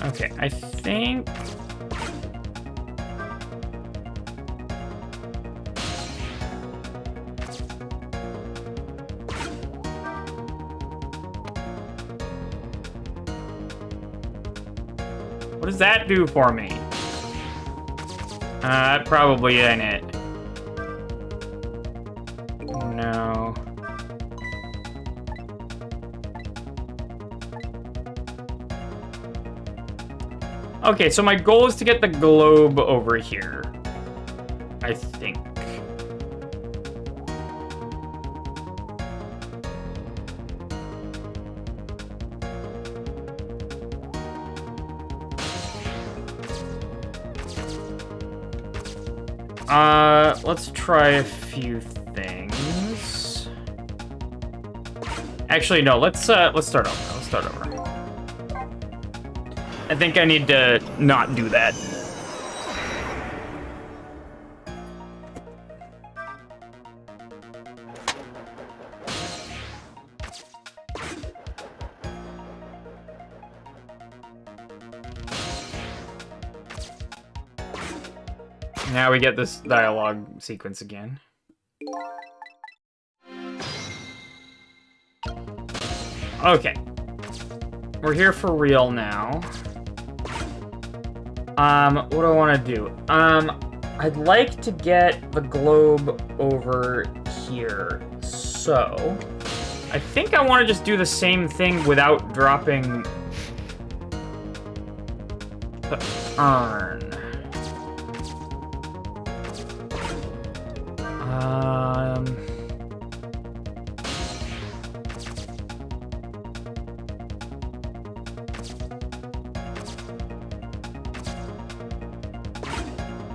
Okay, I think... What does that do for me? That probably ain't it. No. Okay, so my goal is to get the globe over here. I think. Let's try a few things. Actually, no, let's start over. Let's start over. I think I need to not do that. Now we get this dialogue sequence again. Okay. We're here for real now. What do I want to do? I'd like to get the globe over here. So, I think I want to just do the same thing without dropping the urn.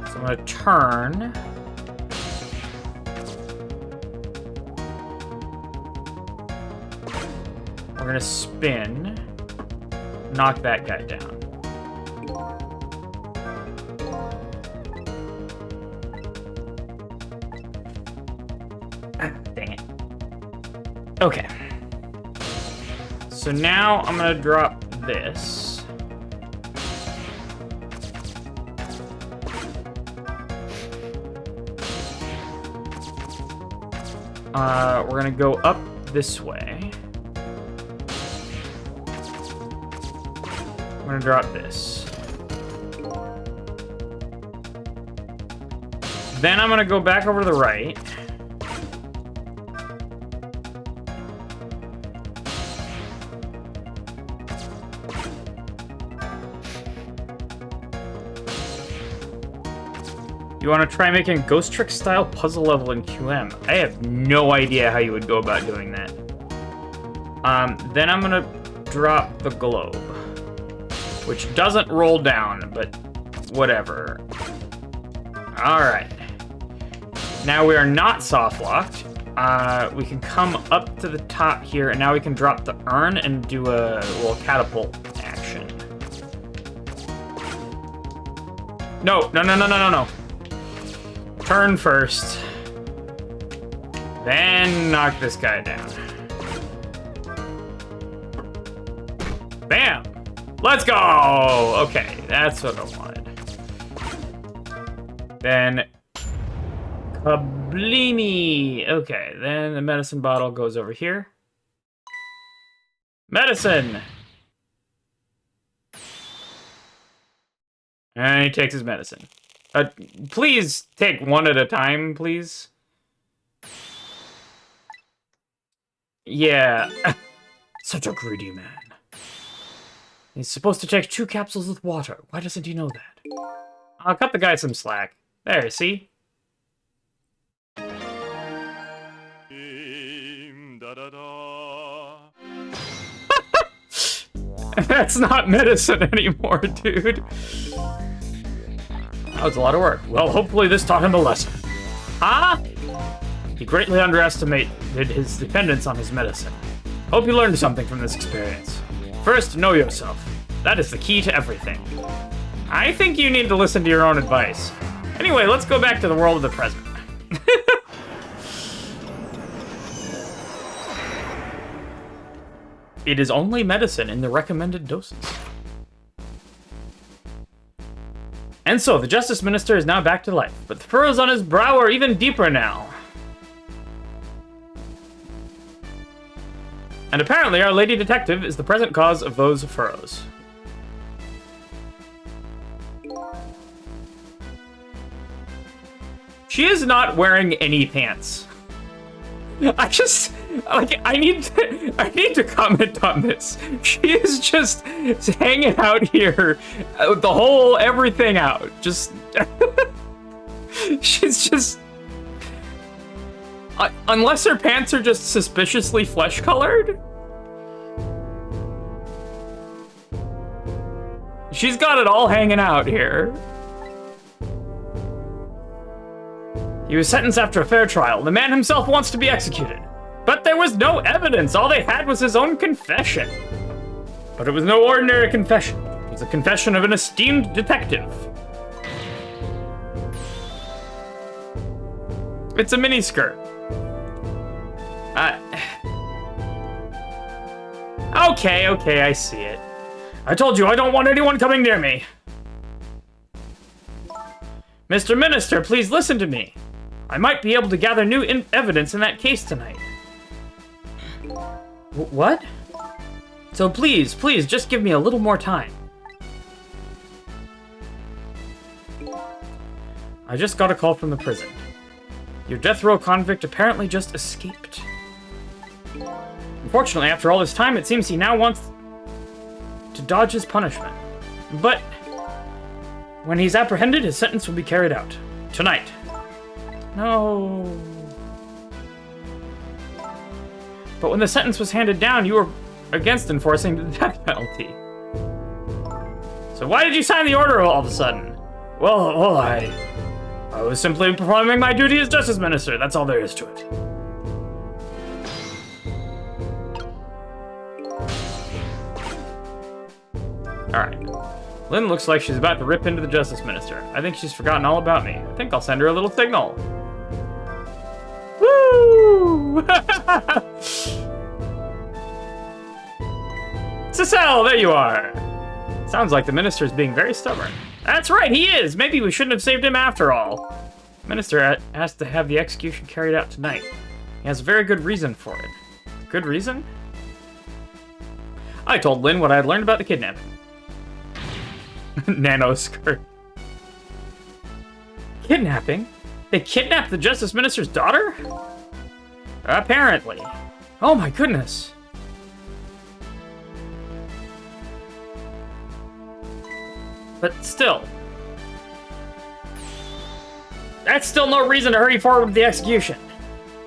So I'm gonna turn. We're gonna spin. Knock that guy down. Dang it. Okay. So now I'm gonna drop this. We're gonna go up this way. I'm gonna drop this. Then I'm gonna go back over to the right. You want to try making a Ghost Trick style puzzle level in QM? I have no idea how you would go about doing that. Then I'm gonna drop the globe, which doesn't roll down, but whatever. All right. Now we are not soft locked. We can come up to the top here, and now we can drop the urn and do a little catapult action. No. Turn first. Then knock this guy down. Bam! Let's go! Okay, that's what I wanted. Then... Kablimi! Okay, then the medicine bottle goes over here. Medicine! And he takes his medicine. Please take one at a time, please. Yeah. Such a greedy man. He's supposed to take 2 capsules with water. Why doesn't he know that? I'll cut the guy some slack. There, see? That's not medicine anymore, dude. That was a lot of work. Well, hopefully this taught him a lesson. Huh? He greatly underestimated his dependence on his medicine. Hope you learned something from this experience. First, know yourself. That is the key to everything. I think you need to listen to your own advice. Anyway, let's go back to the world of the present. It is only medicine in the recommended doses. And so, the Justice Minister is now back to life, but the furrows on his brow are even deeper now. And apparently, our Lady Detective is the present cause of those furrows. She is not wearing any pants. Like, I need to comment on this. She is just hanging out here, with the whole everything out. Just, she's just, unless her pants are just suspiciously flesh-colored, she's got it all hanging out here. He was sentenced after a fair trial. The man himself wants to be executed. But there was no evidence. All they had was his own confession. But it was no ordinary confession. It was a confession of an esteemed detective. It's a miniskirt. Okay, I see it. I told you I don't want anyone coming near me. Mr. Minister, please listen to me. I might be able to gather new evidence in that case tonight. What? So please, just give me a little more time. I just got a call from the prison. Your death row convict apparently just escaped. Unfortunately, after all this time, it seems he now wants to dodge his punishment. But when he's apprehended, his sentence will be carried out. Tonight. No. But when the sentence was handed down, you were against enforcing the death penalty. So why did you sign the order all of a sudden? Well, I was simply performing my duty as Justice Minister. That's all there is to it. Alright. Lynn looks like she's about to rip into the Justice Minister. I think she's forgotten all about me. I think I'll send her a little signal. Woo! Cecile, there you are! Sounds like the Minister's being very stubborn. That's right, he is! Maybe we shouldn't have saved him after all. The Minister has to have the execution carried out tonight. He has a very good reason for it. Good reason? I told Lynn what I had learned about the kidnapping. Nano skirt. Kidnapping? They kidnapped the Justice Minister's daughter? Apparently. Oh my goodness. But still. That's still no reason to hurry forward with the execution.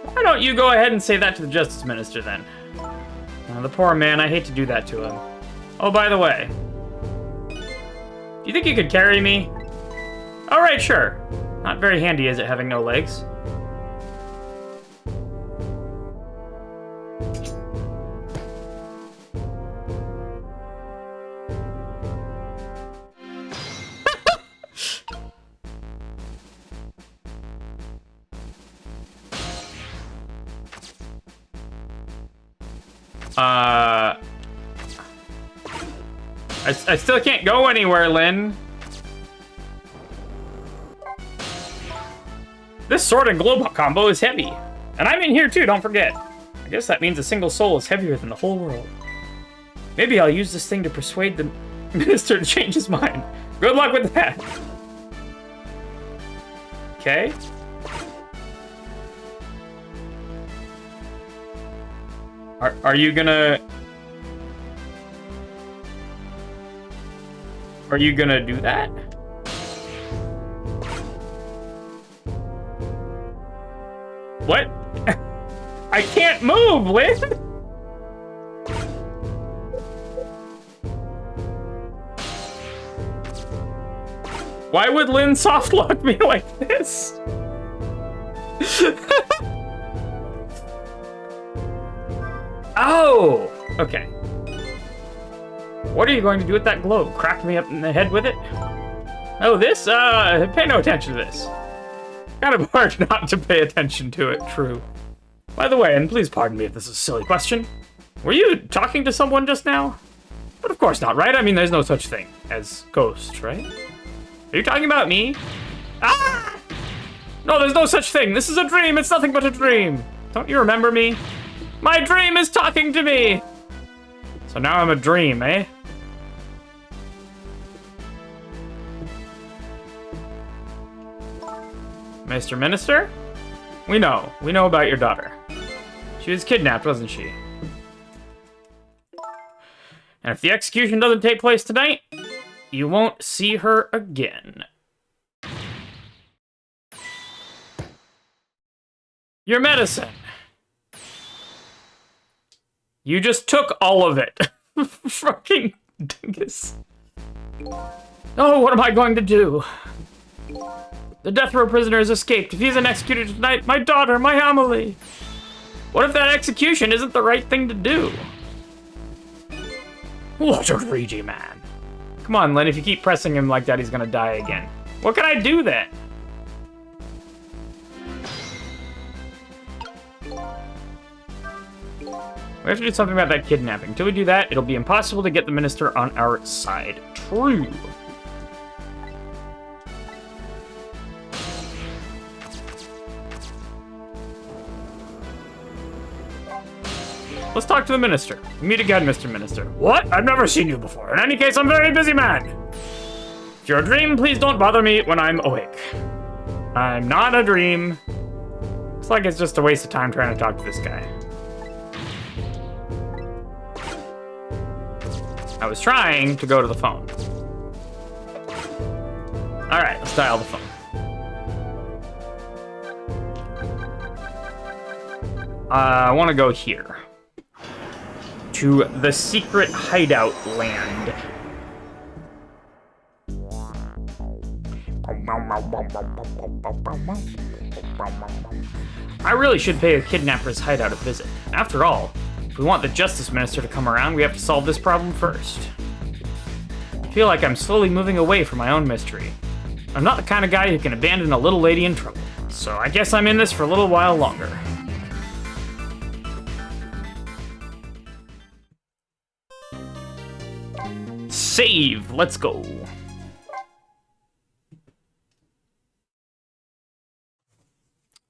Why don't you go ahead and say that to the Justice Minister then? Oh, the poor man, I hate to do that to him. Oh, by the way. Do you think you could carry me? Alright, sure. Not very handy, is it, having no legs? I still can't go anywhere, Lynn. This sword and globe combo is heavy. And I'm in here too, don't forget. I guess that means a single soul is heavier than the whole world. Maybe I'll use this thing to persuade the minister to change his mind. Good luck with that. Okay. Are you gonna... Are you gonna do that? What? I can't move, Lynn! Why would Lynn softlock me like this? Oh! Okay. What are you going to do with that globe? Crack me up in the head with it? Oh, this? Pay no attention to this. Kind of hard not to pay attention to it, true. By the way, and please pardon me if this is a silly question, were you talking to someone just now? But of course not, right? I mean, there's no such thing as ghosts, right? Are you talking about me? Ah! No, there's no such thing. This is a dream. It's nothing but a dream. Don't you remember me? My dream is talking to me! So now I'm a dream, eh? Mr. Minister? We know about your daughter. She was kidnapped, wasn't she? And if the execution doesn't take place tonight, you won't see her again. Your medicine. You just took all of it. Fucking dingus. Oh, what am I going to do? The death row prisoner has escaped. If he isn't executed tonight, my daughter, my Amelie. What if that execution isn't the right thing to do? What a greedy man. Come on, Lynn, if you keep pressing him like that, he's gonna die again. What can I do then? We have to do something about that kidnapping. Until we do that, it'll be impossible to get the minister on our side. True. Let's talk to the minister. Meet again, Mr. Minister. What? I've never seen you before. In any case, I'm a very busy man. If you're a dream, please don't bother me when I'm awake. I'm not a dream. Looks like it's just a waste of time trying to talk to this guy. I was trying to go to the phone. All right, let's dial the phone. I want to go here. To the secret hideout land. I really should pay a kidnapper's hideout a visit. After all, if we want the Justice Minister to come around, we have to solve this problem first. I feel like I'm slowly moving away from my own mystery. I'm not the kind of guy who can abandon a little lady in trouble, so I guess I'm in this for a little while longer. Save! Let's go.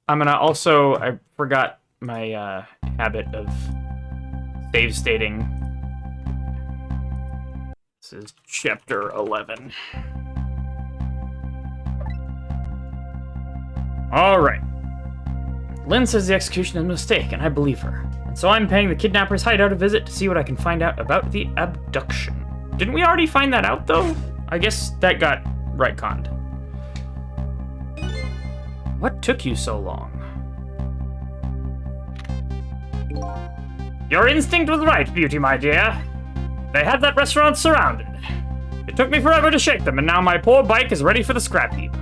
I'm gonna also... I forgot my habit of save stating. This is chapter 11. Alright. Lynn says the execution is a mistake, and I believe her. And so I'm paying the kidnapper's hideout a visit to see what I can find out about the abduction. Didn't we already find that out, though? I guess that got retconned. What took you so long? Your instinct was right, Beauty, my dear. They had that restaurant surrounded. It took me forever to shake them, and now my poor bike is ready for the scrap heap.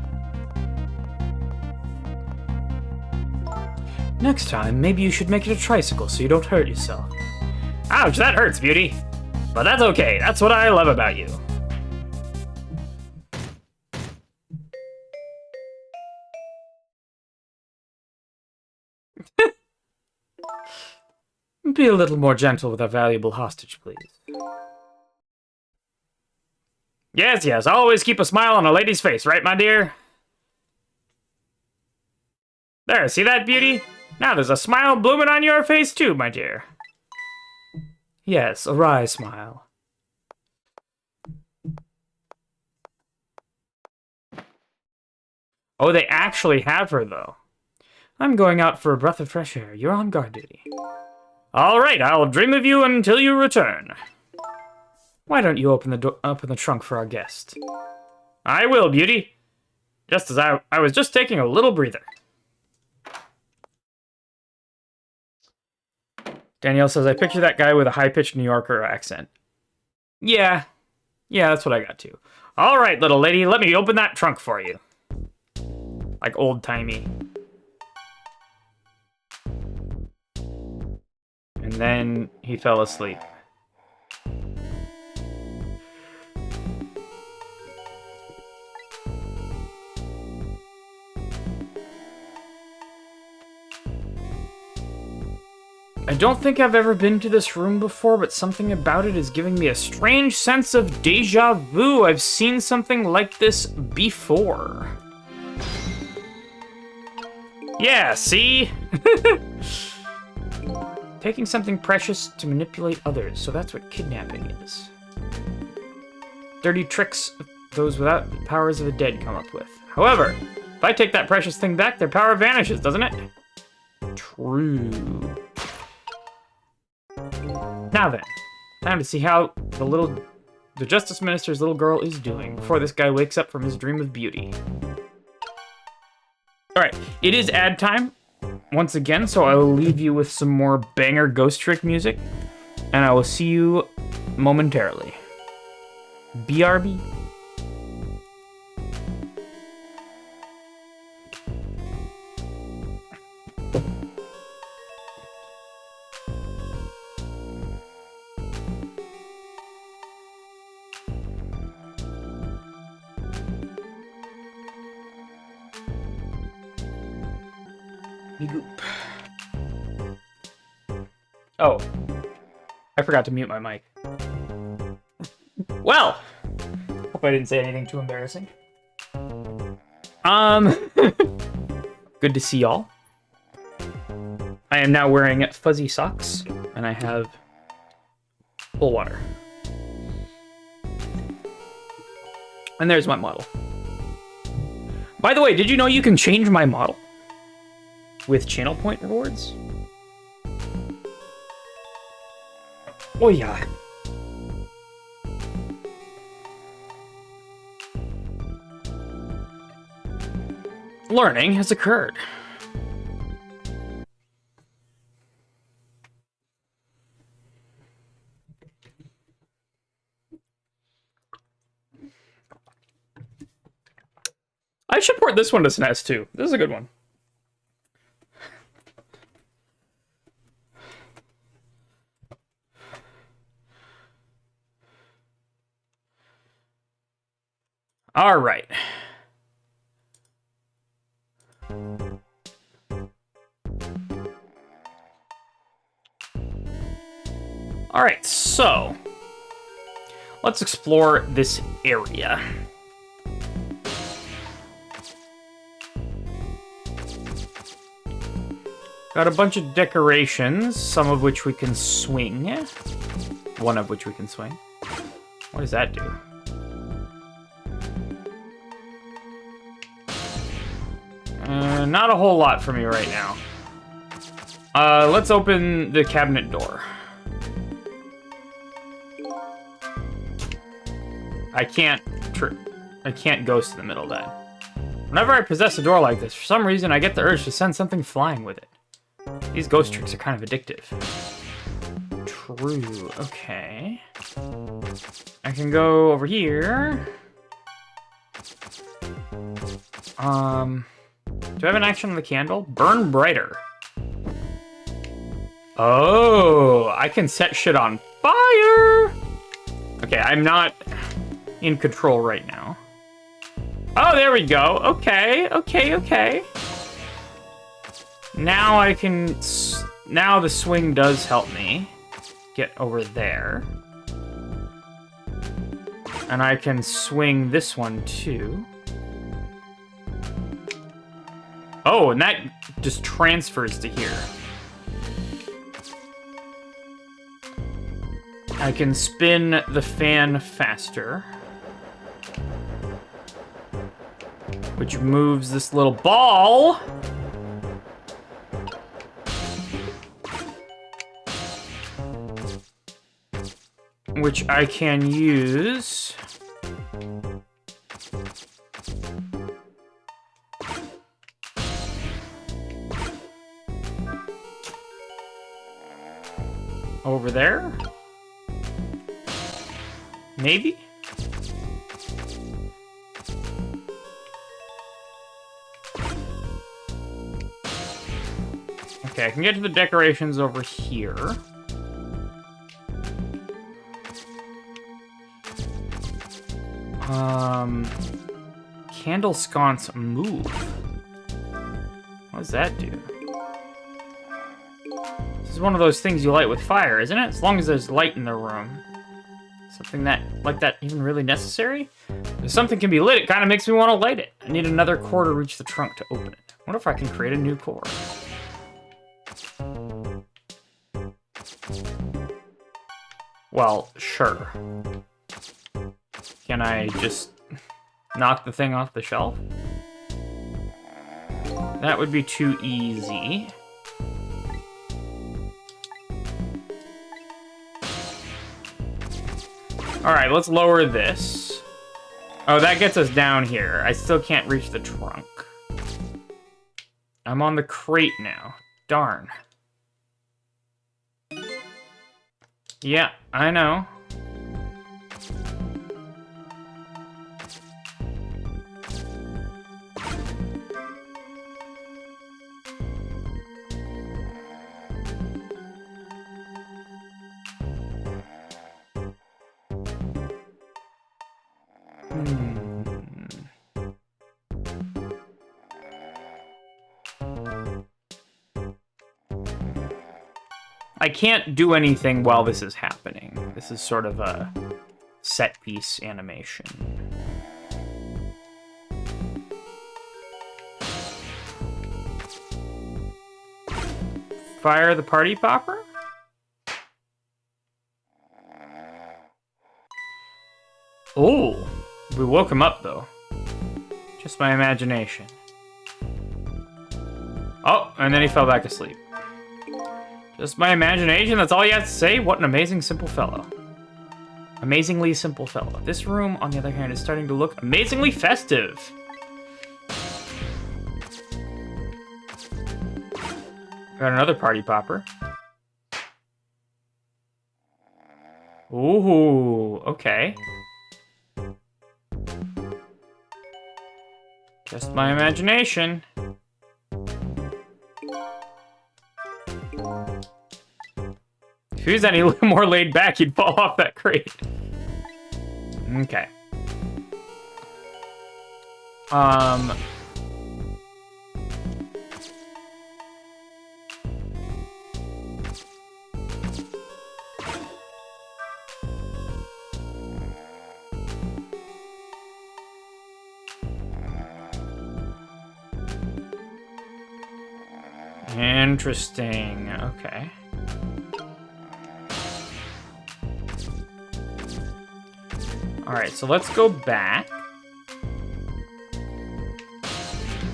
Next time, maybe you should make it a tricycle so you don't hurt yourself. Ouch, that hurts, Beauty. But that's okay. That's what I love about you. Be a little more gentle with our valuable hostage, please. Yes, yes. Always keep a smile on a lady's face, right, my dear? There, see that, Beauty? Now there's a smile blooming on your face, too, my dear. Yes, a wry smile. Oh, they actually have her, though. I'm going out for a breath of fresh air. You're on guard duty. All right, I'll dream of you until you return. Why don't you open the trunk for our guest? I will, Beauty. Just as I was just taking a little breather. Danielle says, I picture that guy with a high-pitched New Yorker accent. Yeah, that's what I got too. All right, little lady, let me open that trunk for you. Like old-timey. And then he fell asleep. I don't think I've ever been to this room before, but something about it is giving me a strange sense of déjà vu. I've seen something like this before. Yeah, see? Taking something precious to manipulate others, so that's what kidnapping is. Dirty tricks those without the powers of the dead come up with. However, if I take that precious thing back, their power vanishes, doesn't it? True. Now then, time to see how the Justice Minister's little girl is doing before this guy wakes up from his dream of beauty. Alright, it is ad time once again, so I will leave you with some more banger Ghost Trick music, and I will see you momentarily. BRB. Oh, I forgot to mute my mic. Well, hope I didn't say anything too embarrassing. Good to see y'all. I am now wearing fuzzy socks, and I have full water. And there's my model. By the way, did you know you can change my model with channel point rewards? Oh yeah. Learning has occurred. I should port this one to SNES too. This is a good one. All right. All right, so let's explore this area. Got a bunch of decorations, some of which we can swing. One of which we can swing. What does that do? Not a whole lot for me right now. Let's open the cabinet door. I can't ghost in the middle of that. Whenever I possess a door like this, for some reason I get the urge to send something flying with it. These ghost tricks are kind of addictive. True, okay. I can go over here. Do I have an action on the candle? Burn brighter. Oh, I can set shit on fire! Okay, I'm not in control right now. Oh, there we go. Okay, okay, okay. Now I can... Now the swing does help me get over there. And I can swing this one too. Oh, and that just transfers to here. I can spin the fan faster, which moves this little ball. Which I can use over there. Maybe? Okay, I can get to the decorations over here. Candle sconce move. What does that do? This is one of those things you light with fire, isn't it? As long as there's light in the room. Something like that even really necessary? If something can be lit, it kind of makes me want to light it. I need another core to reach the trunk to open it. I wonder if I can create a new core. Well, sure. Can I just knock the thing off the shelf? That would be too Alright, let's lower this. Oh, that gets us down here. I still can't reach the trunk. I'm on the crate now. Darn. Yeah, I know. I can't do anything while this is happening. This is sort of a set piece animation. Fire the party popper? Oh, we woke him up though. Just my imagination. Oh, and then he fell back asleep. Just my imagination, that's all you have to say? What an amazing, simple fellow. Amazingly simple fellow. This room, on the other hand, is starting to look amazingly festive. Got another party popper. Ooh, okay. Just my imagination. If he was any more laid back, he'd fall off that crate. Okay. Interesting. Okay. Alright, so let's go back.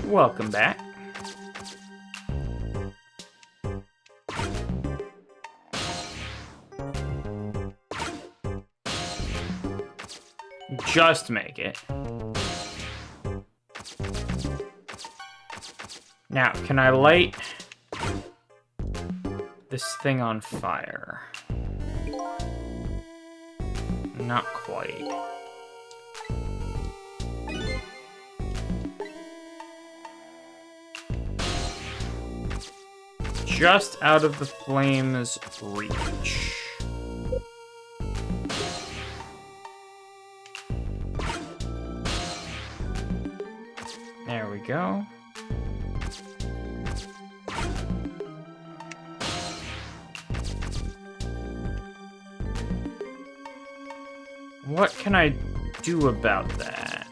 Welcome back. Just make it. Now, can I light this thing on fire? Not quite. Just out of the flame's reach. There we go. What can I do about that?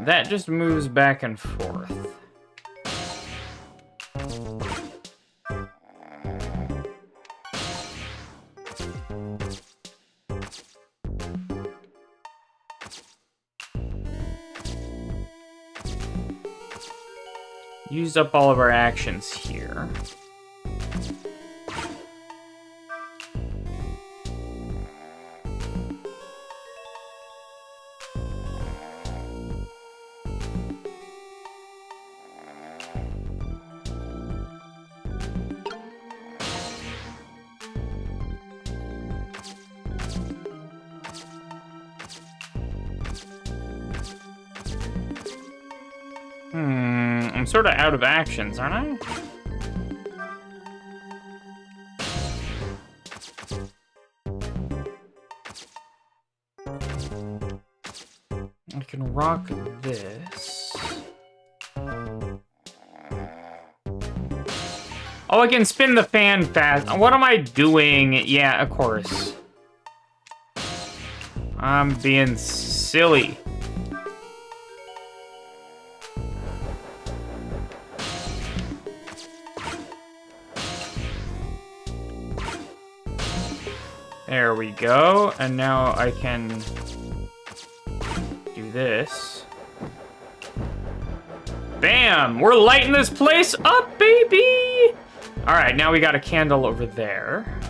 That just moves back and forth. Used up all of our actions here. I'm sort of out of actions, aren't I? I can rock this. Oh, I can spin the fan fast. What am I doing? Yeah, of course. I'm being silly. There we go, and now I can do this. Bam! We're lighting this place up, baby! Alright, now we got a candle over there.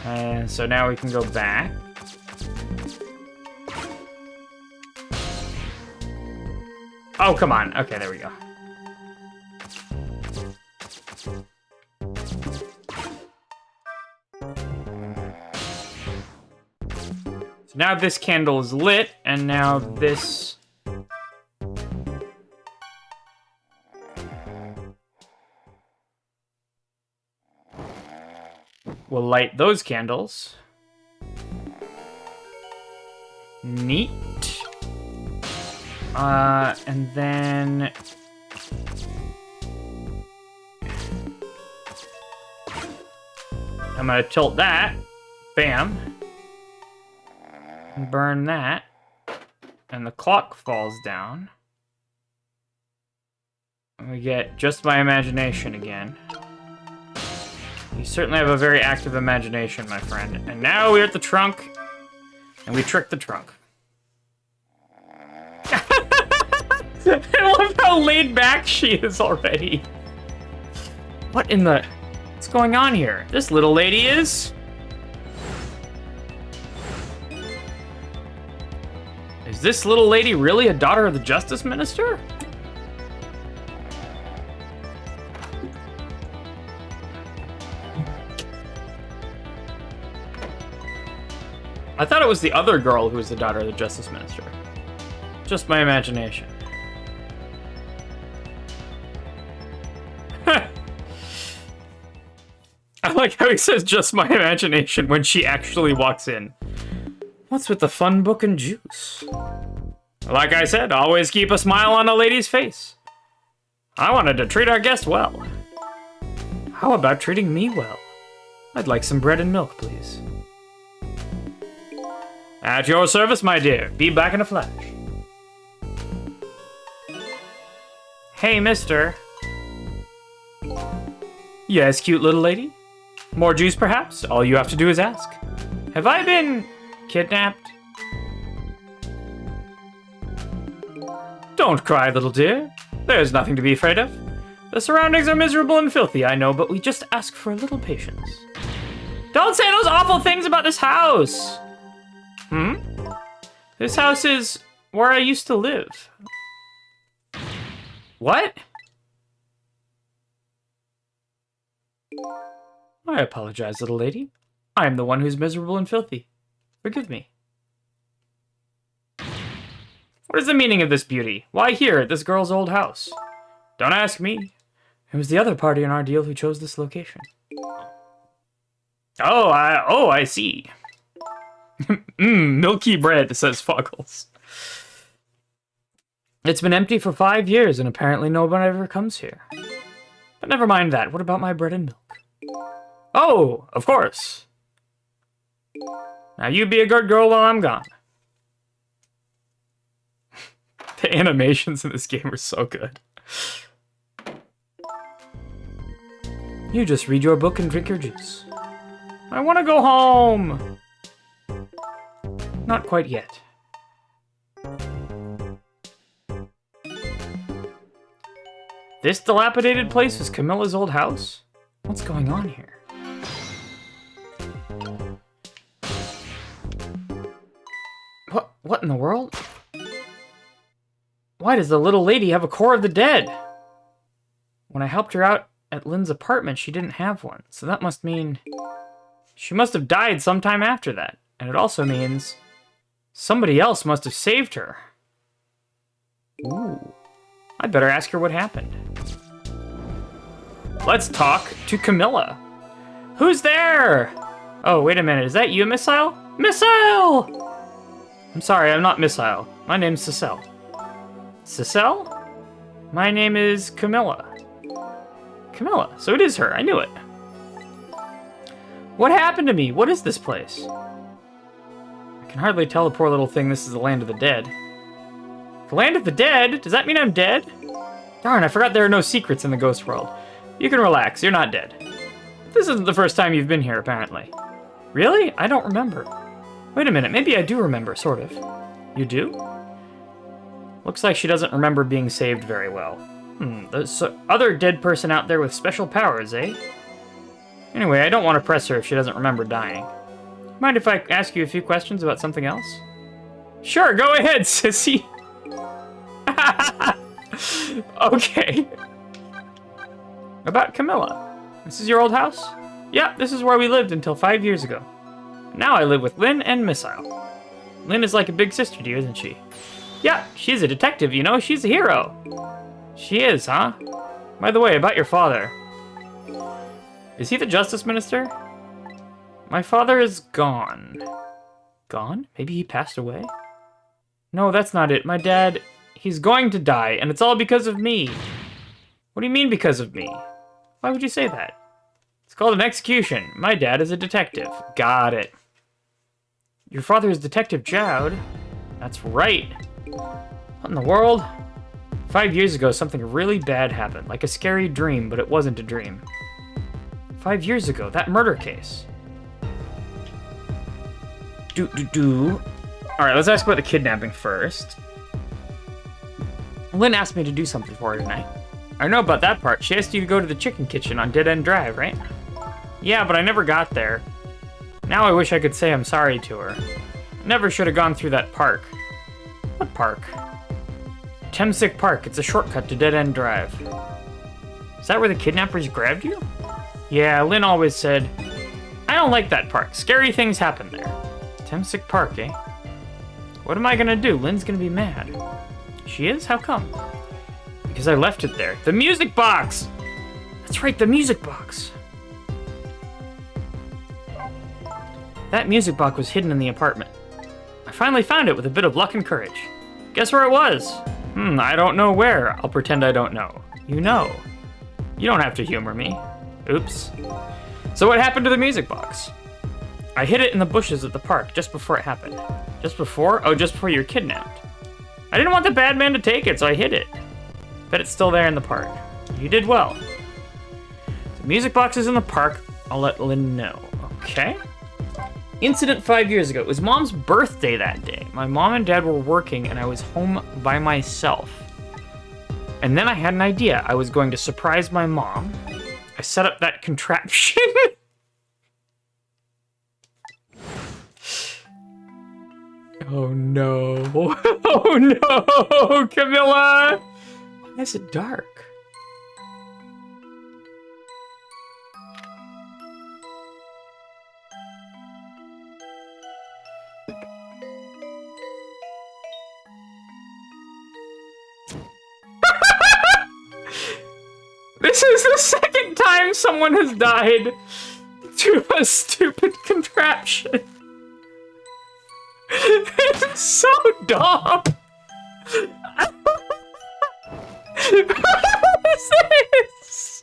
And so now we can go back. Oh, come on. Okay, there we go. So now this candle is lit, and now this... we'll light those candles. Neat. And then... I'm gonna tilt that. Bam. And burn that. And the clock falls down. And we get just my imagination again. You certainly have a very active imagination, my friend. And now we're at the trunk. And we tricked the trunk. I love how laid back she is already. What in the... what's going on here? This little lady is... is this little lady really a daughter of the Justice Minister? I thought it was the other girl who was the daughter of the Justice Minister. Just my imagination. I like how he says just my imagination when she actually walks in. What's with the fun book and juice? Like I said, always keep a smile on a lady's face. I wanted to treat our guest well. How about treating me well? I'd like some bread and milk, please. At your service, my dear. Be back in a flash. Hey, mister. Yes, cute little lady? More juice, perhaps? All you have to do is ask. Have I been kidnapped? Don't cry, little dear. There's nothing to be afraid of. The surroundings are miserable and filthy, I know, but we just ask for a little patience. Don't say those awful things about this house! This house is where I used to live. What? I apologize, little lady. I am the one who's miserable and filthy. Forgive me. What is the meaning of this beauty? Why here at this girl's old house? Don't ask me. It was the other party in our deal who chose this location. Oh, I see. Milky bread, says Fuggles. It's been empty for 5 years, and apparently no one ever comes here. But never mind that. What about my bread and milk? Oh, of course. Now you be a good girl while I'm gone. The animations in this game are so good. You just read your book and drink your juice. I want to go home. Not quite yet. This dilapidated place is Camilla's old house? What's going on here? What in the world? Why does the little lady have a core of the dead? When I helped her out at Lynn's apartment, she didn't have one. So that must mean she must have died sometime after that. And it also means somebody else must have saved her. Ooh. I'd better ask her what happened. Let's talk to Camilla. Who's there? Oh, wait a minute. Is that you, Missile? Missile! I'm sorry, I'm not Missile. My name's Cecile. Cecile? My name is Camilla. Camilla, so it is her. I knew it. What happened to me? What is this place? I can hardly tell the poor little thing this is the land of the dead. The land of the dead? Does that mean I'm dead? Darn, I forgot there are no secrets in the ghost world. You can relax, you're not dead. This isn't the first time you've been here, apparently. Really? I don't remember. Wait a minute, maybe I do remember, sort of. You do? Looks like she doesn't remember being saved very well. There's other dead person out there with special powers, eh? Anyway, I don't want to press her if she doesn't remember dying. Mind if I ask you a few questions about something else? Sure, go ahead, sissy. Okay. About Camilla. This is your old house? Yeah, this is where we lived until 5 years ago. Now I live with Lynn and Missile. Lynn is like a big sister to you, isn't she? Yeah, she's a detective, you know, she's a hero. She is, huh? By the way, about your father. Is he the justice minister? My father is gone. Gone? Maybe he passed away? No, that's not it. My dad, he's going to die, and it's all because of me. What do you mean because of me? Why would you say that? It's called an execution. My dad is a detective. Got it. Your father is Detective Jowd? That's right. What in the world? 5 years ago, something really bad happened, like a scary dream, but it wasn't a dream. 5 years ago, that murder case. Alright, let's ask about the kidnapping first. Lynn asked me to do something for her tonight. I know about that part. She asked you to go to the chicken kitchen on Dead End Drive, right? Yeah, but I never got there. Now I wish I could say I'm sorry to her. Never should have gone through that park. What park? Temsick Park. It's a shortcut to Dead End Drive. Is that where the kidnappers grabbed you? Yeah, Lynn always said, I don't like that park. Scary things happen there. Temsick Park, eh? What am I gonna do? Lynn's gonna be mad. She is? How come? Because I left it there. The music box! That's right, the music box. That music box was hidden in the apartment. I finally found it with a bit of luck and courage. Guess where it was? I don't know where. I'll pretend I don't know. You know. You don't have to humor me. Oops. So what happened to the music box? I hid it in the bushes at the park just before it happened. Just before? Oh, just before you were kidnapped. I didn't want the bad man to take it, so I hid it. Bet it's still there in the park. You did well. The music box is in the park. I'll let Lynn know. Okay. Incident 5 years ago. It was Mom's birthday that day. My mom and dad were working and I was home by myself. And then I had an idea. I was going to surprise my mom. I set up that contraption. Oh no. Oh no, Camilla! Why is it dark? This is the second time someone has died to a stupid contraption. It's so dumb. What is this?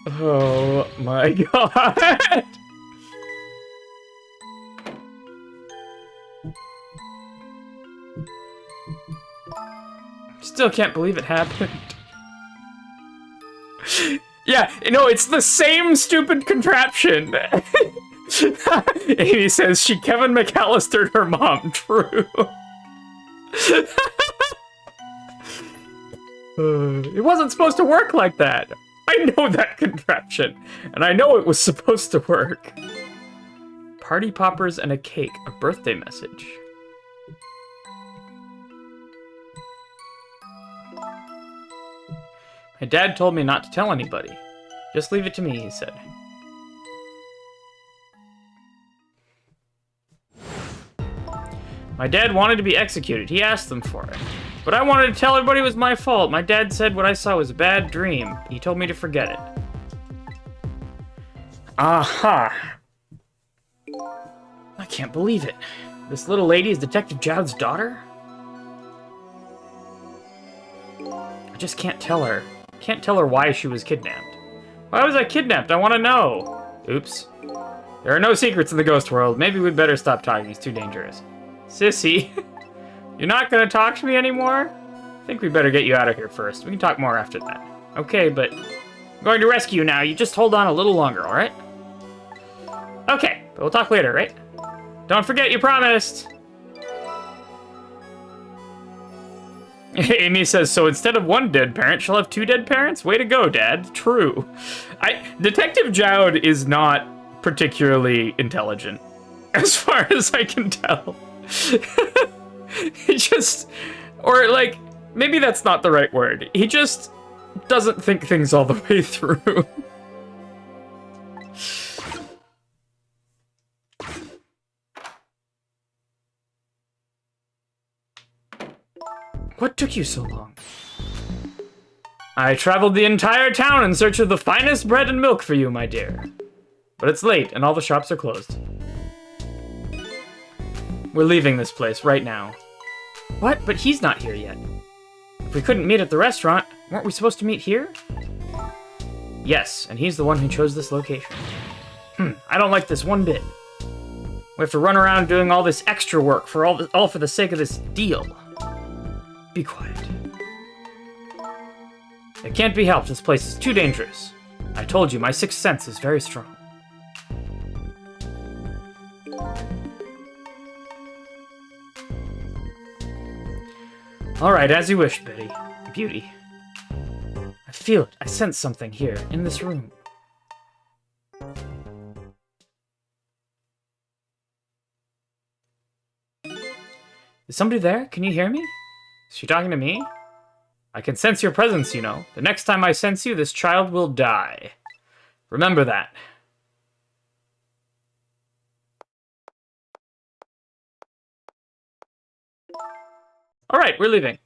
Oh my god. Still can't believe it happened. Yeah, no, it's the same stupid contraption. Amy says she Kevin McAllistered her mom. True. It wasn't supposed to work like that. I know that contraption, and I know it was supposed to work. Party poppers and a cake, a birthday message. My dad told me not to tell anybody. Just leave it to me, he said. My dad wanted to be executed. He asked them for it. But I wanted to tell everybody it was my fault. My dad said what I saw was a bad dream. He told me to forget it. Aha. I can't believe it. This little lady is Detective Jowd's daughter? I just can't tell her. Can't tell her why she was kidnapped. Why was I kidnapped? I want to know. Oops. There are no secrets in the ghost world. Maybe we'd better stop talking. It's too dangerous. Sissy, you're not gonna talk to me anymore? I think we better get you out of here first. We can talk more after that. Okay, but I'm going to rescue you now. You just hold on a little longer, alright? Okay, but we'll talk later, right? Don't forget you promised! Amy says, so instead of one dead parent, she'll have two dead parents? Way to go, Dad. True. Detective Jowd is not particularly intelligent, as far as I can tell. He just... Or, like, maybe that's not the right word. He just doesn't think things all the way through. What took you so long? I traveled the entire town in search of the finest bread and milk for you, my dear. But it's late, and all the shops are closed. We're leaving this place right now. What? But he's not here yet. If we couldn't meet at the restaurant, weren't we supposed to meet here? Yes, and he's the one who chose this location. I don't like this one bit. We have to run around doing all this extra work for all for the sake of this deal. Be quiet. It can't be helped. This place is too dangerous. I told you, my sixth sense is very strong. All right, as you wish, Betty. Beauty. I feel it. I sense something here, in this room. Is somebody there? Can you hear me? Is she talking to me? I can sense your presence, you know. The next time I sense you, this child will die. Remember that. All right, we're leaving.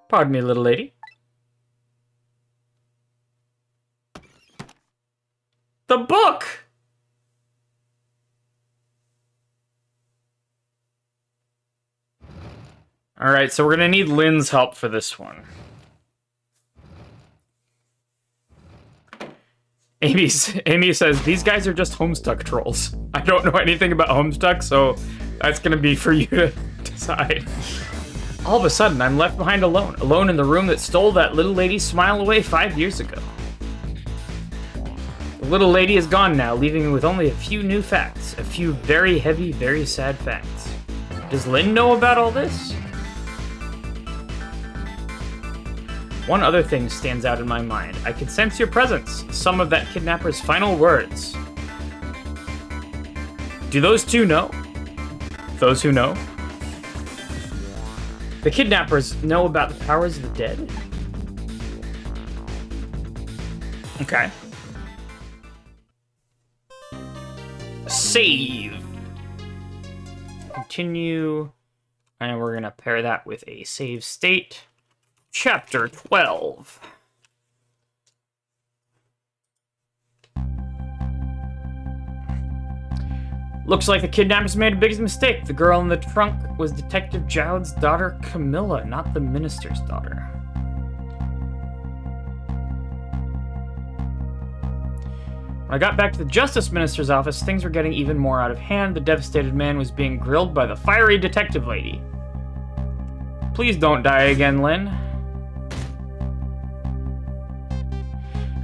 Pardon me, little lady. The book! All right, so we're gonna need Lynn's help for this one. Amy says, these guys are just Homestuck trolls. I don't know anything about Homestuck, so that's gonna be for you to decide. All of a sudden, I'm left behind alone in the room that stole that little lady's smile away 5 years ago. The little lady is gone now, leaving me with only a few new facts. A few very heavy, very sad facts. Does Lynn know about all this? One other thing stands out in my mind. I can sense your presence. Some of that kidnapper's final words. Do those two know? Those who know? The kidnappers know about the powers of the dead? Okay. Save. Continue. And we're gonna pair that with a save state. Chapter 12. Looks like the kidnappers made a big mistake. The girl in the trunk was Detective Jowd's daughter, Camilla, not the minister's daughter. When I got back to the Justice Minister's office, things were getting even more out of hand. The devastated man was being grilled by the fiery detective lady. Please don't die again, Lynn.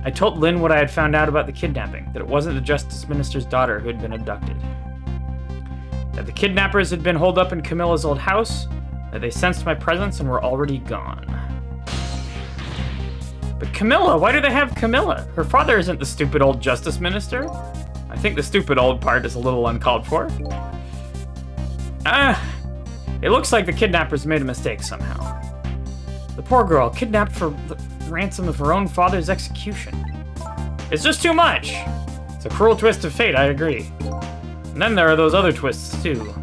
I told Lynn what I had found out about the kidnapping, that it wasn't the Justice Minister's daughter who had been abducted. That the kidnappers had been holed up in Camilla's old house, that they sensed my presence and were already gone. But Camilla, why do they have Camilla? Her father isn't the stupid old Justice Minister. I think the stupid old part is a little uncalled for. It looks like the kidnappers made a mistake somehow. The poor girl, kidnapped for the ransom of her own father's execution. It's just too much. It's a cruel twist of fate, I agree. And then there are those other twists, too.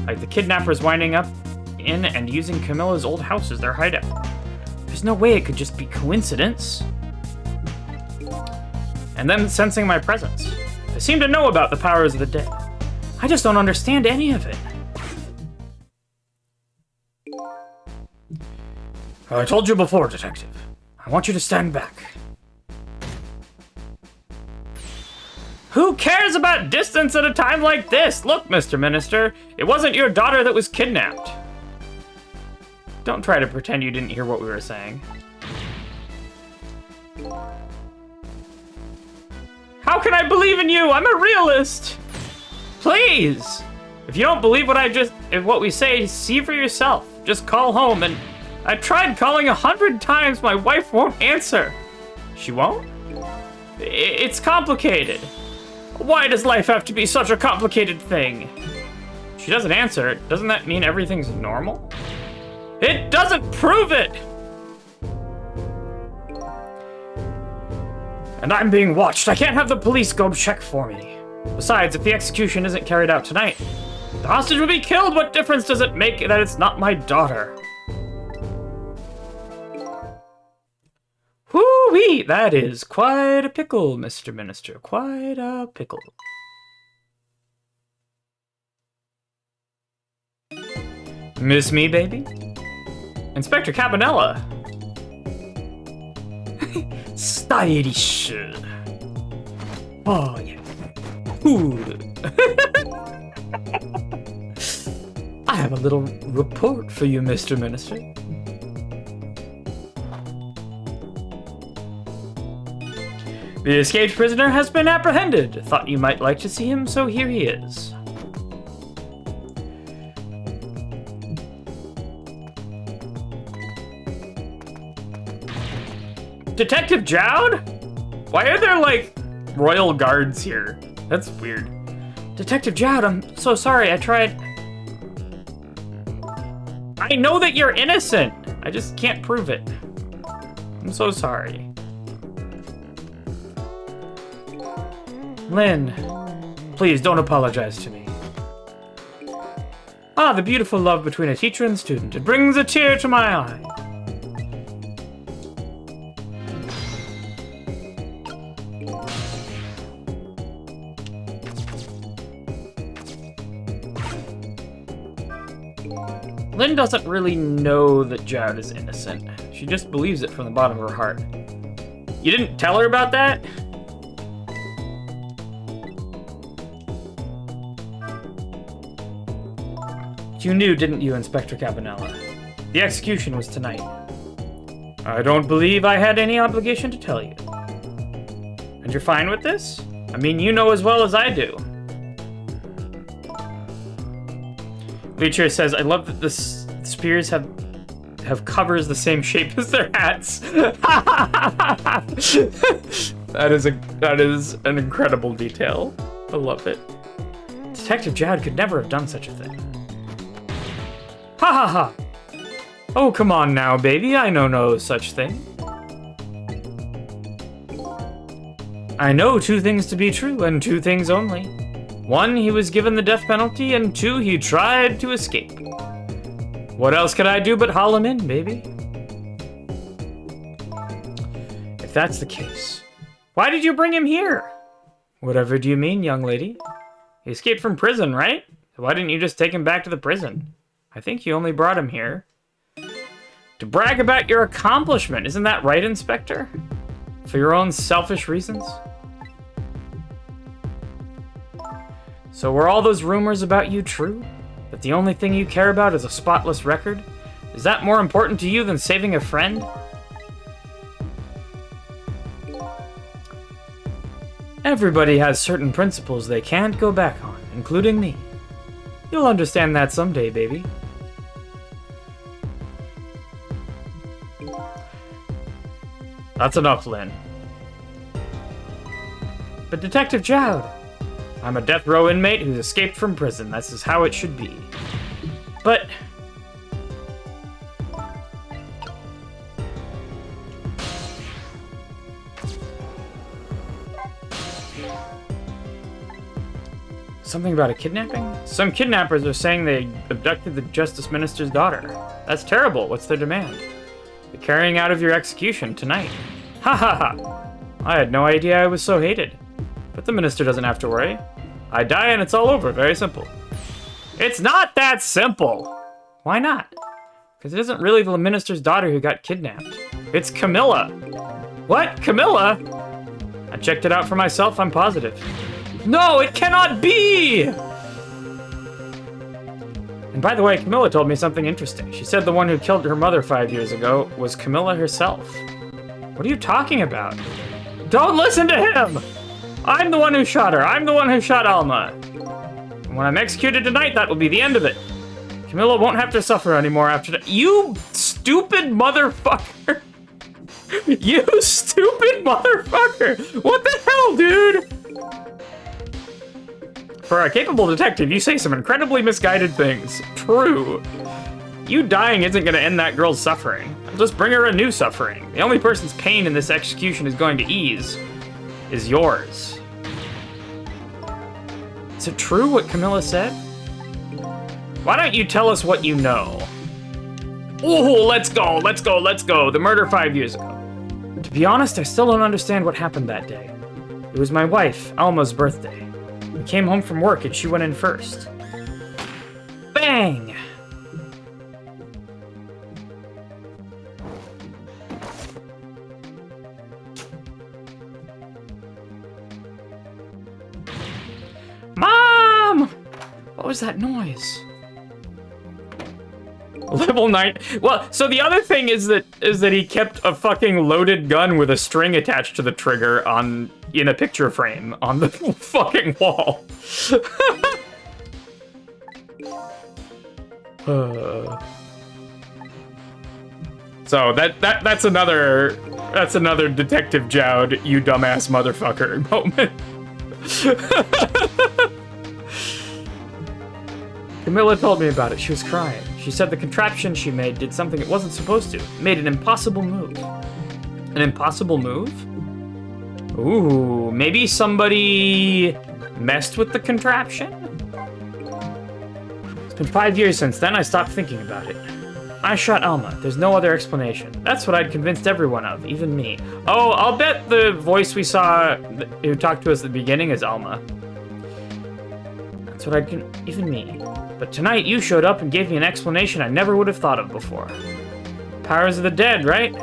Like the kidnappers winding up in and using Camilla's old house as their hideout. There's no way it could just be coincidence. And then sensing my presence. They seem to know about the powers of the dead. I just don't understand any of it. I told you before, Detective. I want you to stand back. Who cares about distance at a time like this? Look, Mr. Minister, it wasn't your daughter that was kidnapped. Don't try to pretend you didn't hear what we were saying. How can I believe in you? I'm a realist. Please. If you don't believe what we say, see for yourself. Just call home, and I tried calling 100 times. My wife won't answer. She won't? It's complicated. Why does life have to be such a complicated thing? She doesn't answer. Doesn't that mean everything's normal? It doesn't prove it! And I'm being watched. I can't have the police go check for me. Besides, if the execution isn't carried out tonight, the hostage will be killed. What difference does it make that it's not my daughter? Whoo-wee! That is quite a pickle, Mr. Minister. Quite a pickle. Miss me, baby? Inspector Cabanella. Stylish. Oh, yeah. Ooh. I have a little report for you, Mr. Minister. The escaped prisoner has been apprehended. Thought you might like to see him, so here he is. Detective Jowd? Why are there, like, royal guards here? That's weird. Detective Jowd, I'm so sorry. I tried... I know that you're innocent. I just can't prove it. I'm so sorry. Lynn, please don't apologize to me. Ah, the beautiful love between a teacher and student. It brings a tear to my eye. Lynn doesn't really know that Jowd is innocent. She just believes it from the bottom of her heart. You didn't tell her about that? You knew, didn't you, Inspector Cabanella? The execution was tonight. I don't believe I had any obligation to tell you. And you're fine with this? I mean, you know as well as I do. Leecher says, I love that the spears have covers the same shape as their hats. That is an incredible detail. I love it. Detective Jowd could never have done such a thing. Ha ha ha! Oh, come on now, baby. I know no such thing. I know two things to be true, and two things only. One, he was given the death penalty, and two, he tried to escape. What else could I do but haul him in, baby? If that's the case, why did you bring him here? Whatever do you mean, young lady? He escaped from prison, right? Why didn't you just take him back to the prison? I think you only brought him here to brag about your accomplishment. Isn't that right, Inspector? For your own selfish reasons? So were all those rumors about you true? That the only thing you care about is a spotless record? Is that more important to you than saving a friend? Everybody has certain principles they can't go back on, including me. You'll understand that someday, baby. That's enough, Lynn. But Detective Jowd, I'm a death row inmate who's escaped from prison. This is how it should be. But... something about a kidnapping? Some kidnappers are saying they abducted the Justice Minister's daughter. That's terrible. What's their demand? The carrying out of your execution tonight. Ha ha ha! I had no idea I was so hated. But the minister doesn't have to worry. I die and it's all over. Very simple. It's not that simple! Why not? Because it isn't really the minister's daughter who got kidnapped. It's Camilla. What? Camilla? I checked it out for myself. I'm positive. No, it cannot be! And by the way, Camilla told me something interesting. She said the one who killed her mother 5 years ago was Camilla herself. What are you talking about? Don't listen to him! I'm the one who shot her. I'm the one who shot Alma. And When I'm executed tonight, that will be the end of it. Camilla won't have to suffer anymore after that. You stupid motherfucker. You stupid motherfucker. What the hell, dude? For a capable detective, you say some incredibly misguided things. True. You dying isn't going to end that girl's suffering. It'll just bring her a new suffering. The only person's pain in this execution is going to ease is yours. Is it true what Camilla said? Why don't you tell us what you know? Ooh, let's go, let's go, let's go. The murder 5 years ago. To be honest, I still don't understand what happened that day. It was my wife, Alma's birthday. We came home from work and she went in first. Bang! Mom! What was that noise? Level 9. Well, so the other thing is that he kept a fucking loaded gun with a string attached to the trigger in a picture frame on the fucking wall. So that's another Detective Jowd, you dumbass motherfucker moment. Camilla told me about it. She was crying. She said the contraption she made did something it wasn't supposed to. It made an impossible move. An impossible move? Ooh, maybe somebody messed with the contraption? It's been 5 years since then. I stopped thinking about it. I shot Alma. There's no other explanation. That's what I'd convinced everyone of, even me. Oh, I'll bet the voice we saw who talked to us at the beginning is Alma. That's what even me. But tonight you showed up and gave me an explanation I never would have thought of before. Powers of the dead, right?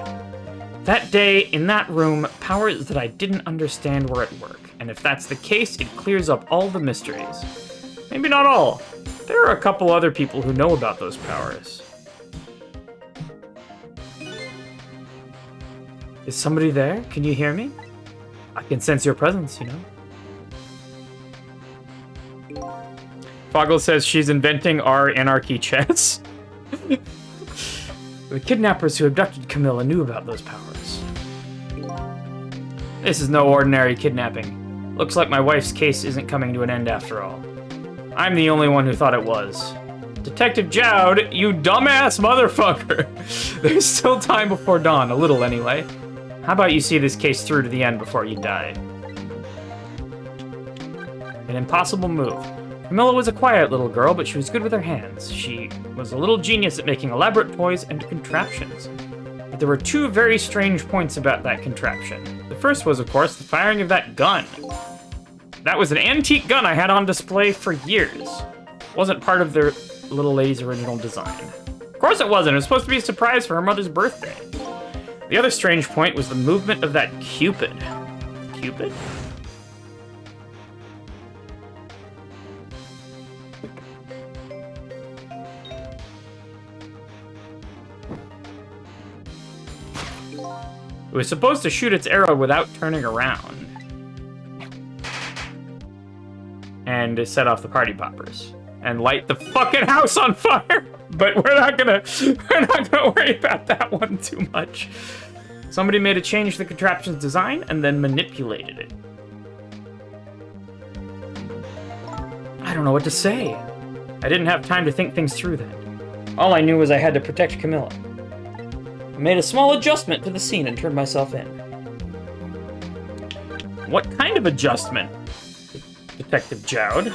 That day, in that room, powers that I didn't understand were at work. And if that's the case, it clears up all the mysteries. Maybe not all. There are a couple other people who know about those powers. Is somebody there? Can you hear me? I can sense your presence, you know? Foggle says she's inventing our anarchy chess. The kidnappers who abducted Camilla knew about those powers. This is no ordinary kidnapping. Looks like my wife's case isn't coming to an end after all. I'm the only one who thought it was. Detective Jowd, you dumbass motherfucker! There's still time before dawn, a little anyway. How about you see this case through to the end before you die? An impossible move. Camilla was a quiet little girl, but she was good with her hands. She was a little genius at making elaborate toys and contraptions. But there were two very strange points about that contraption. The first was, of course, the firing of that gun. That was an antique gun I had on display for years. It wasn't part of their little lady's original design. Of course it wasn't. It was supposed to be a surprise for her mother's birthday. The other strange point was the movement of that Cupid. Cupid? It was supposed to shoot its arrow without turning around. And to set off the party poppers. And light the fucking house on fire! But we're not gonna worry about that one too much. Somebody made a change to the contraption's design and then manipulated it. I don't know what to say. I didn't have time to think things through then. All I knew was I had to protect Camilla. I made a small adjustment to the scene and turned myself in. What kind of adjustment, Detective Jowd?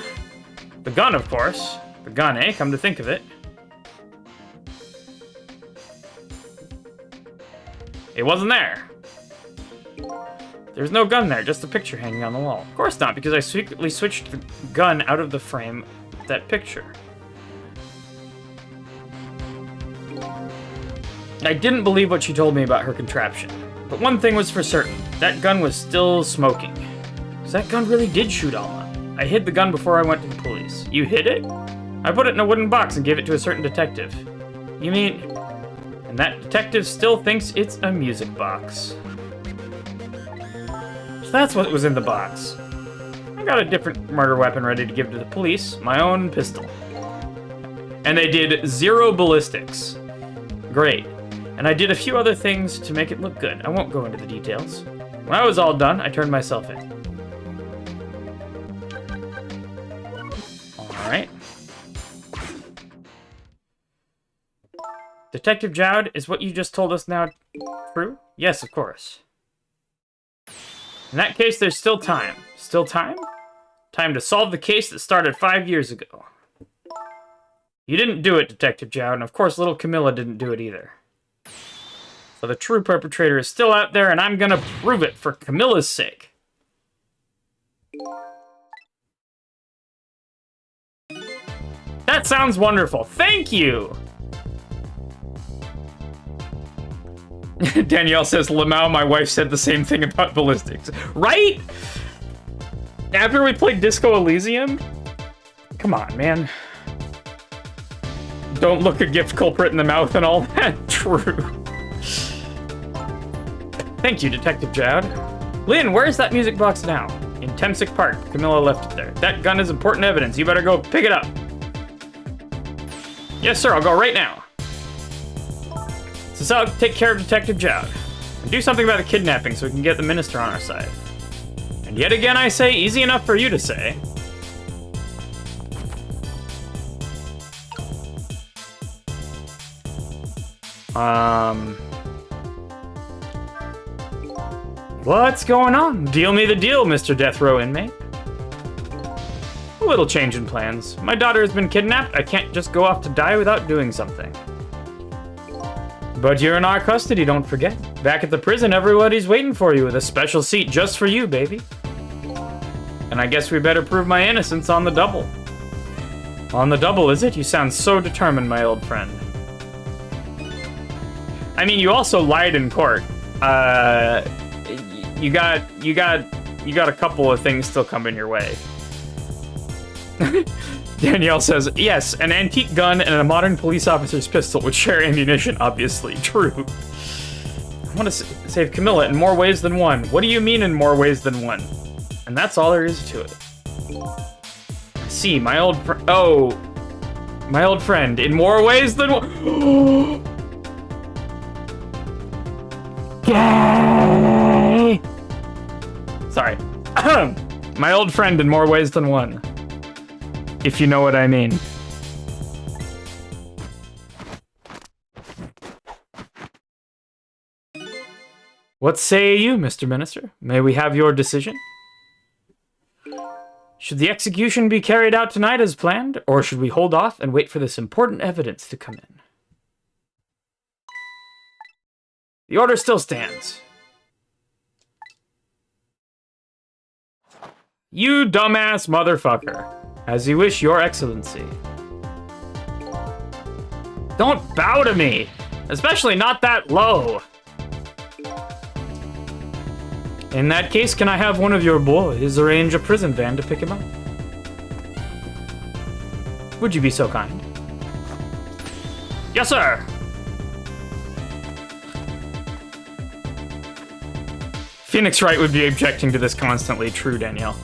The gun, of course. The gun, eh? Come to think of it. It wasn't there. There's no gun there, just a picture hanging on the wall. Of course not, because I secretly switched the gun out of the frame with that picture. I didn't believe what she told me about her contraption. But one thing was for certain. That gun was still smoking. So that gun really did shoot Alma. I hid the gun before I went to the police. You hid it? I put it in a wooden box and gave it to a certain detective. You mean... And that detective still thinks it's a music box. So that's what was in the box. I got a different murder weapon ready to give to the police. My own pistol. And they did 0 ballistics. Great. And I did a few other things to make it look good. I won't go into the details. When I was all done, I turned myself in. Alright. Detective Jowd, is what you just told us now true? Yes, of course. In that case, there's still time. Still time? Time to solve the case that started 5 years ago. You didn't do it, Detective Jowd, and of course little Camilla didn't do it either. So the true perpetrator is still out there, and I'm gonna prove it for Camilla's sake. That sounds wonderful. Thank you! Danielle says, Lamau, my wife said the same thing about ballistics. Right? After we played Disco Elysium? Come on, man. Don't look a gift culprit in the mouth and all that. True. Thank you, Detective Jowd. Lynn, where's that music box now? In Temsic Park. Camilla left it there. That gun is important evidence. You better go pick it up. Yes, sir. I'll go right now. So I'll take care of Detective Jowd. And do something about the kidnapping so we can get the minister on our side. And yet again, I say, easy enough for you to say. What's going on? Deal me the deal, Mr. Death Row inmate. A little change in plans. My daughter has been kidnapped. I can't just go off to die without doing something. But you're in our custody, don't forget. Back at the prison, everybody's waiting for you with a special seat just for you, baby. And I guess we better prove my innocence on the double. On the double, is it? You sound so determined, my old friend. I mean, you also lied in court. You got a couple of things still coming your way. Danielle says, yes, an antique gun and a modern police officer's pistol would share ammunition, obviously. True. I want to save Camilla in more ways than one. What do you mean in more ways than one? And that's all there is to it. See, my old friend, in more ways than one. Gay! Sorry. My old friend in more ways than one. If you know what I mean. What say you, Mr. Minister? May we have your decision? Should the execution be carried out tonight as planned, or should we hold off and wait for this important evidence to come in? The order still stands. You dumbass motherfucker. As you wish, Your Excellency. Don't bow to me! Especially not that low! In that case, can I have one of your boys arrange a prison van to pick him up? Would you be so kind? Yes, sir! Phoenix Wright would be objecting to this constantly. True, Danielle.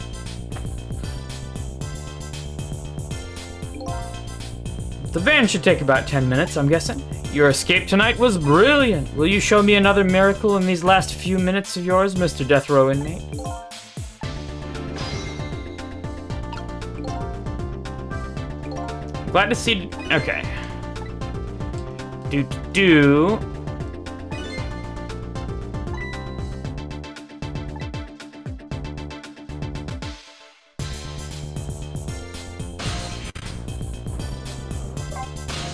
The van should take about 10 minutes, I'm guessing. Your escape tonight was brilliant. Will you show me another miracle in these last few minutes of yours, Mr. Death Row inmate? Glad to see... Okay.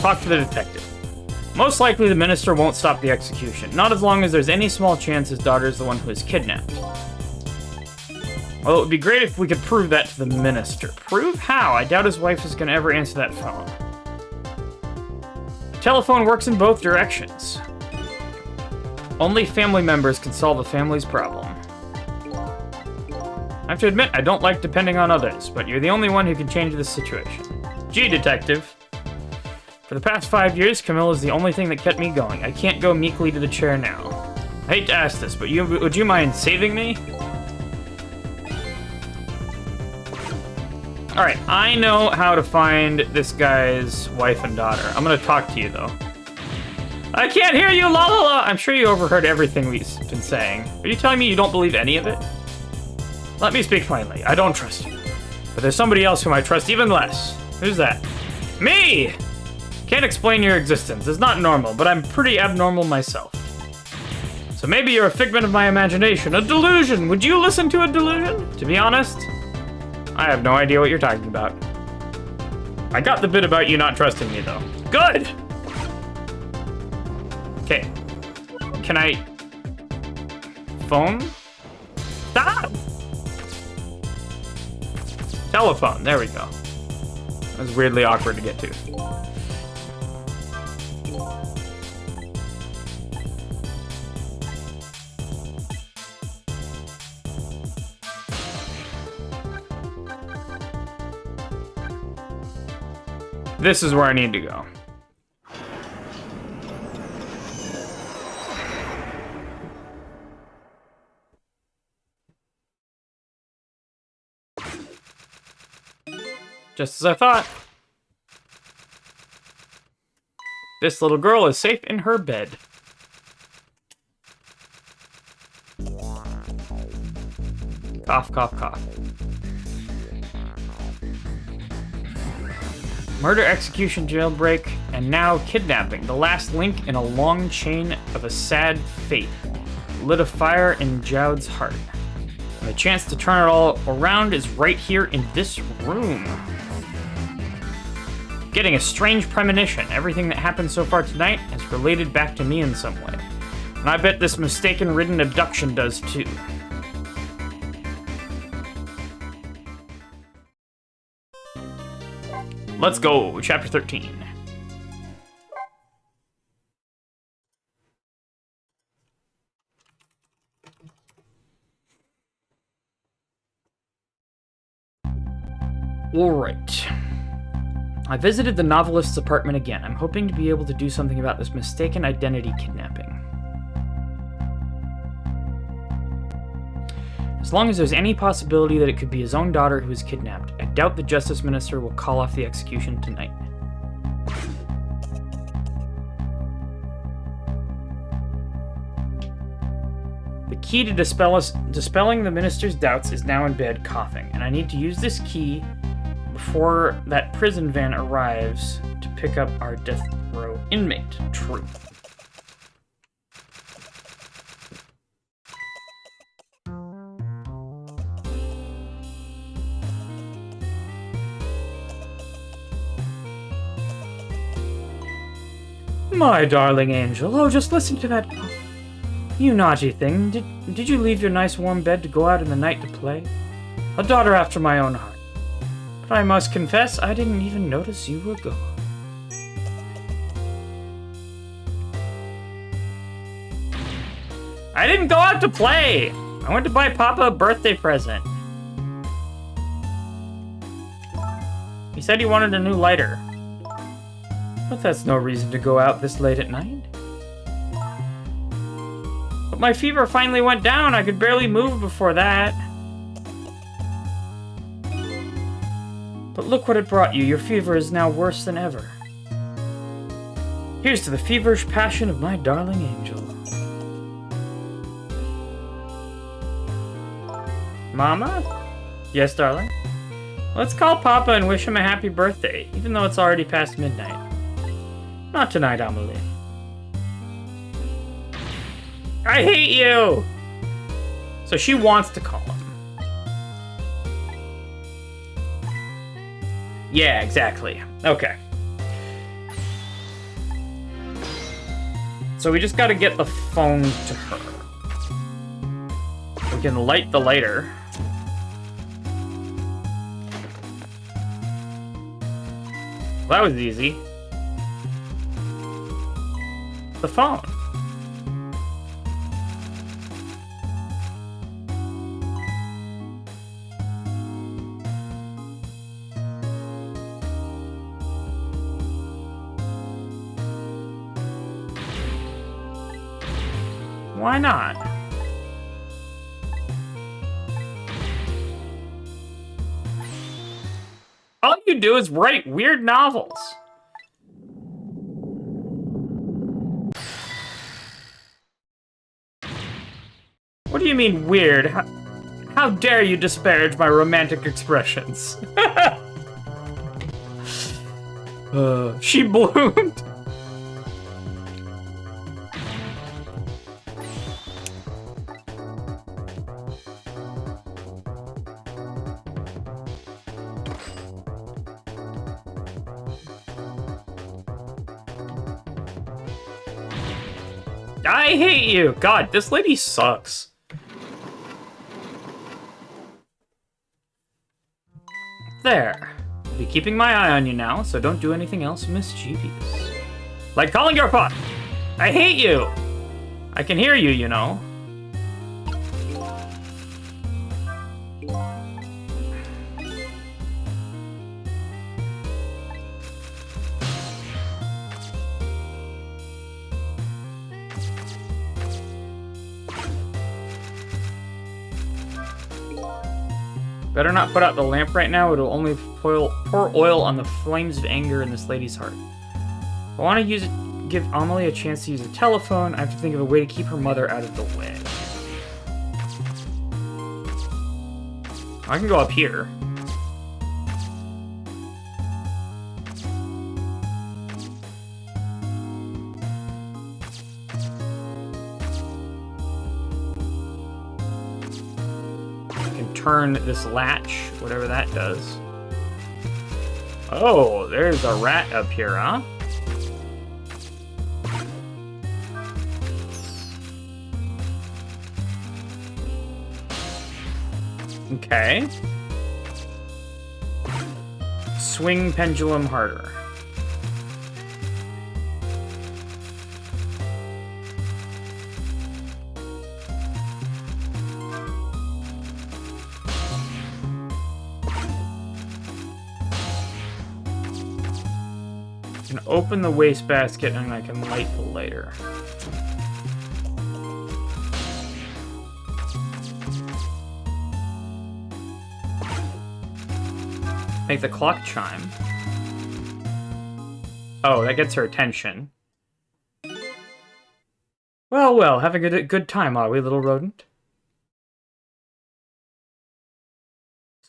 Talk to the detective. Most likely the minister won't stop the execution, not as long as there's any small chance his daughter is the one who is kidnapped. Well, it would be great if we could prove that to the minister. Prove how? I doubt his wife is going to ever answer that phone. Telephone works in both directions. Only family members can solve a family's problem. I have to admit, I don't like depending on others, but you're the only one who can change this situation. Gee, detective. For the past 5 years, Camilla's the only thing that kept me going. I can't go meekly to the chair now. I hate to ask this, but would you mind saving me? Alright, I know how to find this guy's wife and daughter. I'm gonna talk to you, though. I can't hear you, la la la! I'm sure you overheard everything we've been saying. Are you telling me you don't believe any of it? Let me speak plainly. I don't trust you. But there's somebody else whom I trust even less. Who's that? Me! Can't explain your existence. It's not normal, but I'm pretty abnormal myself. So maybe you're a figment of my imagination. A delusion! Would you listen to a delusion? To be honest, I have no idea what you're talking about. I got the bit about you not trusting me, though. Good! Okay. Can I... phone? Stop! Telephone. There we go. That was weirdly awkward to get to. This is where I need to go. Just as I thought. This little girl is safe in her bed. Cough, cough, cough. Murder, execution, jailbreak, and now kidnapping. The last link in a long chain of a sad fate. Lit a fire in Jowd's heart. And the chance to turn it all around is right here in this room. Getting a strange premonition. Everything that happened so far tonight is related back to me in some way. And I bet this mistaken-ridden abduction does too. Let's go, chapter 13. All right. I visited the novelist's apartment again. I'm hoping to be able to do something about this mistaken identity kidnapping. As long as there's any possibility that it could be his own daughter who was kidnapped, I doubt the Justice Minister will call off the execution tonight. The key to dispelling the Minister's doubts is now in bed coughing, and I need to use this key before that prison van arrives to pick up our death row inmate. True. My darling angel, oh, just listen to that. You naughty thing, did you leave your nice warm bed to go out in the night to play? A daughter after my own heart. But I must confess, I didn't even notice you were gone. I didn't go out to play! I went to buy Papa a birthday present. He said he wanted a new lighter. But that's no reason to go out this late at night. But my fever finally went down. I could barely move before that. But look what it brought you. Your fever is now worse than ever. Here's to the feverish passion of my darling angel. Mama? Yes, darling? Let's call Papa and wish him a happy birthday, even though it's already past midnight. Not tonight, Amelie. I hate you! So she wants to call him. Yeah, exactly. Okay. So we just gotta get the phone to her. We can light the lighter. Well, that was easy. The phone. Why not? you do is write weird novels. What do you mean weird? How dare you disparage my romantic expressions? She bloomed. I hate you! God, this lady sucks. There. I'll be keeping my eye on you now, so don't do anything else mischievous. Like calling your pot! I hate you! I can hear you, you know. Better not put out the lamp right now, it'll only pour oil on the flames of anger in this lady's heart. I want to use it, give Amelie a chance to use a telephone. I have to think of a way to keep her mother out of the way. I can go up here. Turn this latch, whatever that does. Oh, there's a rat up here, huh? Okay. Swing pendulum harder. Open the wastebasket and I can light the lighter. Make the clock chime. Oh, that gets her attention. Well, well, having a good time, are we, little rodent?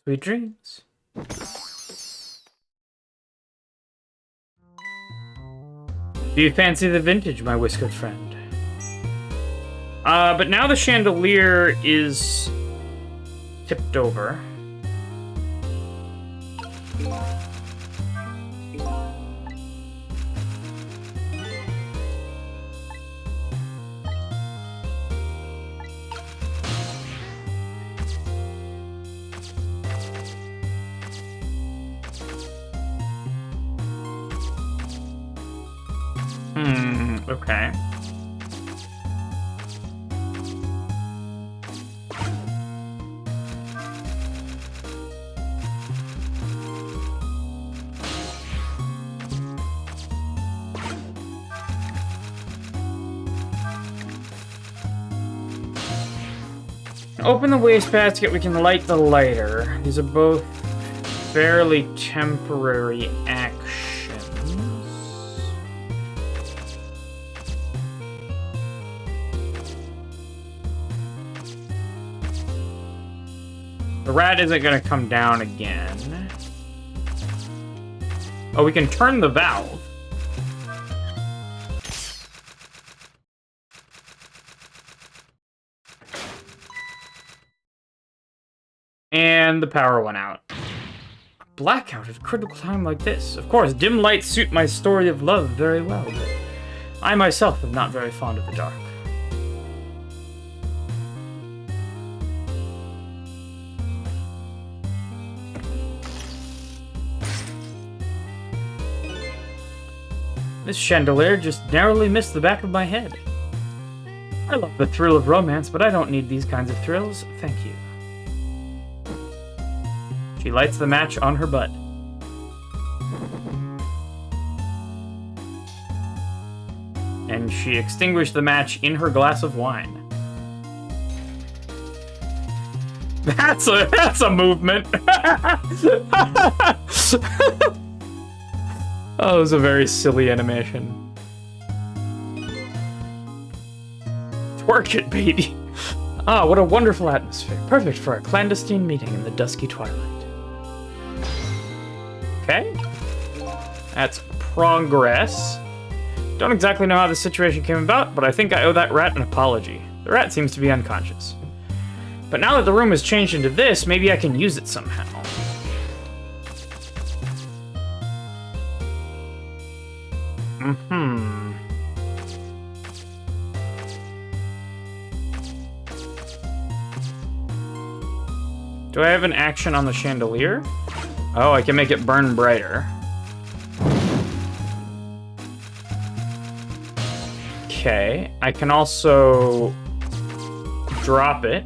Sweet dreams. Do you fancy the vintage, my whiskered friend? But now the chandelier is tipped over. Okay. Open the wastebasket, we can light the lighter. These are both fairly temporary actions. The rat isn't going to come down again. Oh, we can turn the valve. And the power went out. Blackout at a critical time like this. Of course, dim lights suit my story of love very well, but I myself am not very fond of the dark. This chandelier just narrowly missed the back of my head. I love the thrill of romance, but I don't need these kinds of thrills. Thank you. She lights the match on her butt. And she extinguished the match in her glass of wine. That's a movement. Oh, it was a very silly animation. Twerk it, baby. Ah, what a wonderful atmosphere. Perfect for a clandestine meeting in the dusky twilight. Okay. That's progress. Don't exactly know how the situation came about, but I think I owe that rat an apology. The rat seems to be unconscious. But now that the room has changed into this, maybe I can use it somehow. Do I have an action on the chandelier? Oh, I can make it burn brighter. Okay, I can also drop it.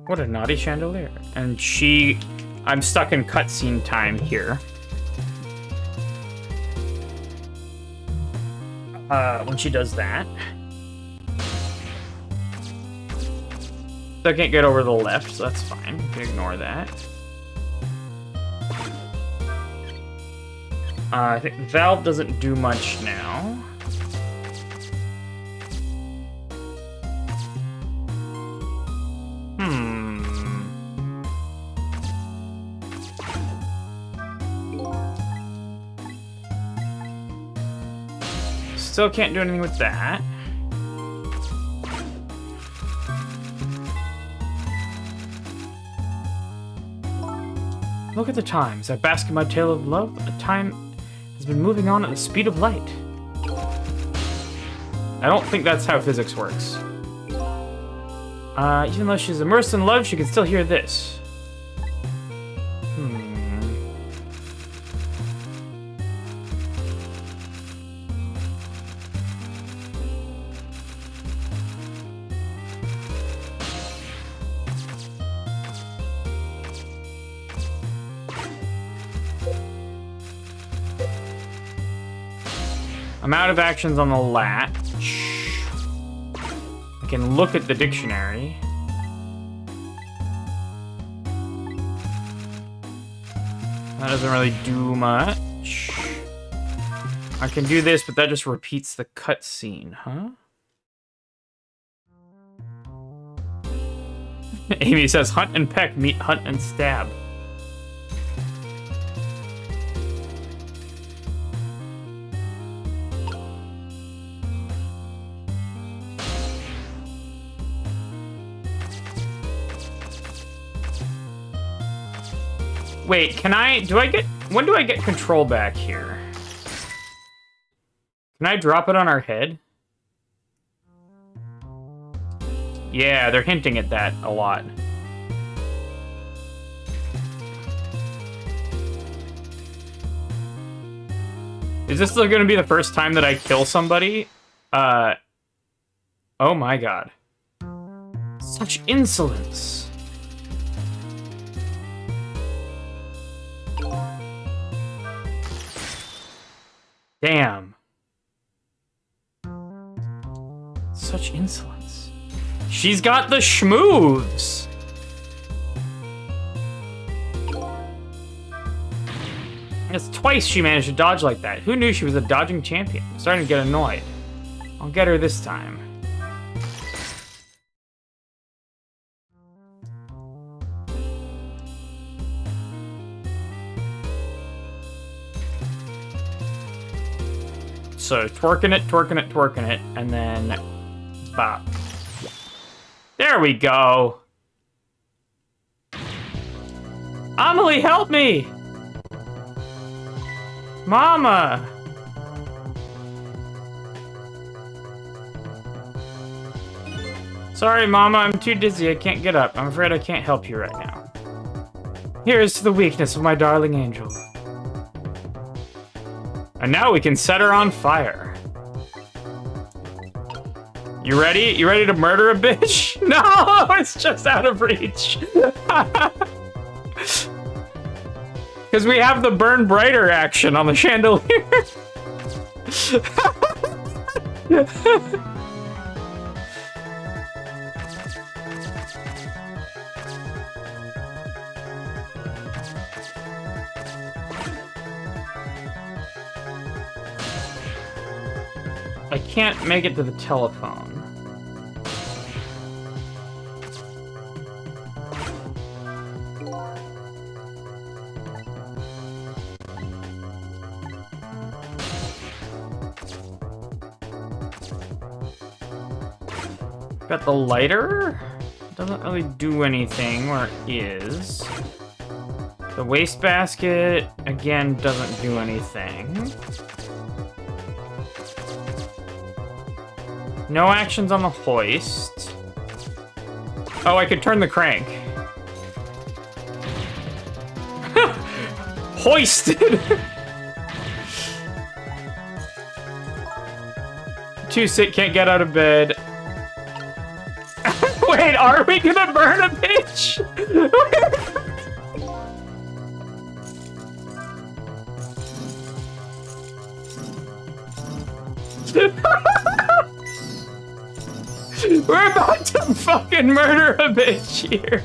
What a naughty chandelier. And I'm stuck in cutscene time here. When she does that. So I can't get over to the left, so that's fine. We can ignore that. I think the valve doesn't do much now. Still can't do anything with that. Look at the times. I bask in my tale of love. The time has been moving on at the speed of light. I don't think that's how physics works. Even though she's immersed in love, she can still hear this. I'm out of actions on the latch. I can look at the dictionary. That doesn't really do much. I can do this, but that just repeats the cutscene, huh? Amy says, hunt and peck meet hunt and stab. Wait, when do I get control back here? Can I drop it on our head? Yeah, they're hinting at that a lot. Is this still gonna be the first time that I kill somebody? Oh my god. Such insolence. Damn. Such insolence. She's got the schmoves. It's twice she managed to dodge like that. Who knew she was a dodging champion? I'm starting to get annoyed. I'll get her this time. So, twerking it, twerking it, twerking it, and then bop. There we go. Amelie, help me! Mama! Sorry, Mama, I'm too dizzy. I can't get up. I'm afraid I can't help you right now. Here's to the weakness of my darling angel. And now we can set her on fire. You ready? You ready to murder a bitch? No, it's just out of reach. Because we have the burn brighter action on the chandelier. I can't make it to the telephone. Got the lighter. Doesn't really do anything where it is. The wastebasket, again, doesn't do anything. No actions on the hoist. Oh, I could turn the crank. Hoisted! Too sick, can't get out of bed. Wait, are we gonna burn a bitch? We're about to fucking murder a bitch here.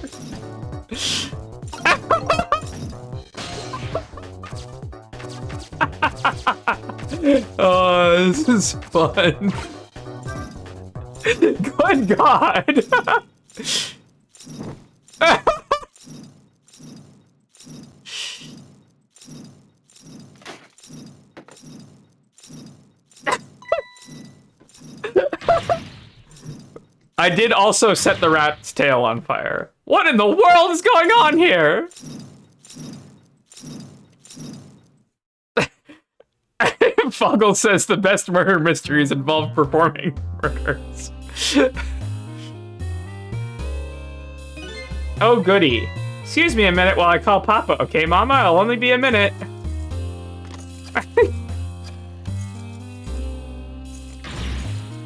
Oh, this is fun. Good God. I did also set the rat's tail on fire. What in the world is going on here? Foggle says the best murder mysteries involve performing murders. Oh, goody. Excuse me a minute while I call Papa. Okay, Mama, I'll only be a minute.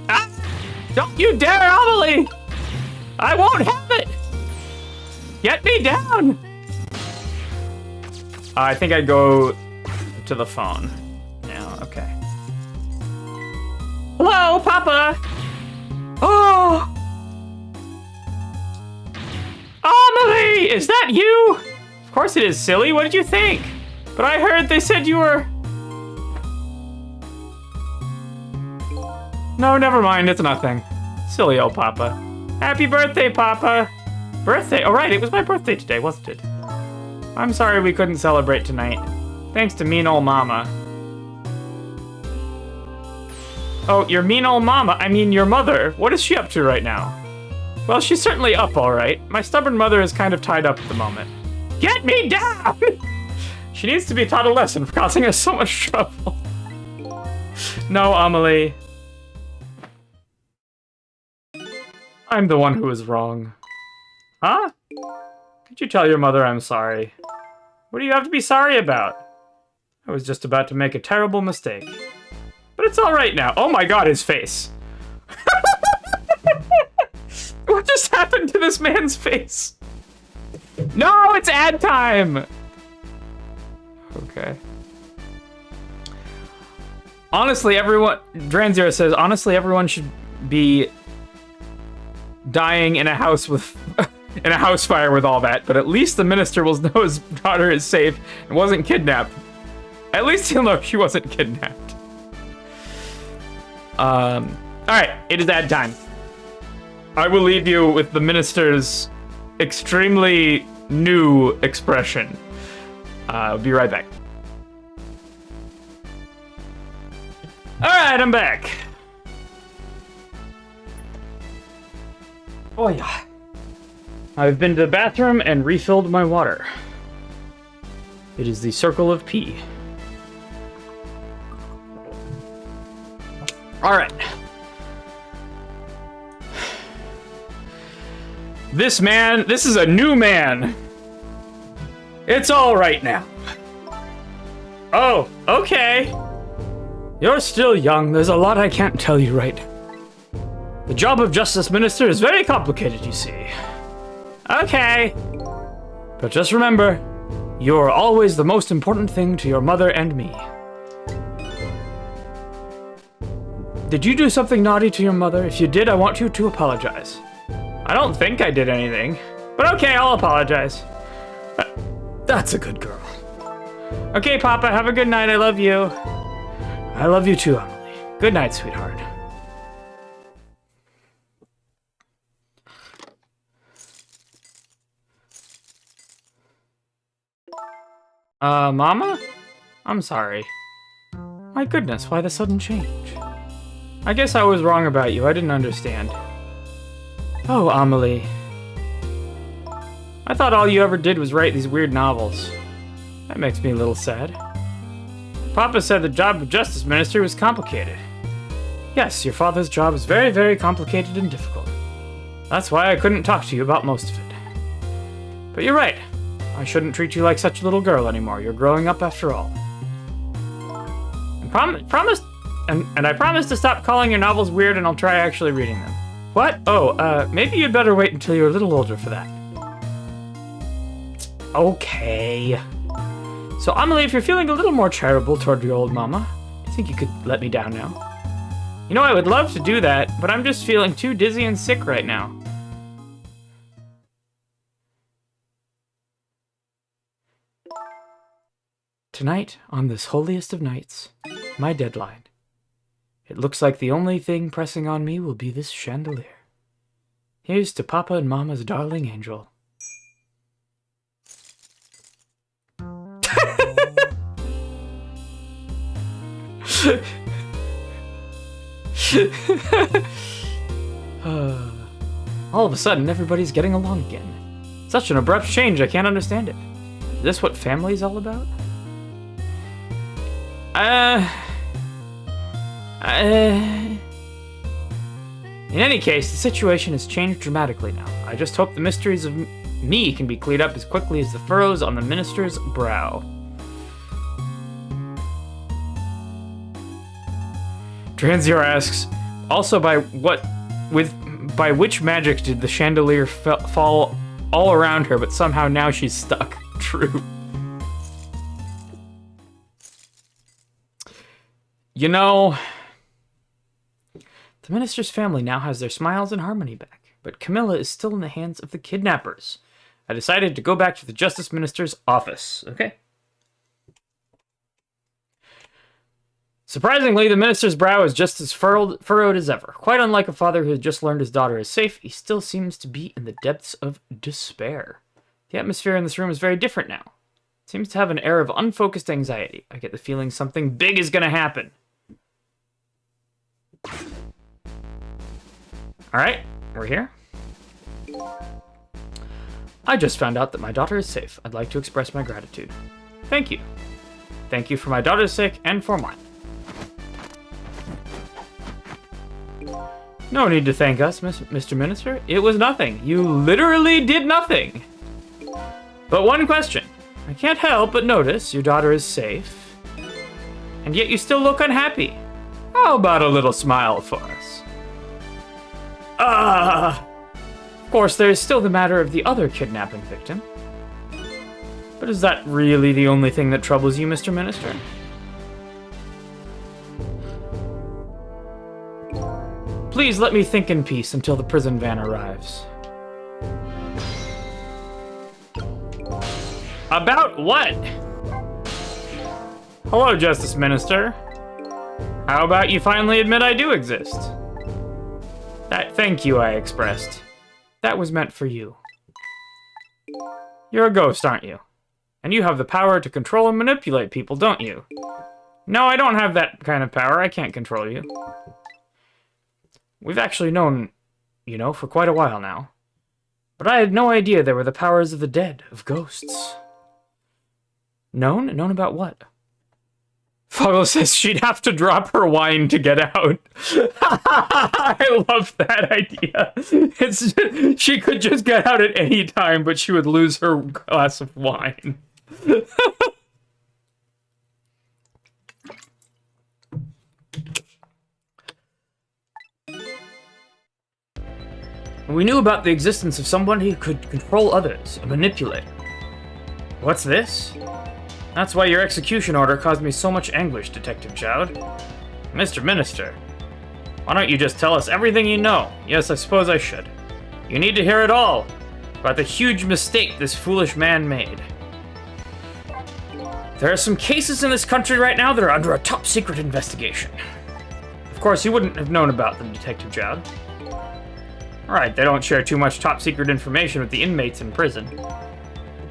Ah, don't you dare, Amelie! I won't have it! Get me down! I think I'd go to the phone. Now, okay. Hello, Papa! Oh! Amelie! Is that you? Of course it is, silly. What did you think? But I heard they said you were... No, never mind. It's nothing. Silly old Papa. Happy birthday, Papa! Birthday? Oh, right. It was my birthday today, wasn't it? I'm sorry we couldn't celebrate tonight. Thanks to mean old Mama. Oh, your mean old Mama. I mean, your mother. What is she up to right now? Well, she's certainly up, all right. My stubborn mother is kind of tied up at the moment. Get me down! She needs to be taught a lesson for causing us so much trouble. No, Amelie. I'm the one who is wrong. Huh? Could you tell your mother I'm sorry? What do you have to be sorry about? I was just about to make a terrible mistake. But it's all right now. Oh my God, his face. What just happened to this man's face? No, it's ad time! Okay. Honestly, everyone... Dranzero says, honestly, everyone should be dying in a house with... in a house fire with all that, but at least the minister will know his daughter is safe and wasn't kidnapped. At least he'll know she wasn't kidnapped. Alright, it is ad time. I will leave you with the minister's extremely new expression. I'll be right back. Alright, I'm back. Oh yeah. I've been to the bathroom and refilled my water. It is the circle of pee. Alright. This is a new man. It's all right now. Oh, okay. You're still young. There's a lot I can't tell you right now. The job of Justice Minister is very complicated, you see. Okay. But just remember, you're always the most important thing to your mother and me. did you do something naughty to your mother? If you did, I want you to apologize. I don't think I did anything. But okay, I'll apologize. That's a good girl. Okay, Papa, have a good night. I love you. I love you too, Emily. Good night, sweetheart. Mama? I'm sorry. My goodness, why the sudden change? I guess I was wrong about you. I didn't understand. Oh, Amelie. I thought all you ever did was write these weird novels. That makes me a little sad. Papa said the job of Justice Minister was complicated. Yes, your father's job is very, very complicated and difficult. That's why I couldn't talk to you about most of it. But you're right. I shouldn't treat you like such a little girl anymore. You're growing up after all. And I promise to stop calling your novels weird, and I'll try actually reading them. What? Oh, maybe you'd better wait until you're a little older for that. Okay. So, Amelie, if you're feeling a little more charitable toward your old mama, I think you could let me down now. You know, I would love to do that, but I'm just feeling too dizzy and sick right now. Tonight, on this holiest of nights, my deadline. It looks like the only thing pressing on me will be this chandelier. Here's to Papa and Mama's darling angel. All of a sudden, everybody's getting along again. Such an abrupt change, I can't understand it. Is this what family's all about? In any case, the situation has changed dramatically now. I just hope the mysteries of me can be cleared up as quickly as the furrows on the minister's brow. Transior asks, also by which magic did the chandelier fall all around her, but somehow now she's stuck? True. You know, the minister's family now has their smiles and harmony back, but Camilla is still in the hands of the kidnappers. I decided to go back to the Justice Minister's office. Okay. Surprisingly, the minister's brow is just as furrowed as ever. Quite unlike a father who has just learned his daughter is safe, he still seems to be in the depths of despair. The atmosphere in this room is very different now. It seems to have an air of unfocused anxiety. I get the feeling something big is going to happen. Alright, we're here. I just found out that my daughter is safe. I'd like to express my gratitude. Thank you. Thank you for my daughter's sake and for mine. No need to thank us, Mr. Minister. It was nothing. You literally did nothing. But one question. I can't help but notice your daughter is safe, and yet you still look unhappy. How about a little smile for us? Of course, there is still the matter of the other kidnapping victim. But is that really the only thing that troubles you, Mr. Minister? Please let me think in peace until the prison van arrives. About what? Hello, Justice Minister. How about you finally admit I do exist? That thank you I expressed. That was meant for you. You're a ghost, aren't you? And you have the power to control and manipulate people, don't you? No, I don't have that kind of power. I can't control you. We've actually known, you know, for quite a while now. But I had no idea there were the powers of the dead, of ghosts. Known? Known about what? Foggle says she'd have to drop her wine to get out. I love that idea. It's just, she could just get out at any time, but she would lose her glass of wine. We knew about the existence of somebody who could control others, a manipulator. What's this? That's why your execution order caused me so much anguish, Detective Chowd. Mr. Minister, Why don't you just tell us everything you know? Yes, I suppose I should. You need to hear it all about the huge mistake this foolish man made. There are some cases in this country right now that are under a top-secret investigation. Of course, you wouldn't have known about them, Detective Jowd. Alright, they don't share too much top-secret information with the inmates in prison.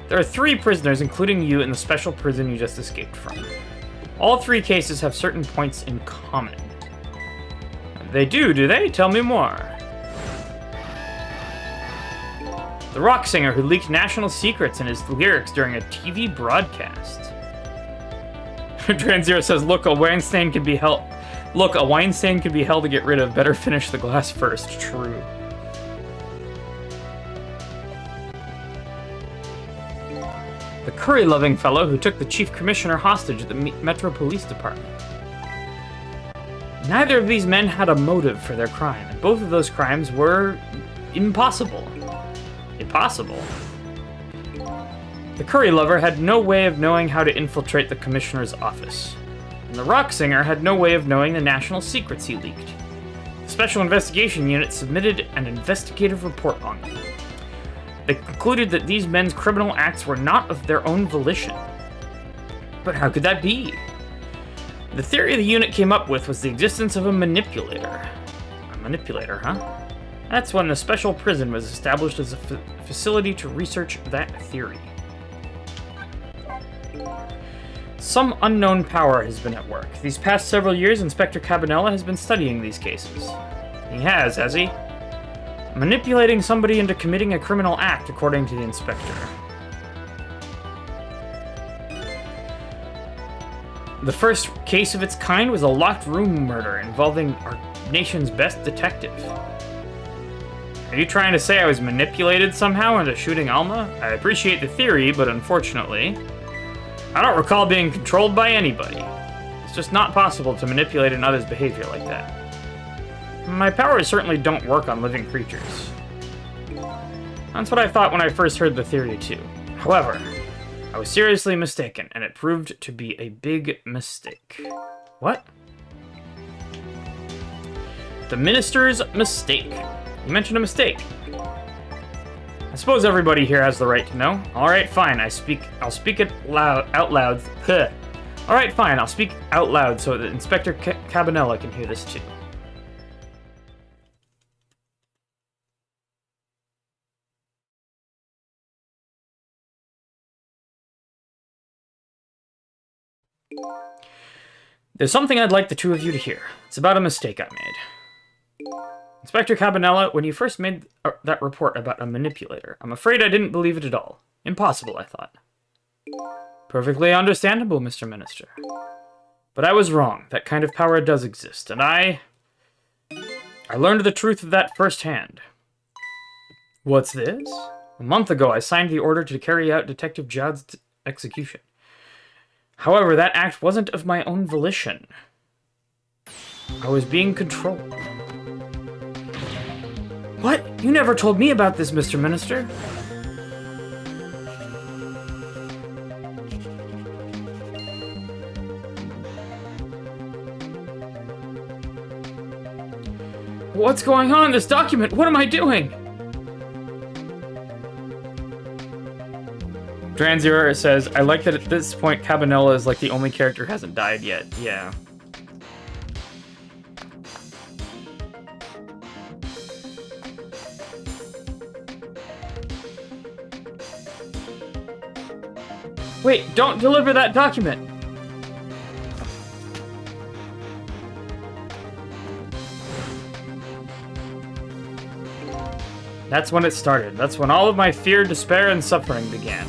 There are 3 prisoners, including you, in the special prison you just escaped from. All 3 cases have certain points in common. They do they? Tell me more. The rock singer who leaked national secrets in his lyrics during a TV broadcast. Tranzero says, look, a wine stain can be held to get rid of. Better finish the glass first. True. The curry-loving fellow who took the chief commissioner hostage at the Metro Police Department. Neither of these men had a motive for their crime, and both of those crimes were impossible. Impossible? The curry lover had no way of knowing how to infiltrate the commissioner's office, and the rock singer had no way of knowing the national secrets he leaked. The Special Investigation Unit submitted an investigative report on them. They concluded that these men's criminal acts were not of their own volition. But how could that be? The theory the unit came up with was the existence of a manipulator. A manipulator, huh? That's when the special prison was established as a facility to research that theory. Some unknown power has been at work. These past several years, Inspector Cabanela has been studying these cases. He has he? Manipulating somebody into committing a criminal act, according to the inspector. The first case of its kind was a locked room murder involving our nation's best detective. Are you trying to say I was manipulated somehow into shooting Alma? I appreciate the theory, but unfortunately, I don't recall being controlled by anybody. It's just not possible to manipulate another's behavior like that. My powers certainly don't work on living creatures. That's what I thought when I first heard the theory too. However, I was seriously mistaken, and it proved to be a big mistake. What? The minister's mistake. You mentioned a mistake. I suppose everybody here has the right to know. Alright, fine, I'll speak it out loud. Alright, fine, I'll speak out loud so that Inspector Cabanela can hear this too. There's something I'd like the 2 of you to hear. It's about a mistake I made. Inspector Cabanela, when you first made that report about a manipulator, I'm afraid I didn't believe it at all. Impossible, I thought. Perfectly understandable, Mr. Minister. But I was wrong. That kind of power does exist, and I learned the truth of that firsthand. What's this? A month ago, I signed the order to carry out Detective Jowd's execution. However, that act wasn't of my own volition. I was being controlled. What? You never told me about this, Mr. Minister. What's going on in this document? What am I doing? Tranzero says, I like that at this point Cabanela is like the only character who hasn't died yet. Yeah. Wait, don't deliver that document! That's when it started. That's when all of my fear, despair, and suffering began.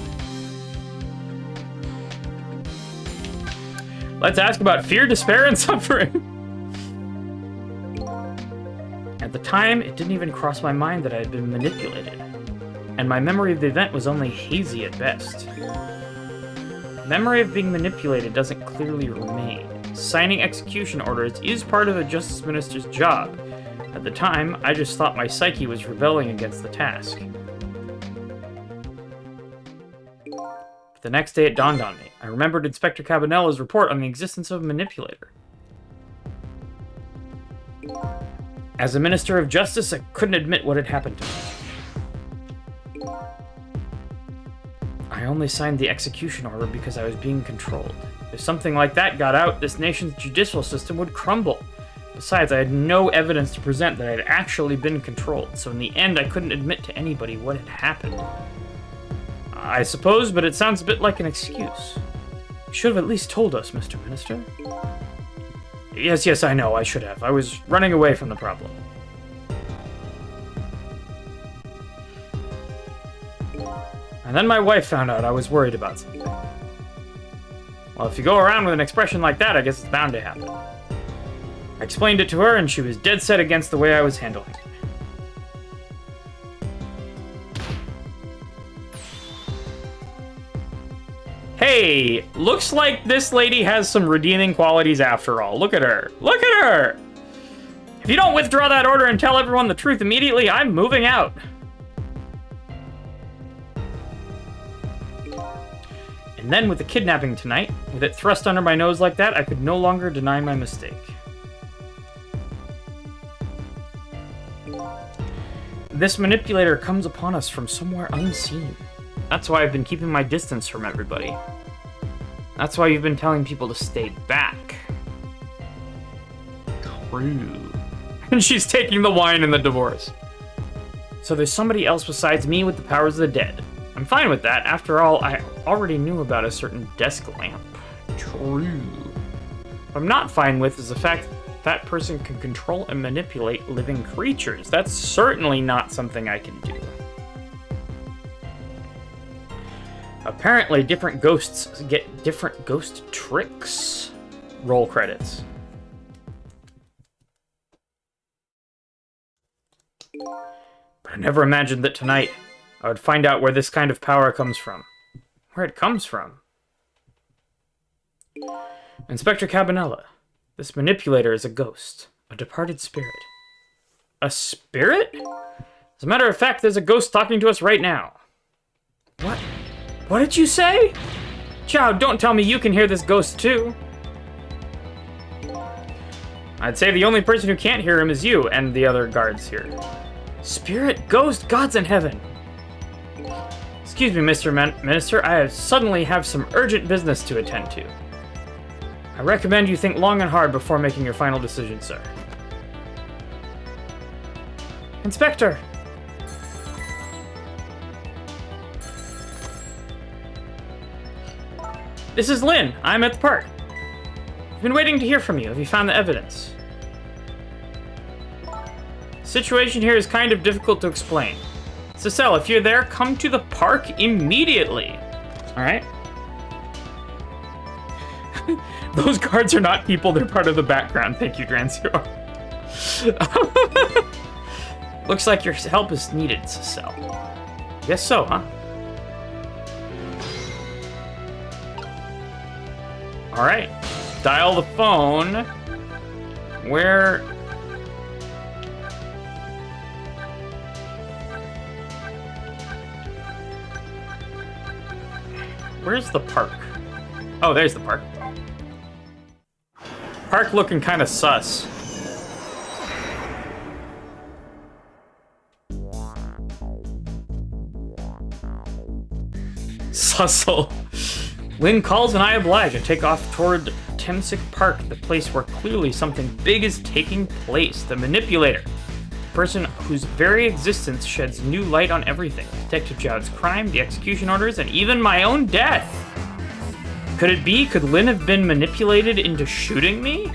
Let's ask about fear, despair, and suffering. At the time, it didn't even cross my mind that I had been manipulated, and my memory of the event was only hazy at best. Memory of being manipulated doesn't clearly remain. Signing execution orders is part of a Justice Minister's job. At the time, I just thought my psyche was rebelling against the task. The next day it dawned on me. I remembered Inspector Cabanela's report on the existence of a manipulator. As a minister of justice, I couldn't admit what had happened to me. I only signed the execution order because I was being controlled. If something like that got out, this nation's judicial system would crumble. Besides, I had no evidence to present that I had actually been controlled, so in the end, I couldn't admit to anybody what had happened. I suppose, but it sounds a bit like an excuse. You should have at least told us, Mr. Minister. Yes, I know, I should have. I was running away from the problem. And then my wife found out I was worried about something. Well, if you go around with an expression like that, I guess it's bound to happen. I explained it to her, and she was dead set against the way I was handling it. Hey, looks like this lady has some redeeming qualities after all. Look at her. Look at her! If you don't withdraw that order and tell everyone the truth immediately, I'm moving out. And then with the kidnapping tonight, with it thrust under my nose like that, I could no longer deny my mistake. This manipulator comes upon us from somewhere unseen. That's why I've been keeping my distance from everybody. That's why you've been telling people to stay back. True. And she's taking the wine and the divorce. So there's somebody else besides me with the powers of the dead. I'm fine with that. After all, I already knew about a certain desk lamp. True. What I'm not fine with is the fact that person can control and manipulate living creatures. That's certainly not something I can do. Apparently, different ghosts get different ghost tricks. Roll credits. But I never imagined that tonight I would find out where this kind of power comes from. Where it comes from. Inspector Cabanella, this manipulator is a ghost. A departed spirit. A spirit? As a matter of fact, there's a ghost talking to us right now. What? What did you say? Chow, don't tell me you can hear this ghost too. I'd say the only person who can't hear him is you and the other guards here. Spirit, ghost, gods in heaven. Excuse me, Mr. Minister, I suddenly have some urgent business to attend to. I recommend you think long and hard before making your final decision, sir. Inspector! This is Lynn. I'm at the park. I've been waiting to hear from you. Have you found the evidence? The situation here is kind of difficult to explain. Cecile, if you're there, come to the park immediately. Alright? Those guards are not people, they're part of the background. Thank you, Drancio. Looks like your help is needed, Cecile. Guess so, huh? Alright. Dial the phone. Where... Where's the park? Oh, there's the park. Park looking kind of sus. Sussel. Lynn calls and I oblige. I take off toward Temsic Park, the place where clearly something big is taking place. The manipulator. The person whose very existence sheds new light on everything. Detective Jowd's crime, the execution orders, and even my own death. Could it be? Could Lynn have been manipulated into shooting me?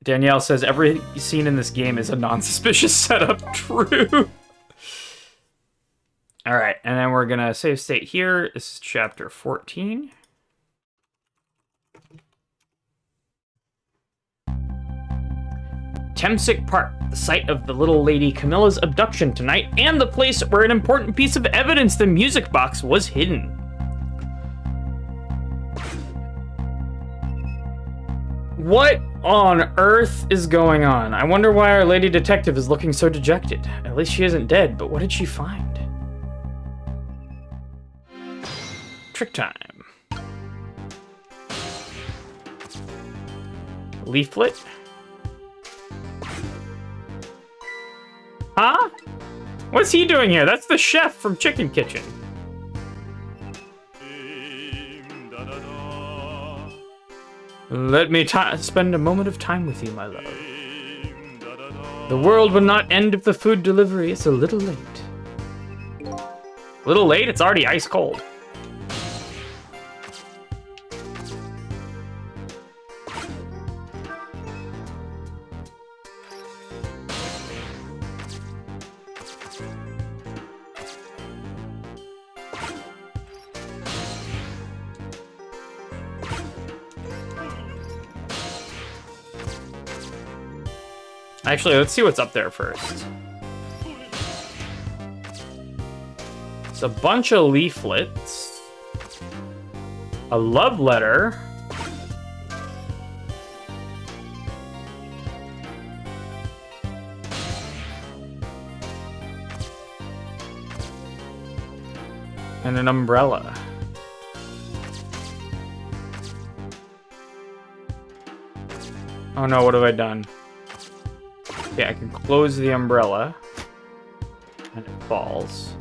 Danielle says every scene in this game is a non-suspicious setup. True. All right, and then we're gonna save state here. This is chapter 14. Temsic Park, the site of the little lady Camilla's abduction tonight, and the place where an important piece of evidence, the music box, was hidden. What on earth is going on? I wonder why our lady detective is looking so dejected. At least she isn't dead, but what did she find? Trick time. leaflet. Huh? What's he doing here? That's the chef from Chicken Kitchen. Let me spend a moment of time with you, my love. The world will not end if the food delivery is a little late. A little late? It's already ice cold. Actually, let's see what's up there first. It's a bunch of leaflets. A love letter. And an umbrella. Oh no, what have I done? Okay, I can close the umbrella. And it falls.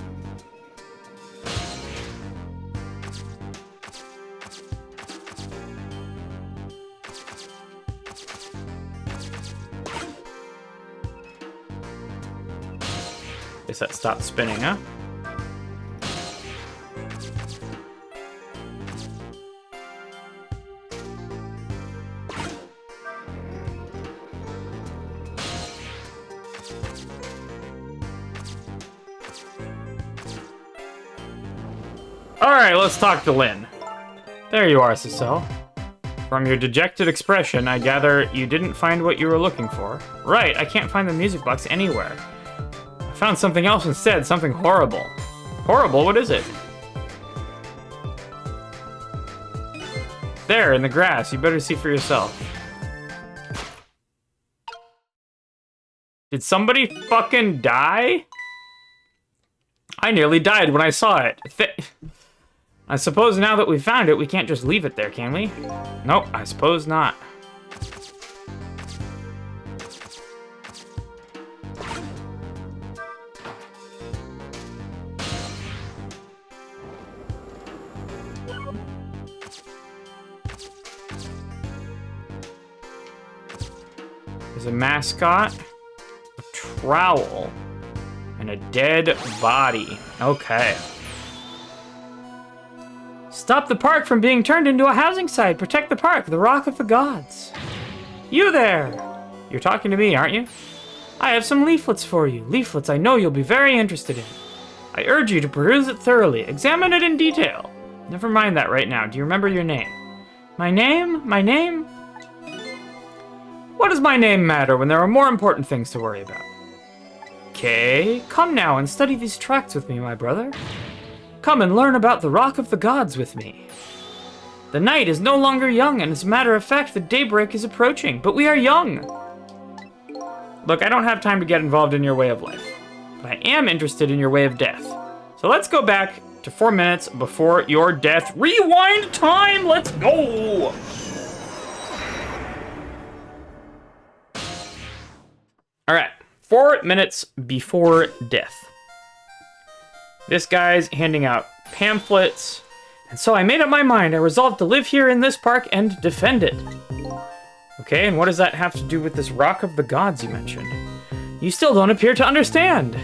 Guess that stopped spinning, huh? Alright, let's talk to Lynn. There you are, Cecile. From your dejected expression, I gather you didn't find what you were looking for. Right, I can't find the music box anywhere. I found something else instead, something horrible. Horrible? What is it? There, in the grass. You better see for yourself. Did somebody fucking die? I nearly died when I saw it. I suppose now that we found it, we can't just leave it there, can we? Nope, I suppose not. There's a mascot, a trowel, and a dead body. Okay. Stop the park from being turned into a housing site. Protect the park, the Rock of the Gods. You there! You're talking to me, aren't you? I have some leaflets for you. Leaflets I know you'll be very interested in. I urge you to peruse it thoroughly. Examine it in detail. Never mind that right now. Do you remember your name? My name? My name? What does my name matter when there are more important things to worry about? Okay, come now and study these tracts with me, my brother. Come and learn about the Rock of the Gods with me. The night is no longer young, and as a matter of fact, the daybreak is approaching, but we are young. Look, I don't have time to get involved in your way of life, but I am interested in your way of death. So let's go back to 4 minutes before your death. Rewind time, let's go! All right, 4 minutes before death. This guy's handing out pamphlets, and so I made up my mind. I resolved to live here in this park and defend it. Okay, and what does that have to do with this Rock of the Gods you mentioned? You still don't appear to understand.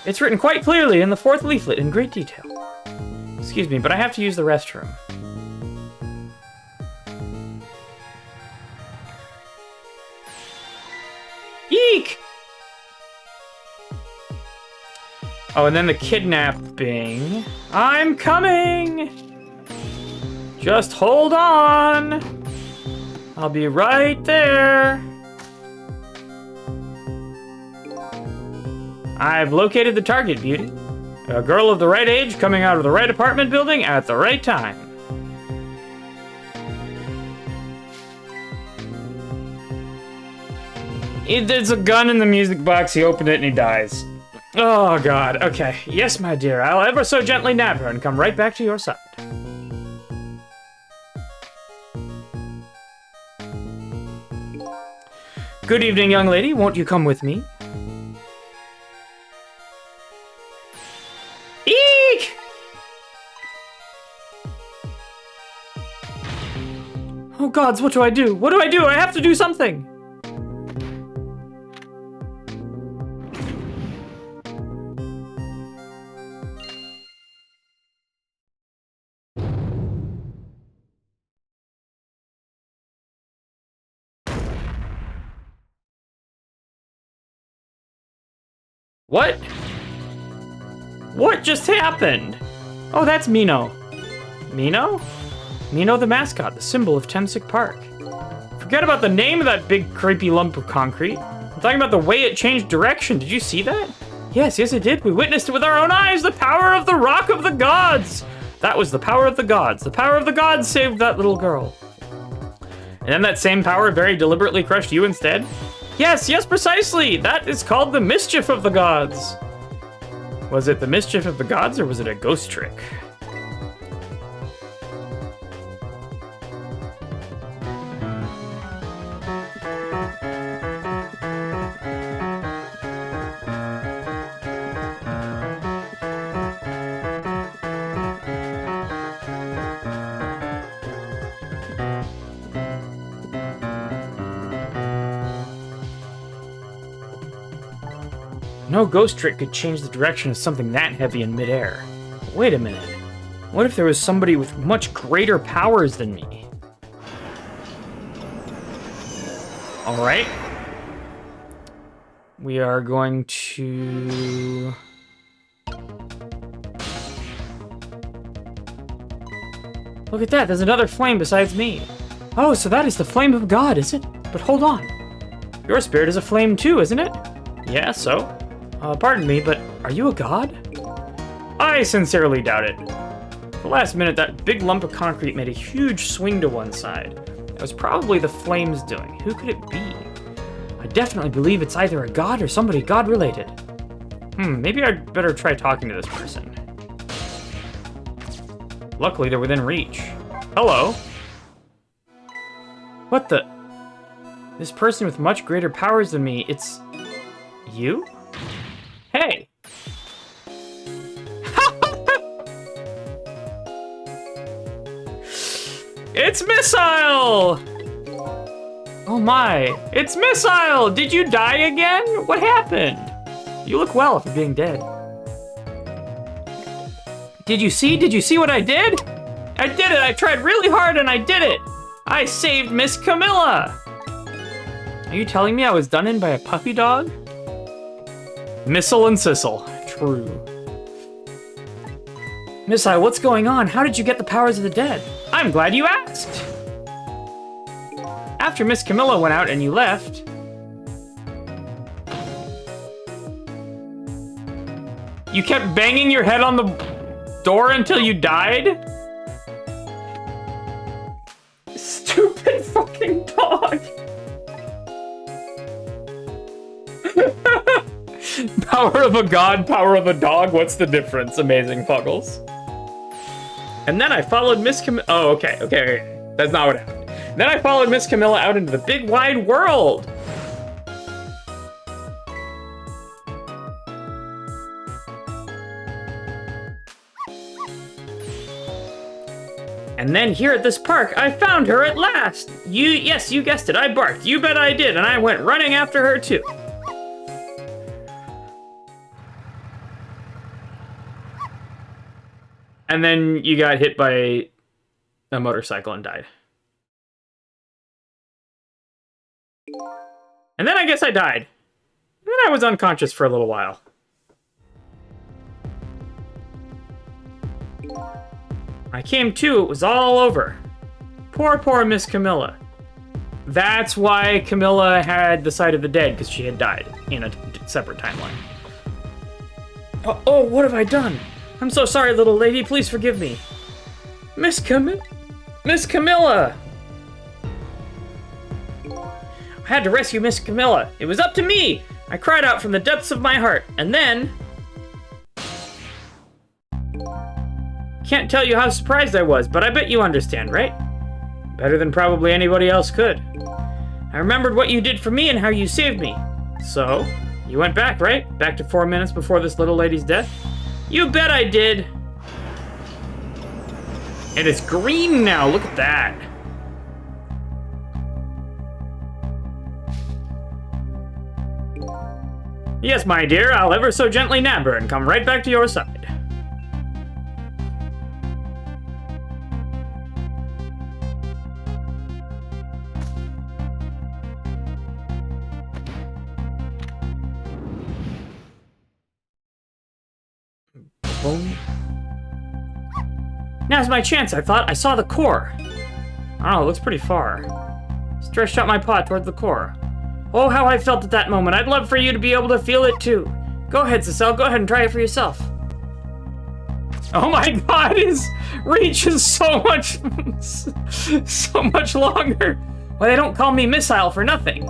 It's written quite clearly in the 4th leaflet in great detail. Excuse me, but I have to use the restroom. Eek! Oh, and then the kidnapping. I'm coming! Just hold on! I'll be right there. I've located the target, beauty. A girl of the right age coming out of the right apartment building at the right time. There's a gun in the music box, he opened it and he dies. Oh god, okay. Yes, my dear, I'll ever so gently nab her and come right back to your side. Good evening, young lady. Won't you come with me? Eek! Oh gods, what do I do? What do I do? I have to do something! What? What just happened? Oh, that's Mino. Mino? Mino the mascot, the symbol of Temsic Park. Forget about the name of that big creepy lump of concrete. I'm talking about the way it changed direction. Did you see that? Yes, it did. We witnessed it with our own eyes. The power of the Rock of the Gods. That was the power of the gods. The power of the gods saved that little girl. And then that same power very deliberately crushed you instead? Yes, precisely! That is called the mischief of the gods! Was it the mischief of the gods, or was it a ghost trick? No ghost trick could change the direction of something that heavy in midair. Wait a minute. What if there was somebody with much greater powers than me? Alright. We are going to... Look at that, there's another flame besides me. Oh, so that is the flame of God, is it? But hold on. Your spirit is a flame too, isn't it? Yeah, so? Pardon me, but are you a god? I sincerely doubt it. At the last minute, that big lump of concrete made a huge swing to one side. It was probably the flames doing. Who could it be? I definitely believe it's either a god or somebody god-related. Maybe I'd better try talking to this person. Luckily, they're within reach. Hello. What the? This person with much greater powers than me, it's... you? Hey! It's Missile! Oh my, it's Missile! Did you die again? What happened? You look well for being dead. Did you see what I did? I did it, I tried really hard and I did it! I saved Miss Camilla! Are you telling me I was done in by a puppy dog? Missile and Sissel. True. Missile, what's going on? How did you get the powers of the dead? I'm glad you asked. After Miss Camilla went out and you left... You kept banging your head on the door until you died? Stupid fucking dog. Power of a god, power of a dog, what's the difference? Amazing Puggles. And then I followed Miss Camilla. Oh, okay. That's not what happened. Then I followed Miss Camilla out into the big wide world. And then here at this park, I found her at last. Yes, you guessed it, I barked. You bet I did, and I went running after her too. And then you got hit by a motorcycle and died. And then I guess I died. And then I was unconscious for a little while. I came to, it was all over. Poor Miss Camilla. That's why Camilla had the sight of the dead, because she had died in a separate timeline. Oh, what have I done? I'm so sorry, little lady. Please forgive me. Miss Camilla! I had to rescue Miss Camilla. It was up to me. I cried out from the depths of my heart. And then... Can't tell you how surprised I was, but I bet you understand, right? Better than probably anybody else could. I remembered what you did for me and how you saved me. So, you went back, right? Back to 4 minutes before this little lady's death? You bet I did! And it's green now, look at that. Yes, my dear, I'll ever so gently nab her and come right back to your side. Boom. Now's my chance, I thought. I saw the core. I don't know, it looks pretty far. Stretched out my paw toward the core. Oh, how I felt at that moment. I'd love for you to be able to feel it too. Go ahead, Cecile. Go ahead and try it for yourself. Oh my god, his reach is so much longer. Well, they don't call me Missile for nothing.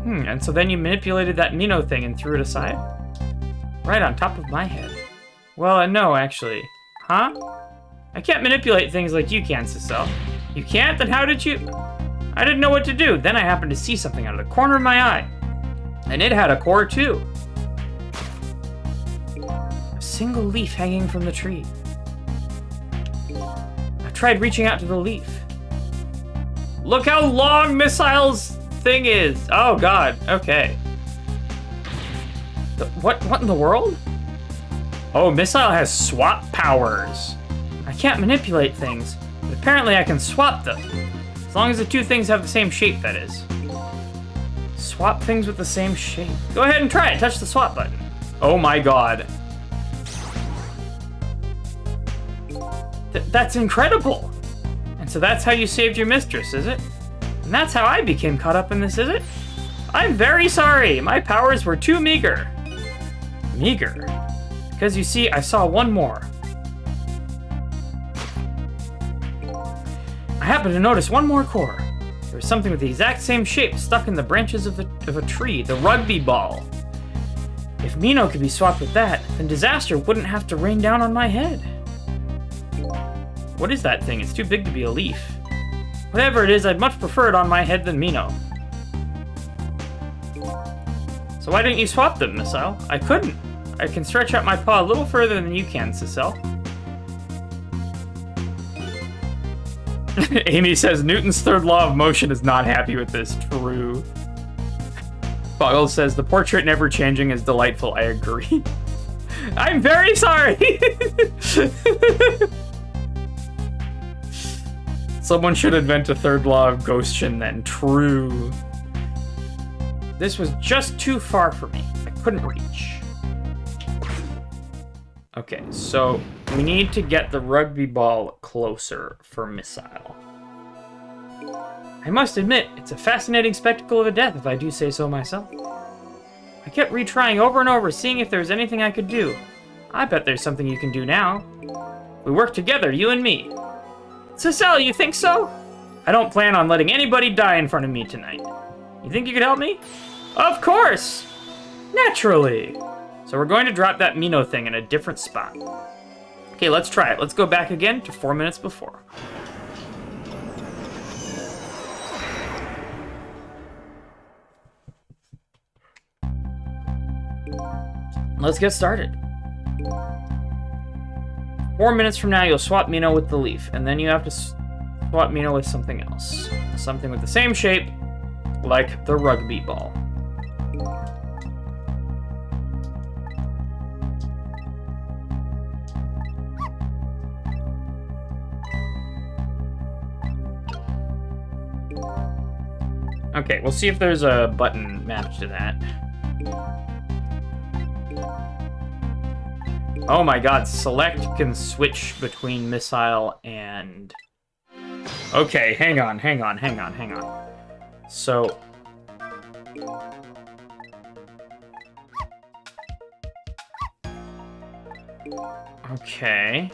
And so then you manipulated that Mino thing and threw it aside? Right on top of my head. Well, no, actually. Huh? I can't manipulate things like you can, Cecile. You can't? Then how did you... I didn't know what to do. Then I happened to see something out of the corner of my eye. And it had a core, too. A single leaf hanging from the tree. I tried reaching out to the leaf. Look how long Missile's thing is. Oh, God. Okay. What in the world? Oh, Missile has swap powers. I can't manipulate things, but apparently I can swap them. As long as the two things have the same shape, that is. Swap things with the same shape. Go ahead and try it. Touch the swap button. Oh my god. That's incredible. And so that's how you saved your mistress, is it? And that's how I became caught up in this, is it? I'm very sorry. My powers were too meager. Meager? Because you see, I saw one more. I happened to notice one more core. There was something with the exact same shape stuck in the branches of a tree, the rugby ball. If Mino could be swapped with that, then disaster wouldn't have to rain down on my head. What is that thing? It's too big to be a leaf. Whatever it is, I'd much prefer it on my head than Mino. So why didn't you swap them, Missile? I couldn't. I can stretch out my paw a little further than you can, Cecile. Amy says, Newton's third law of motion is not happy with this. True. Boggle says, the portrait never changing is delightful. I agree. I'm very sorry! Someone should invent a third law of Ghostion then. True. This was just too far for me. I couldn't reach. Okay, so we need to get the rugby ball closer for Missile. I must admit, it's a fascinating spectacle of a death, if I do say so myself. I kept retrying over and over, seeing if there was anything I could do. I bet there's something you can do now. We work together, you and me. Cecile, you think so? I don't plan on letting anybody die in front of me tonight. You think you could help me? Of course! Naturally! So we're going to drop that Mino thing in a different spot. Okay, let's try it. Let's go back again to 4 minutes before. Let's get started. 4 minutes from now, you'll swap Mino with the leaf, and then you have to swap Mino with something else. Something with the same shape, like the rugby ball. Okay, we'll see if there's a button mapped to that. Oh my god, select can switch between Missile and... Okay, hang on. So... Okay...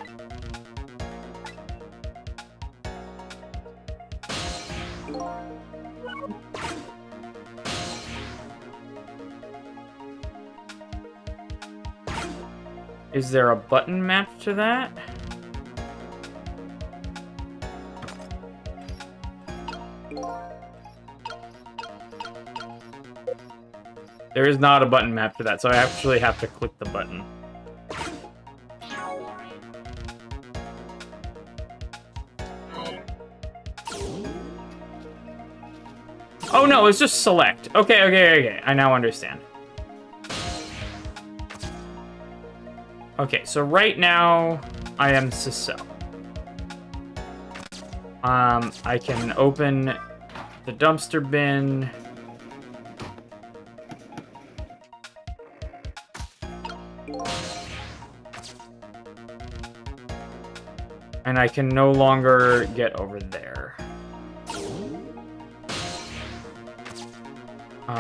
Is there a button mapped to that? There is not a button map for that, so I actually have to click the button. Oh no, it's just select. Okay. I now understand. Okay, so right now I am Cecile. I can open the dumpster bin. And I can no longer get over there.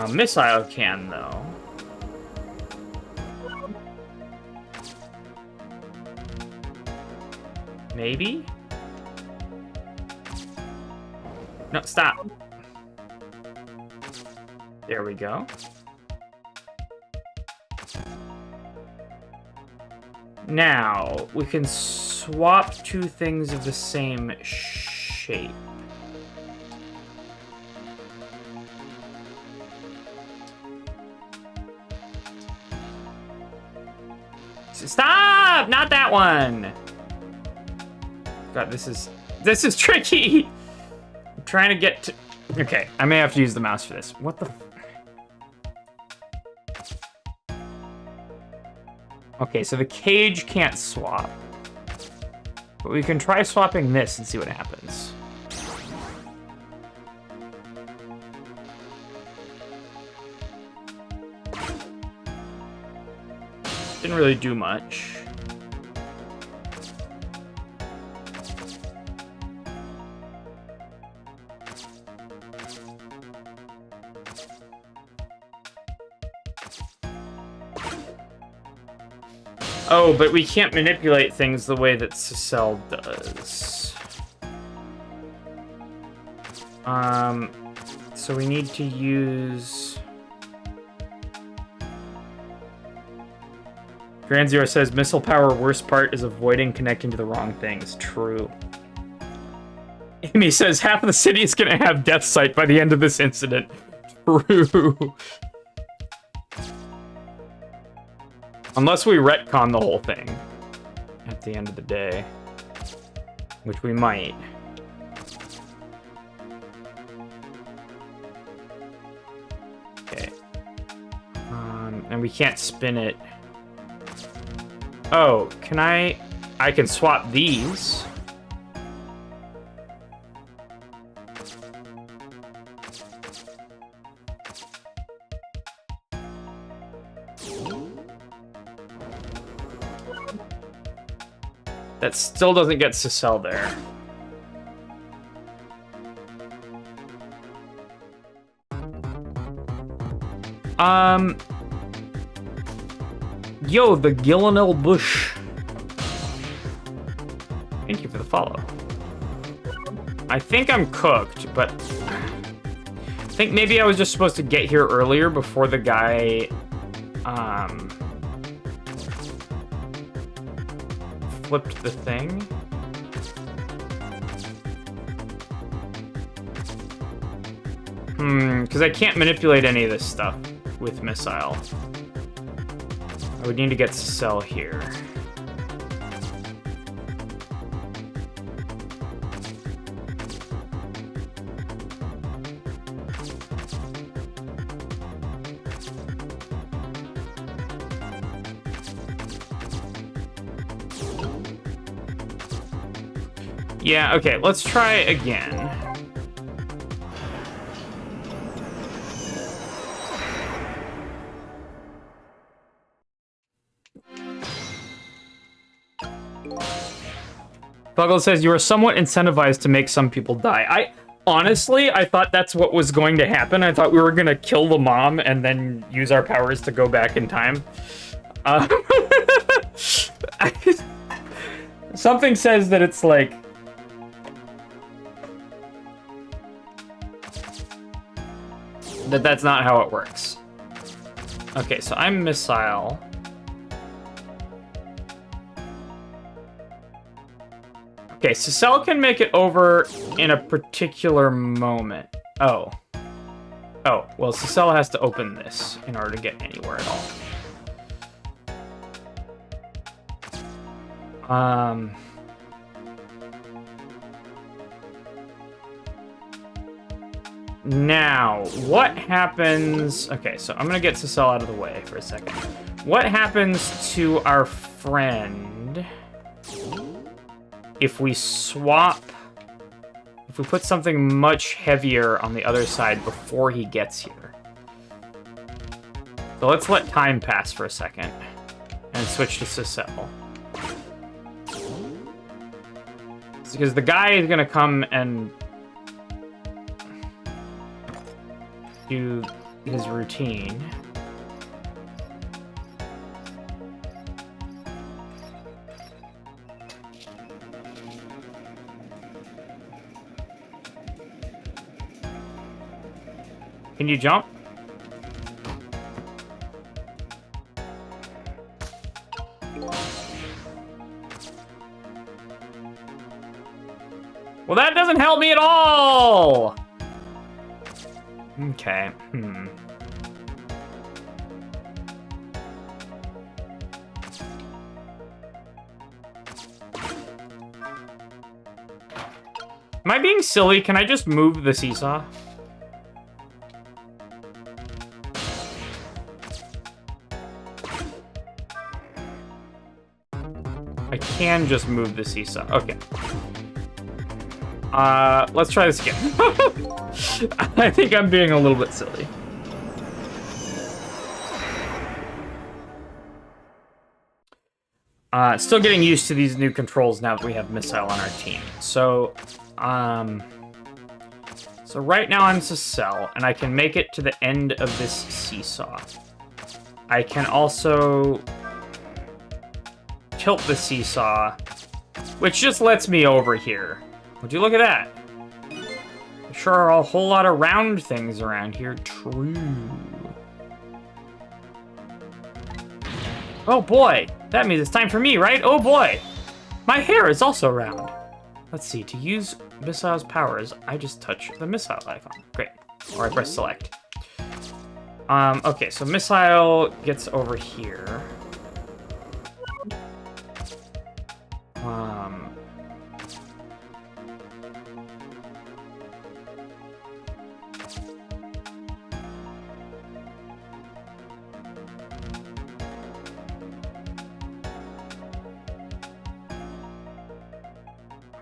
Missile can, though. Maybe? No, stop. There we go. Now, we can swap two things of the same shape. Stop! Not that one! God, this is tricky! I'm trying to get to... Okay, I may have to use the mouse for this. What the... Okay, so the cage can't swap. But we can try swapping this and see what happens. Didn't really do much. Oh, but we can't manipulate things the way that Cecile does. So we need to use... Grand Zero says, missile power worst part is avoiding connecting to the wrong things. True. Amy says, half of the city is gonna have death sight by the end of this incident. True. Unless we retcon the whole thing at the end of the day, which we might. Okay. And we can't spin it. Oh, can I can swap these. That still doesn't get Cecile there. Yo, the Gillenell Bush. Thank you for the follow. I think I'm cooked, but I think maybe I was just supposed to get here earlier before the guy, flipped the thing. Because I can't manipulate any of this stuff with Missile. I would need to get Cecile here. Yeah, okay, let's try again. Buggle says, you are somewhat incentivized to make some people die. Honestly, I thought that's what was going to happen. I thought we were going to kill the mom and then use our powers to go back in time. Something says that it's like... that's not how it works. Okay, so I'm Missile. Okay, Cecile can make it over in a particular moment. Oh. Oh. Well, Cecile has to open this in order to get anywhere at all. Now, what happens... Okay, so I'm gonna get Cecile out of the way for a second. What happens to our friend if we swap... If we put something much heavier on the other side before he gets here? So let's let time pass for a second and switch to Cecile. It's because the guy is gonna come and do his routine. Can you jump? Well, that doesn't help me at all! Okay, Am I being silly? Can I just move the seesaw? I can just move the seesaw. Okay. Let's try this again. I think I'm being a little bit silly. Still getting used to these new controls now that we have Missile on our team. So right now I'm Cecile, and I can make it to the end of this seesaw. I can also tilt the seesaw, which just lets me over here. Would you look at that? There sure are a whole lot of round things around here. True. Oh boy, that means it's time for me, right? Oh boy, my hair is also round. Let's see, to use Missile's powers, I just touch the Missile icon. Great, or I press select. Okay, so Missile gets over here.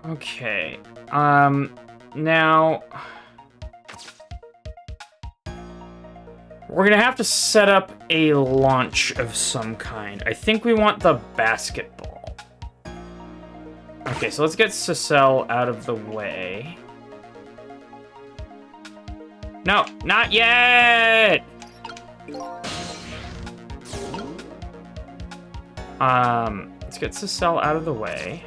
Okay, now we're gonna have to set up a launch of some kind. I think we want the basketball. Okay, so let's get Cecile out of the way. No, not yet! Let's get Cecile out of the way.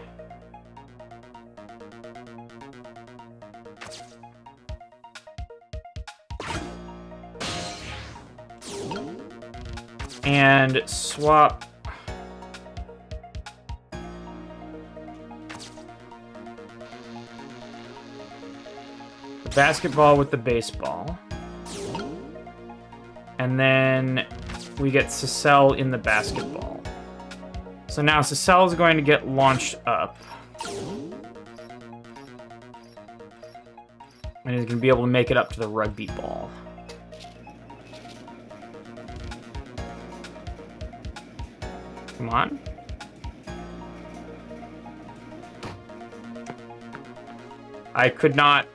And swap the basketball with the baseball. And then we get Cecile in the basketball. So now Cecile is going to get launched up. And is going to be able to make it up to the rugby ball. Come on. I could not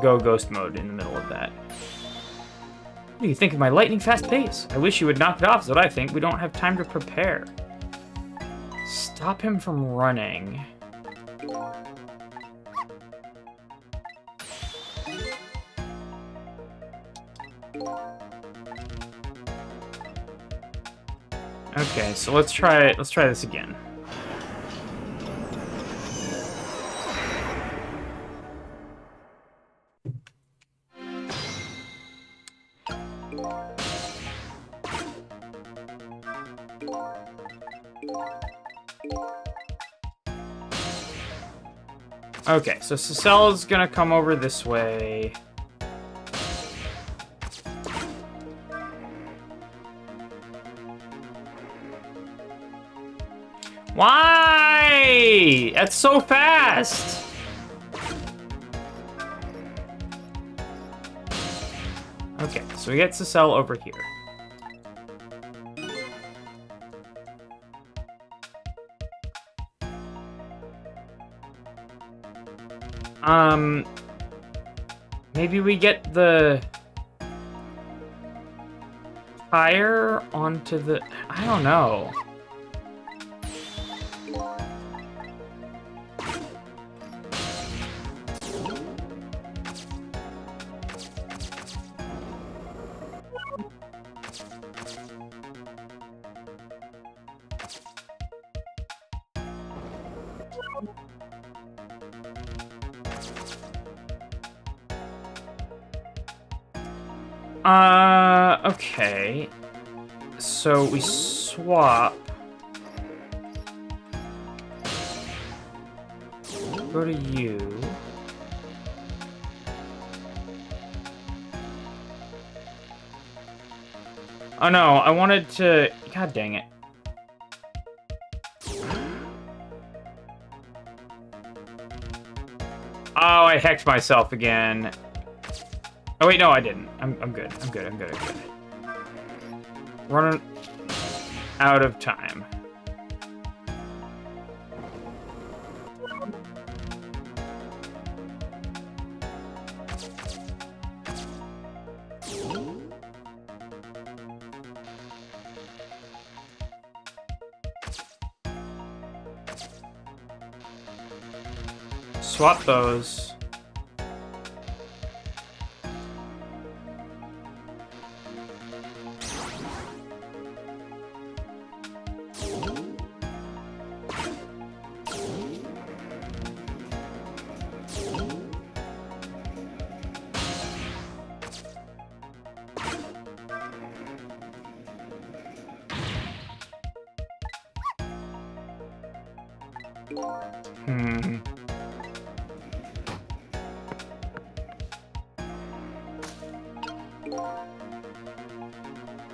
go ghost mode in the middle of that. What do you think of my lightning fast pace? I wish you would knock it off is what I think. We don't have time to prepare. Stop him from running. Okay, so let's try this again. Okay, so Cecile is gonna come over this way. Why? That's so fast. Okay, so we get to sell over here. Maybe we get the tire onto the... I don't know. Okay. So we swap. Go to you. Oh no, I wanted to... God dang it. Oh, I hecked myself again. Oh wait, no, I didn't. I'm good. I'm good. I'm good. I'm good. Running out of time. Swap those.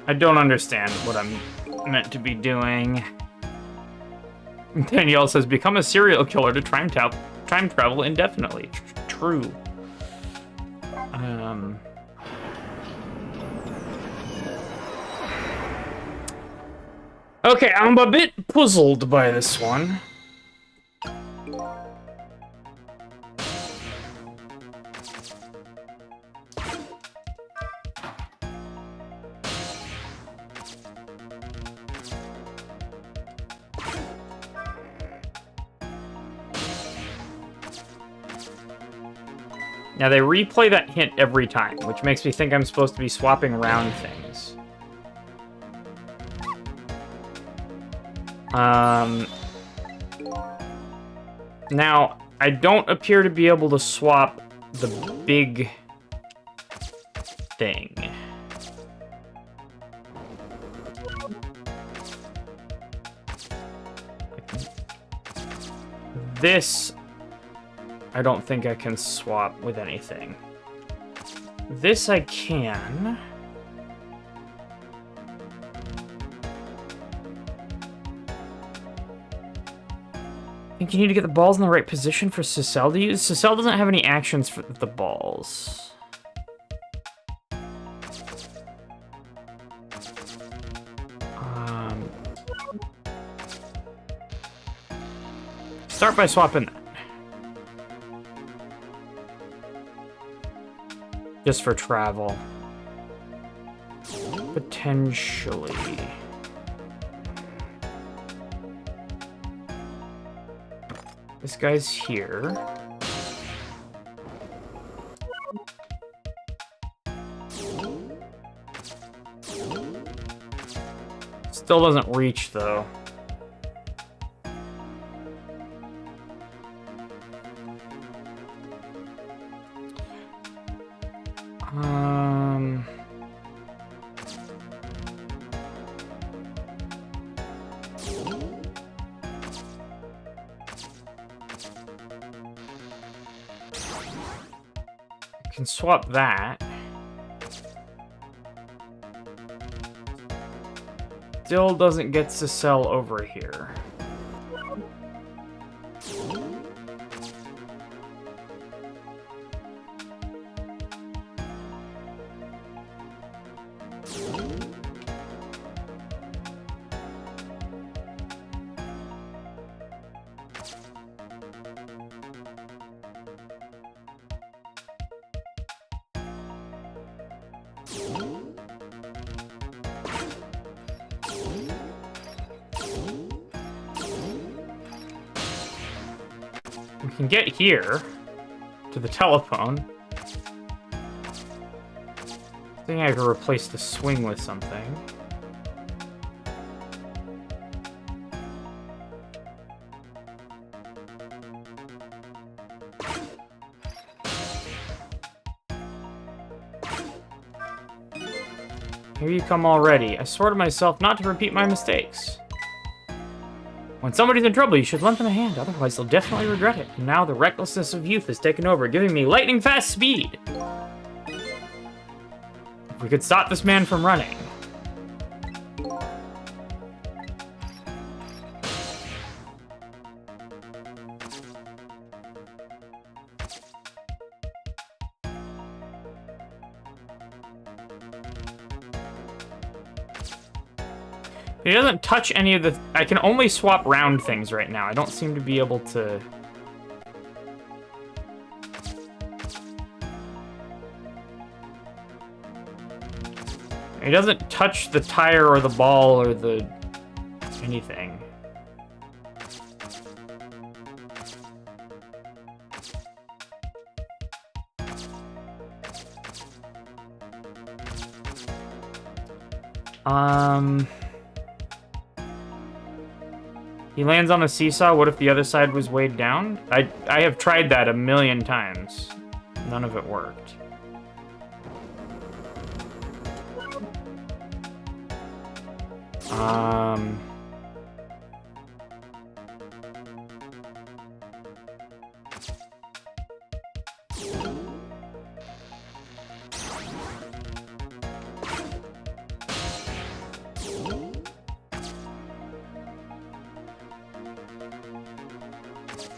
I don't understand what I'm meant to be doing. Danielle says, become a serial killer to time travel indefinitely. True. Okay, I'm a bit puzzled by this one. Now, they replay that hint every time, which makes me think I'm supposed to be swapping around things. Now, I don't appear to be able to swap the big thing. This... I don't think I can swap with anything. This I can. I think you need to get the balls in the right position for Cecile to use. Cecile doesn't have any actions for the balls. Start by swapping that. Just for travel. Potentially. This guy's here. Still doesn't reach, though. Can swap that. Still doesn't get to sell over here. We can get here to the telephone. I think I could replace the swing with something. Here you come already. I swore to myself not to repeat my mistakes. When somebody's in trouble, you should lend them a hand, otherwise they'll definitely regret it. And now the recklessness of youth has taken over, giving me lightning-fast speed. If we could stop this man from running. He doesn't touch any of the... I can only swap round things right now. I don't seem to be able to... He doesn't touch the tire or the ball or the... anything. He lands on a seesaw. What if the other side was weighed down? I have tried that a million times. None of it worked.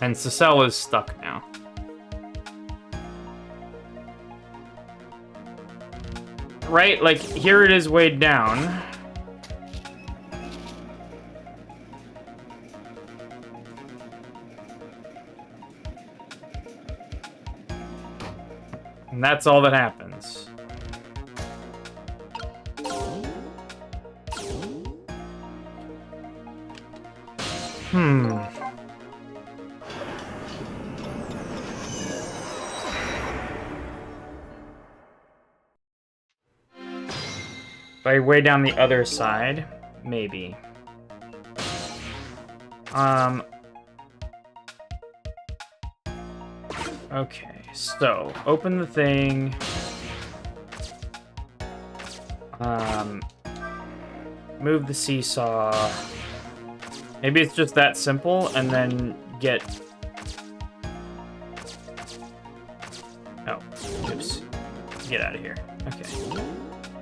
And Cecile is stuck now. Right? Like, here it is weighed down. And that's all that happens. If I weigh down the other side, maybe. Okay, so open the thing. Move the seesaw. Maybe it's just that simple, and then get... Oh, oops. Get out of here. Okay.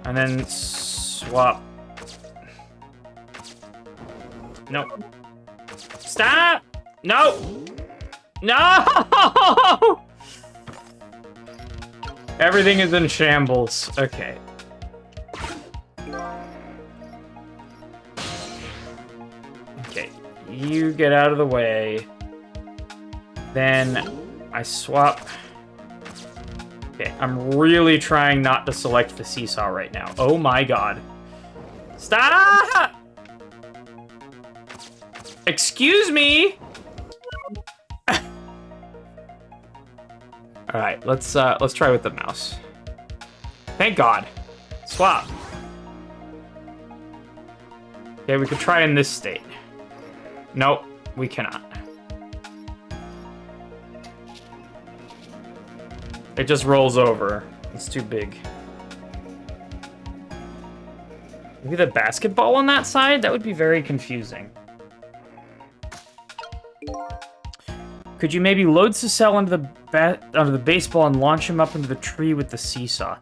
And then swap. Nope. Stop! No! No! Everything is in shambles. Okay. Okay. You get out of the way. Then I swap. Okay, I'm really trying not to select the seesaw right now. Oh my god. Stop! Excuse me! Alright, let's try with the mouse. Thank god. Swap. Okay, we could try in this state. Nope, we cannot. It just rolls over. It's too big. Maybe the basketball on that side? That would be very confusing. Could you maybe load Cecile onto the baseball and launch him up into the tree with the seesaw?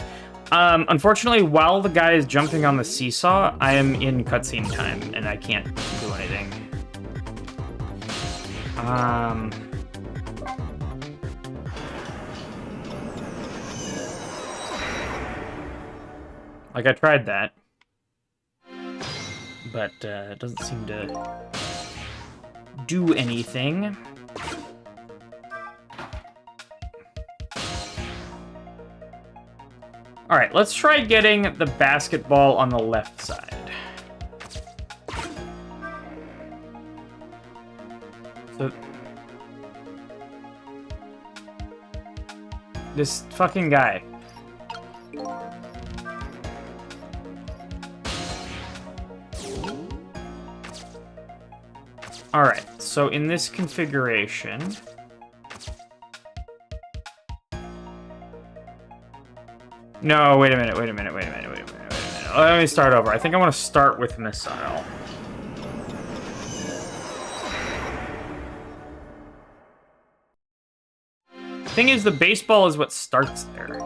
Unfortunately, while the guy is jumping on the seesaw, I am in cutscene time, and I can't do anything. Like, I tried that. But, it doesn't seem to do anything. Alright, let's try getting the basketball on the left side. So, This fucking guy. Alright, so in this configuration... No, wait a minute. Let me start over. I think I want to start with missile. Thing is, the baseball is what starts there.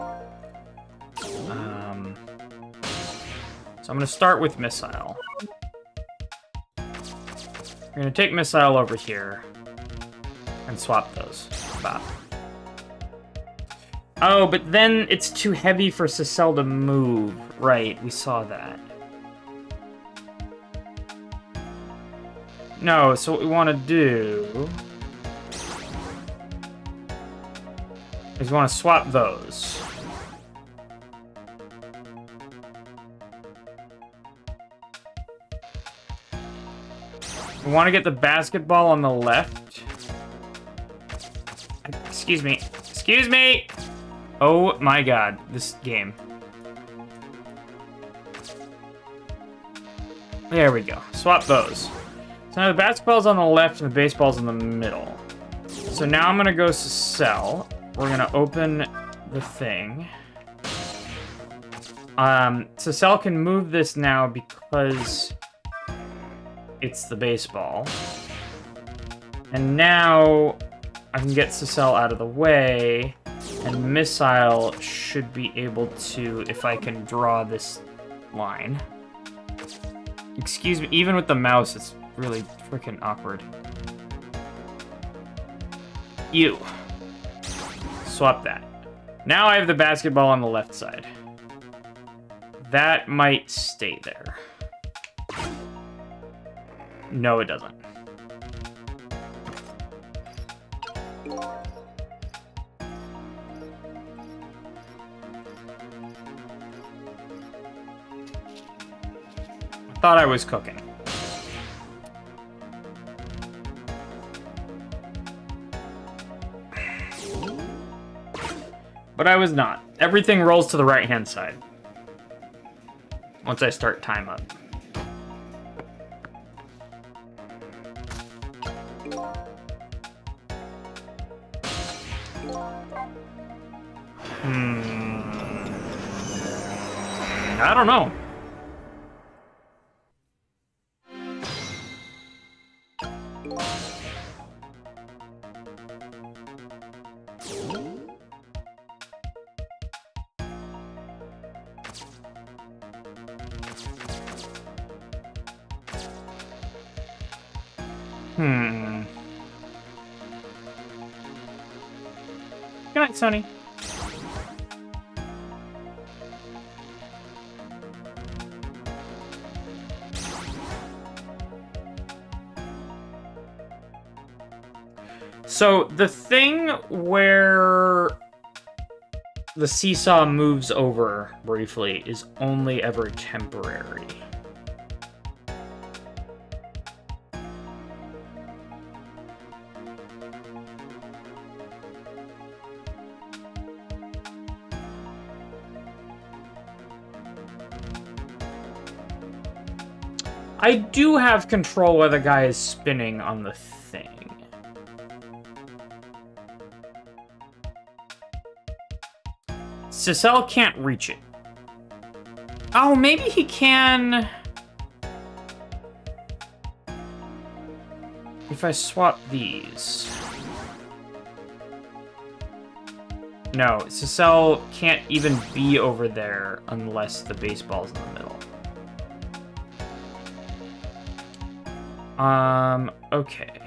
So I'm gonna start with missile. We're gonna take missile over here and swap those. Bop. Oh, but then it's too heavy for Cecile to move. Right, we saw that. No, so what we want to do is we want to swap those. We want to get the basketball on the left. Excuse me. Excuse me! Oh my god, this game. There we go. Swap those. So now the basketball's on the left and the baseball's in the middle. So now I'm gonna go Cecile. We're gonna open the thing. Cecile can move this now because it's the baseball. And now I can get Cecile out of the way, and Missile should be able to, if I can draw this line. Excuse me, even with the mouse, it's really freaking awkward. You. Swap that. Now I have the basketball on the left side. That might stay there. No, it doesn't. I thought I was cooking. But I was not. Everything rolls to the right-hand side once I start time up. I don't know. Good night, Sonny. So, the thing where the seesaw moves over briefly is only ever temporary. I do have control while the guy is spinning on the thing. Cecile can't reach it. Oh, maybe he can... If I swap these... No, Cecile can't even be over there unless the baseball's in the middle. Okay.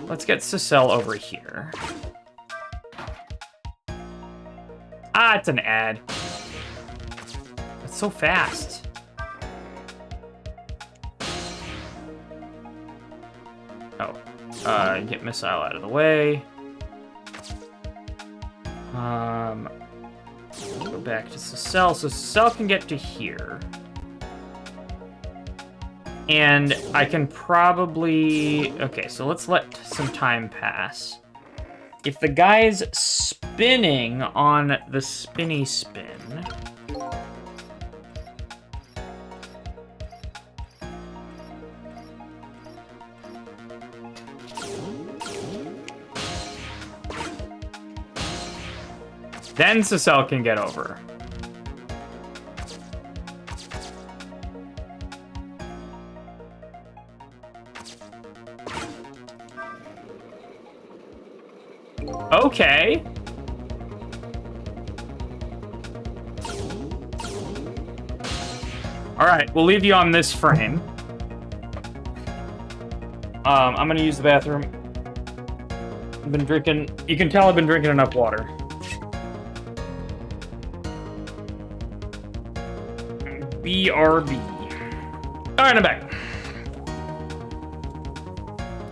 Let's get Cecile over here. Ah, it's an ad. It's so fast. Oh. Get Missile out of the way. Go back to Cecile. So Cecile can get to here. And I can probably... Okay, so let's let some time pass. if the guy's spinning on the spinny spin... then Cecile can get over. Okay. All right, we'll leave you on this frame. I'm gonna use the bathroom. I've been drinking, you can tell I've been drinking enough water. BRB. All right, I'm back.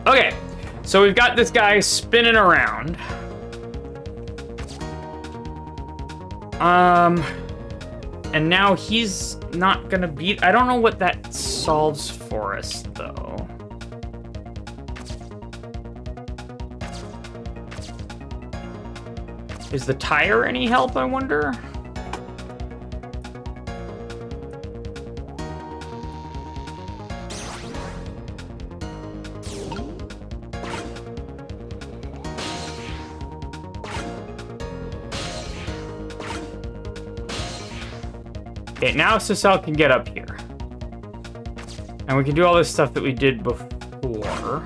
Okay, so we've got this guy spinning around. And now he's not gonna beat... I don't know what that solves for us, though. Is the tire any help, I wonder? Okay, now Cecile can get up here. And we can do all this stuff that we did before.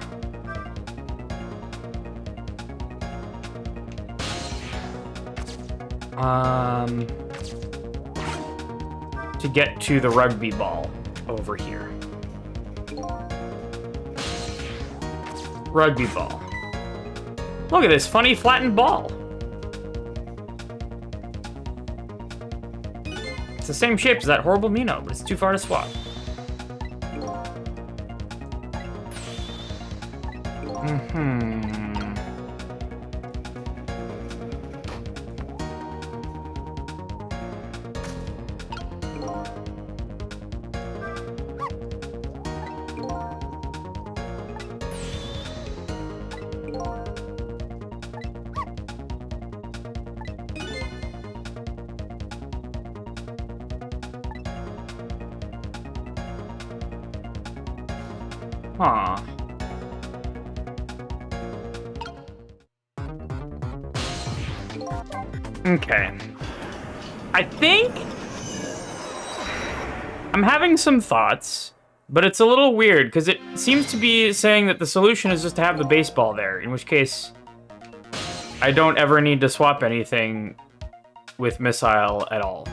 To get to the rugby ball over here. Rugby ball. Look at this funny flattened ball. It's the same shape as that horrible Mino, but it's too far to swap. Huh. Okay. I think I'm having some thoughts, but it's a little weird because it seems to be saying that the solution is just to have the baseball there, in which case I don't ever need to swap anything with Missile at all.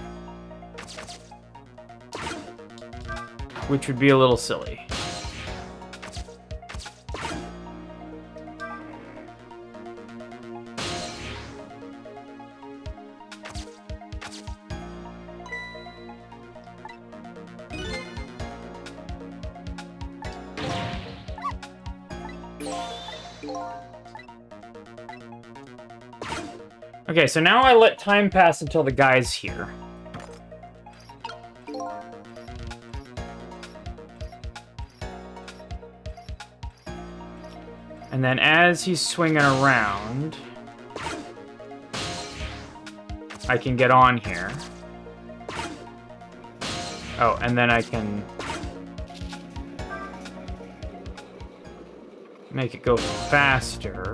Which would be a little silly. Okay, so now I let time pass until the guy's here. And then as he's swinging around, I can get on here. Oh, and then I can make it go faster.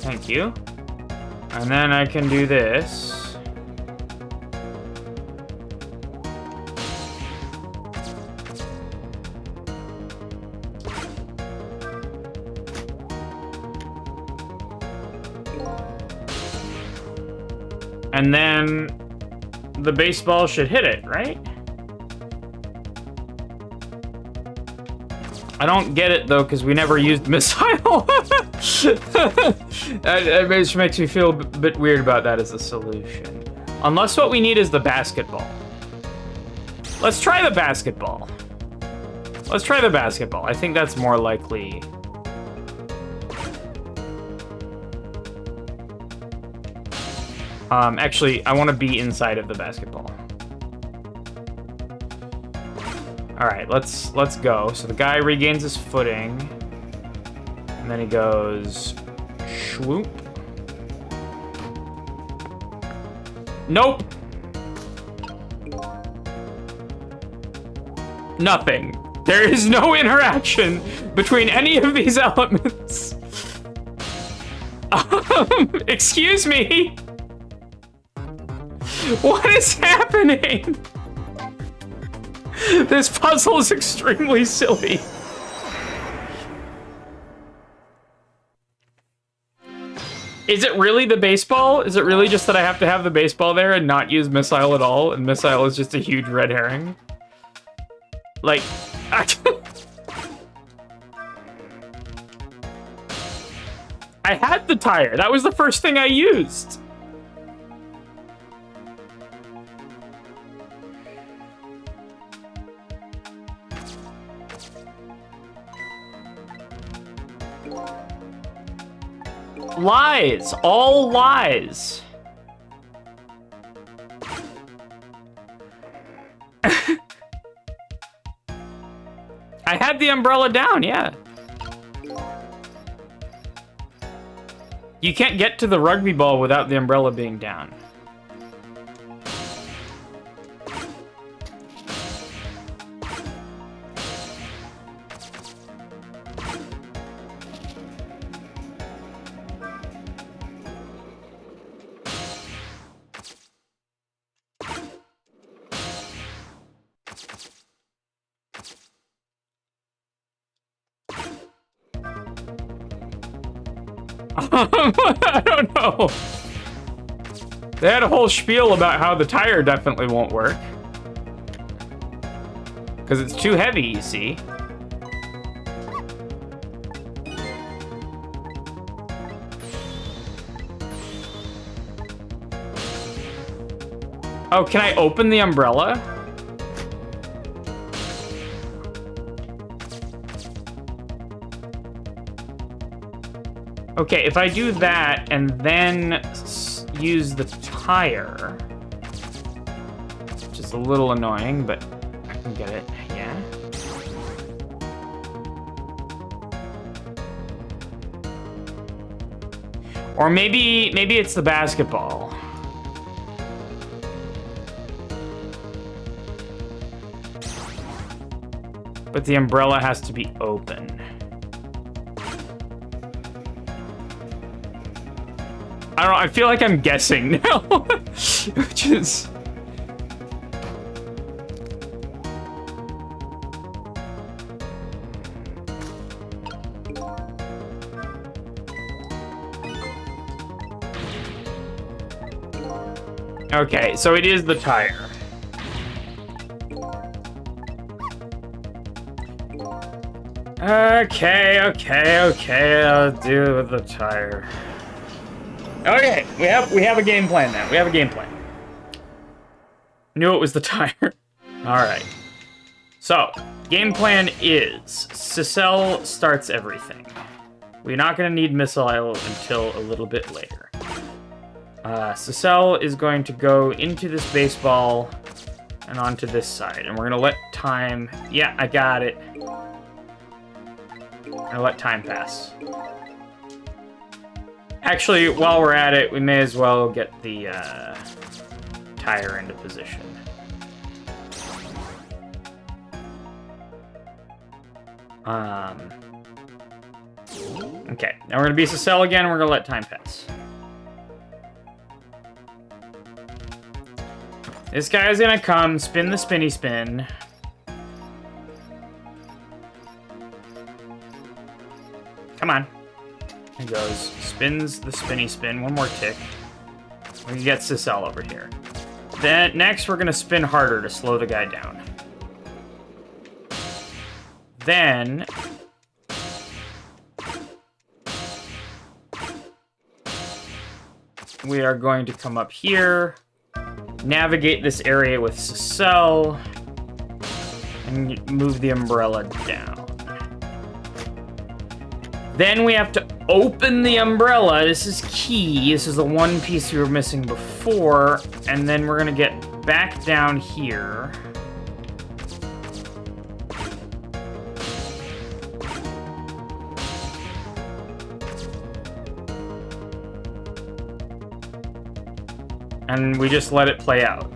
Thank you. And then I can do this. And then the baseball should hit it, right? I don't get it, though, because we never used Missile. That makes me feel a bit weird about that as a solution. Unless what we need is the basketball. Let's try the basketball. Let's try the basketball. I think that's more likely. Actually, I want to be inside of the basketball. All right, let's go. So the guy regains his footing, and then he goes swoop. Nope. Nothing. There is no interaction between any of these elements. Excuse me? What is happening? This puzzle is extremely silly. Is it really the baseball? Is it really just that I have to have the baseball there and not use missile at all? And missile is just a huge red herring? Like... I had the tire. That was the first thing I used. Lies. All lies. I had the umbrella down, yeah. You can't get to the rugby ball without the umbrella being down. I don't know. They had a whole spiel about how the tire definitely won't work. Because it's too heavy, you see. Oh, can I open the umbrella? Okay, if I do that and then use the tire, which is a little annoying, but I can get it, yeah. Or maybe it's the basketball. But the umbrella has to be open. I don't know, I feel like I'm guessing now. Which is... Okay, so it is the tire. Okay, I'll do it with the tire. Okay, we have a game plan now. We have a game plan. Knew it was the tire. Alright. So, game plan is Cecile starts everything. We're not going to need missile until a little bit later. Cecile is going to go into this baseball and onto this side. And we're going to let time... Yeah, I got it. I'm going to let time pass. Actually, while we're at it, we may as well get the tire into position. Okay, now we're going to be Cecile again, and we're going to let time pass. This guy's going to come, spin the spinny spin. Come on. He goes, spins the spinny spin, one more tick. We can get Cecile over here. Then next we're gonna spin harder to slow the guy down. Then we are going to come up here, navigate this area with Cecile, and move the umbrella down. Then we have to open the umbrella. This is key. This is the one piece we were missing before. And then we're going to get back down here. And we just let it play out.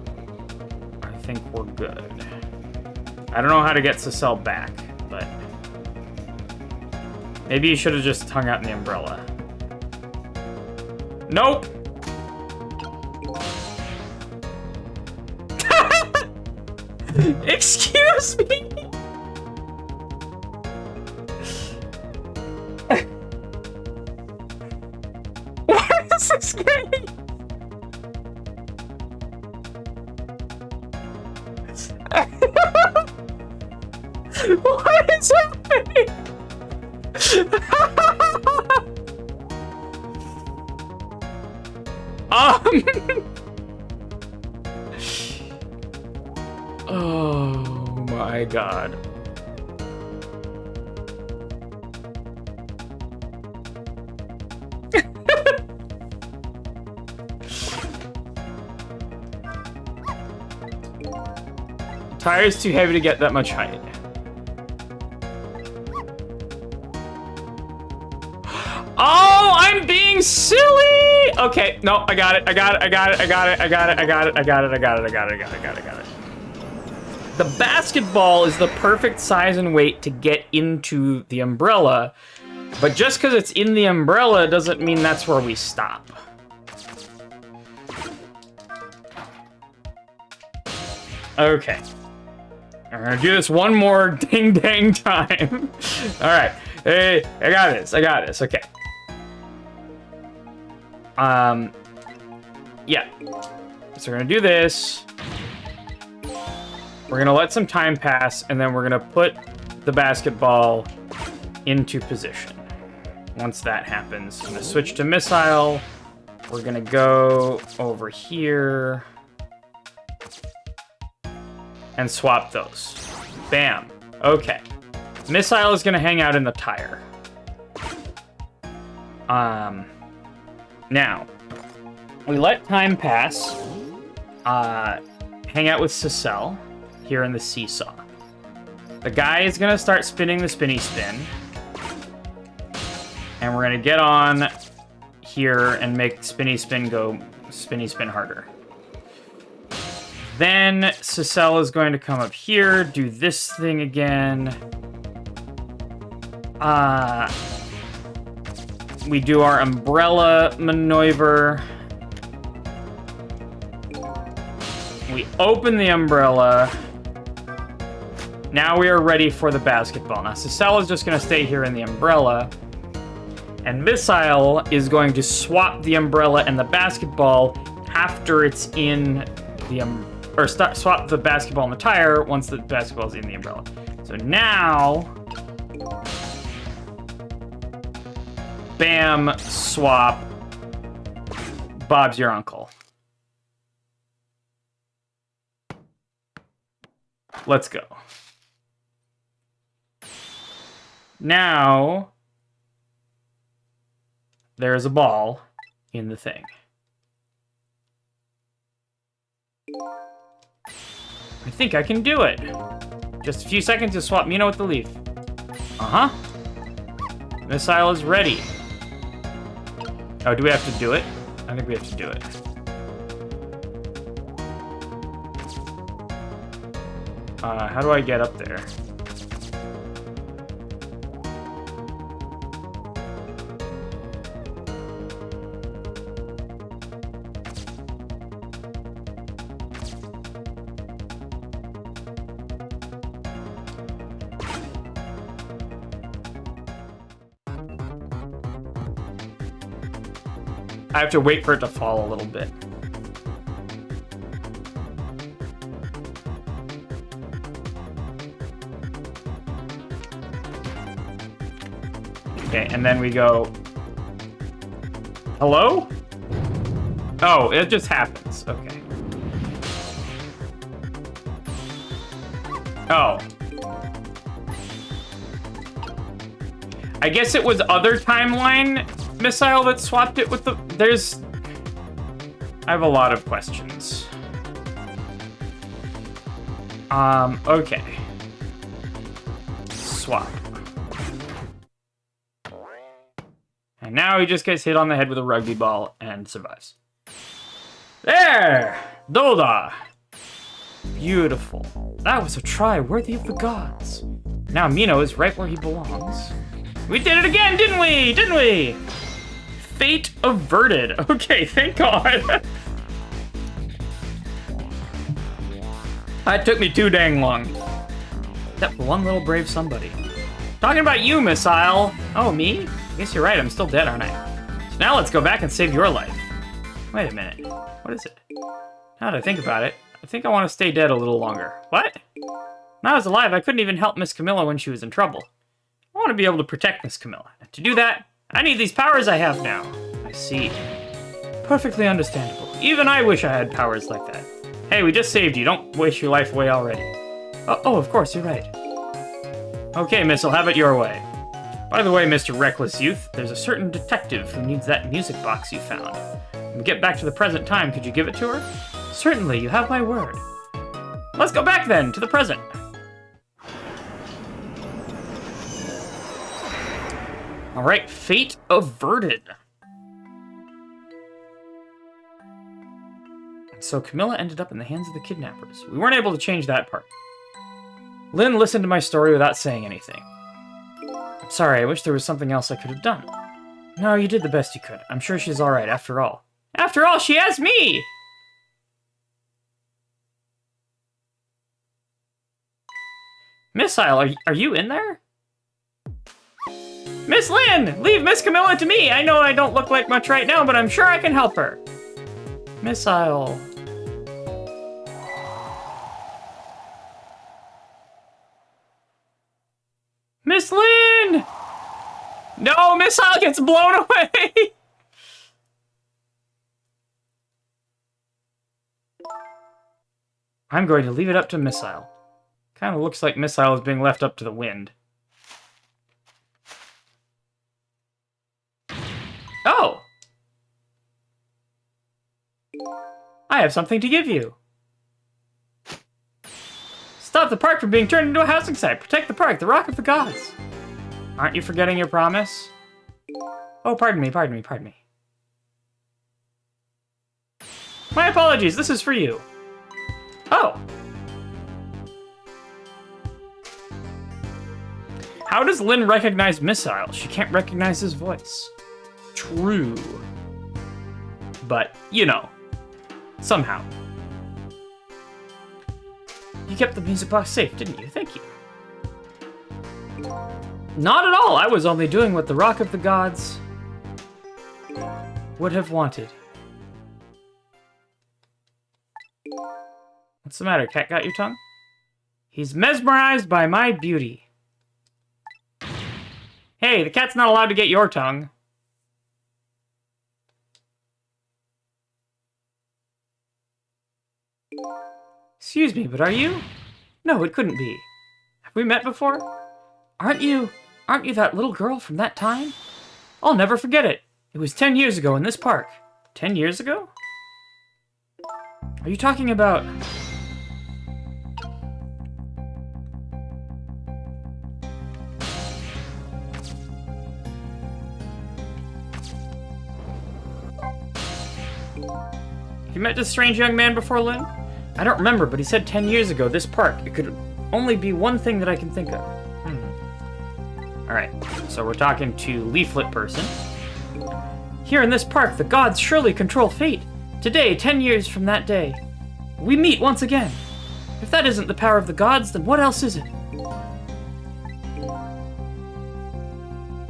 I think we're good. I don't know how to get Cecile back, but... maybe you should have just hung out in the umbrella. Nope! Excuse me! What is this game? What is happening? Oh my god. Tire's too heavy to get that much height. Oh, I'm being silly! Okay, no, I got it. The basketball is the perfect size and weight to get into the umbrella, but just because it's in the umbrella doesn't mean that's where we stop. Okay. I'm gonna do this one more ding-dang time. All right. Hey, I got this, okay. Yeah. So we're gonna do this. We're gonna let some time pass, and then we're gonna put the basketball into position. Once that happens, I'm gonna switch to missile. We're gonna go over here and swap those. Bam. Okay. Missile is gonna hang out in the tire. Now, we let time pass. Hang out with Cecile here in the seesaw. The guy is gonna start spinning the spinny spin. And we're gonna get on here and make spinny spin go spinny spin harder. Then Cecile is going to come up here, do this thing again. We do our umbrella maneuver. We open the umbrella. Now we are ready for the basketball. Now Cecile is just going to stay here in the umbrella. And Missile is going to swap the umbrella and the basketball after it's in the swap the basketball and the tire once the basketball is in the umbrella. So now, bam, swap. Bob's your uncle. Let's go. Now, there's a ball in the thing. I think I can do it. Just a few seconds to swap Mina with the leaf. Uh-huh. Missile is ready. Oh, do we have to do it? I think we have to do it. How do I get up there? I have to wait for it to fall a little bit. Okay, and then we go... Hello? Oh, it just happens. Okay. Oh. I guess it was other timeline Missile that swapped it with the... There's... I have a lot of questions. Okay. Swap. And now he just gets hit on the head with a rugby ball and survives. There! Doda! Beautiful. That was a try worthy of the gods. Now Mino is right where he belongs. We did it again, didn't we? Didn't we? Fate averted. Okay, thank God. That took me too dang long. Except for one little brave somebody. Talking about you, Missile. Oh, me? I guess you're right, I'm still dead, aren't I? So now let's go back and save your life. Wait a minute. What is it? Now that I think about it, I think I want to stay dead a little longer. What? When I was alive, I couldn't even help Miss Camilla when she was in trouble. I want to be able to protect Miss Camilla. And to do that, I need these powers I have now. I see. Perfectly understandable. Even I wish I had powers like that. Hey, we just saved you. Don't waste your life away already. Oh, of course, you're right. Okay, miss, I'll have it your way. By the way, Mr. Reckless Youth, there's a certain detective who needs that music box you found. When we get back to the present time, could you give it to her? Certainly, you have my word. Let's go back then, to the present. Alright, fate averted. So Camilla ended up in the hands of the kidnappers. We weren't able to change that part. Lynn listened to my story without saying anything. I'm sorry, I wish there was something else I could have done. No, you did the best you could. I'm sure she's alright after all. After all, she has me! Missile, are you in there? Miss Lynn! Leave Miss Camilla to me! I know I don't look like much right now, but I'm sure I can help her. Missile. Miss Lynn! No, Missile gets blown away! I'm going to leave it up to Missile. Kind of looks like Missile is being left up to the wind. Oh! I have something to give you. Stop the park from being turned into a housing site. Protect the park, the Rock of the Gods. Aren't you forgetting your promise? Oh, pardon me. My apologies, this is for you. Oh. How does Lynn recognize Missile? She can't recognize his voice. True. But, you know, somehow. You kept the music box safe, didn't you? Thank you. Not at all. I was only doing what the Rock of the Gods would have wanted. What's the matter? Cat got your tongue? He's mesmerized by my beauty. Hey, the cat's not allowed to get your tongue. Excuse me, but are you? No, it couldn't be. Have we met before? Aren't you that little girl from that time? I'll never forget it. It was 10 years ago in this park. 10 years ago? Are you talking about... You met this strange young man before, Lynn? I don't remember, but he said 10 years ago, this park, it could only be one thing that I can think of. Alright, so we're talking to Leaflet Person. Here in this park, the gods surely control fate. Today, 10 years from that day, we meet once again. If that isn't the power of the gods, then what else is it?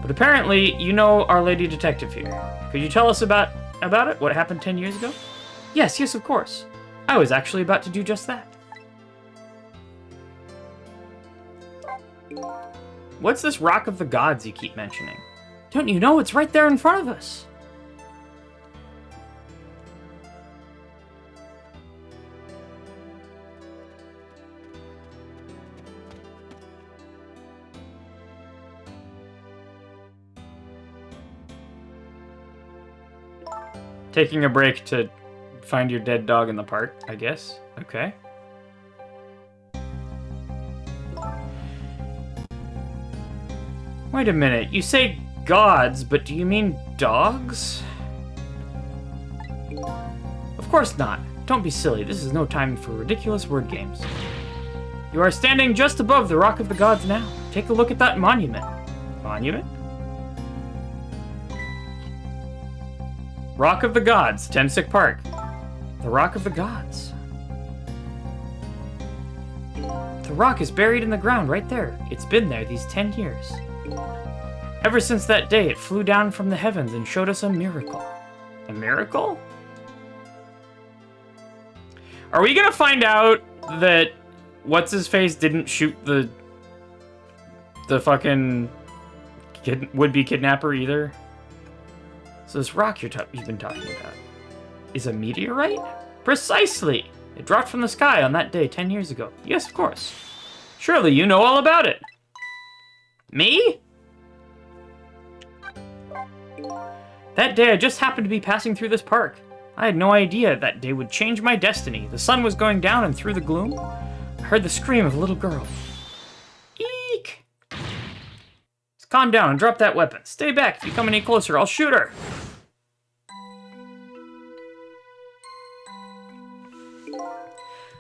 But apparently, you know Our Lady Detective here. Could you tell us about it? What happened 10 years ago? Yes, of course. I was actually about to do just that. What's this Rock of the Gods you keep mentioning? Don't you know? It's right there in front of us. Taking a break to find your dead dog in the park, I guess. Okay. Wait a minute, you say gods, but do you mean dogs? Of course not. Don't be silly. This is no time for ridiculous word games. You are standing just above the Rock of the Gods now. Take a look at that monument. Monument? Rock of the Gods, Temsic Park. The Rock of the Gods. The rock is buried in the ground right there. It's been there these 10 years. Ever since that day, it flew down from the heavens and showed us a miracle. A miracle? Are we gonna find out that What's-His-Face didn't shoot the fucking would-be kidnapper either? So this rock you've been talking about is a meteorite? Precisely! It dropped from the sky on that day 10 years ago. Yes, of course. Surely you know all about it. Me? That day I just happened to be passing through this park. I had no idea that day would change my destiny. The sun was going down and through the gloom, I heard the scream of a little girl. Eek! Just calm down and drop that weapon. Stay back. If you come any closer, I'll shoot her.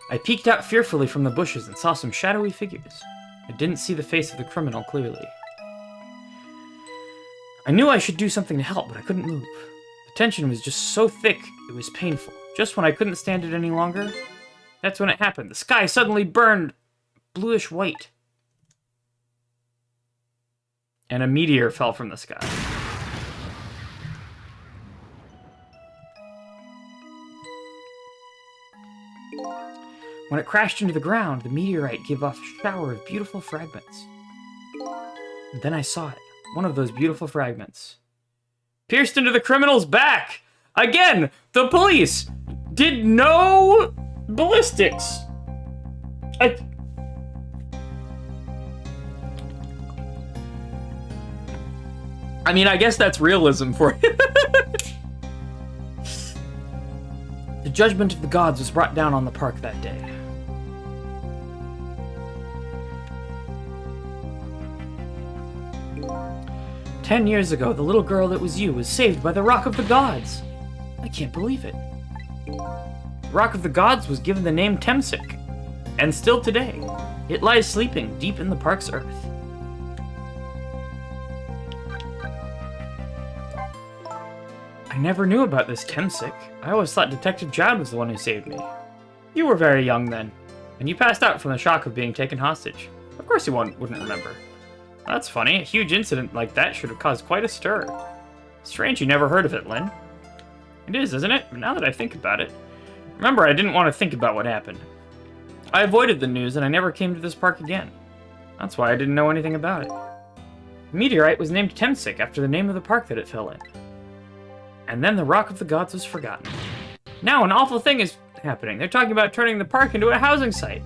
I peeked out fearfully from the bushes and saw some shadowy figures. I didn't see the face of the criminal clearly. I knew I should do something to help, but I couldn't move. The tension was just so thick, it was painful. Just when I couldn't stand it any longer, that's when it happened. The sky suddenly burned bluish white. And a meteor fell from the sky. When it crashed into the ground, the meteorite gave off a shower of beautiful fragments. And then I saw it, one of those beautiful fragments. Pierced into the criminal's back! Again, the police did no ballistics. I mean, I guess that's realism for you. The judgment of the gods was brought down on the park that day. "10 years ago, the little girl that was you was saved by the Rock of the Gods. I can't believe it. The Rock of the Gods was given the name Temsic, and still today, it lies sleeping deep in the park's earth. I never knew about this Temsic. I always thought Detective Jad was the one who saved me. You were very young then, and you passed out from the shock of being taken hostage. Of course you wouldn't remember. That's funny. A huge incident like that should have caused quite a stir. Strange you never heard of it, Lynn. It is, isn't it? But now that I think about it. Remember, I didn't want to think about what happened. I avoided the news and I never came to this park again. That's why I didn't know anything about it. The meteorite was named Temsic after the name of the park that it fell in. And then the Rock of the Gods was forgotten. Now an awful thing is happening. They're talking about turning the park into a housing site.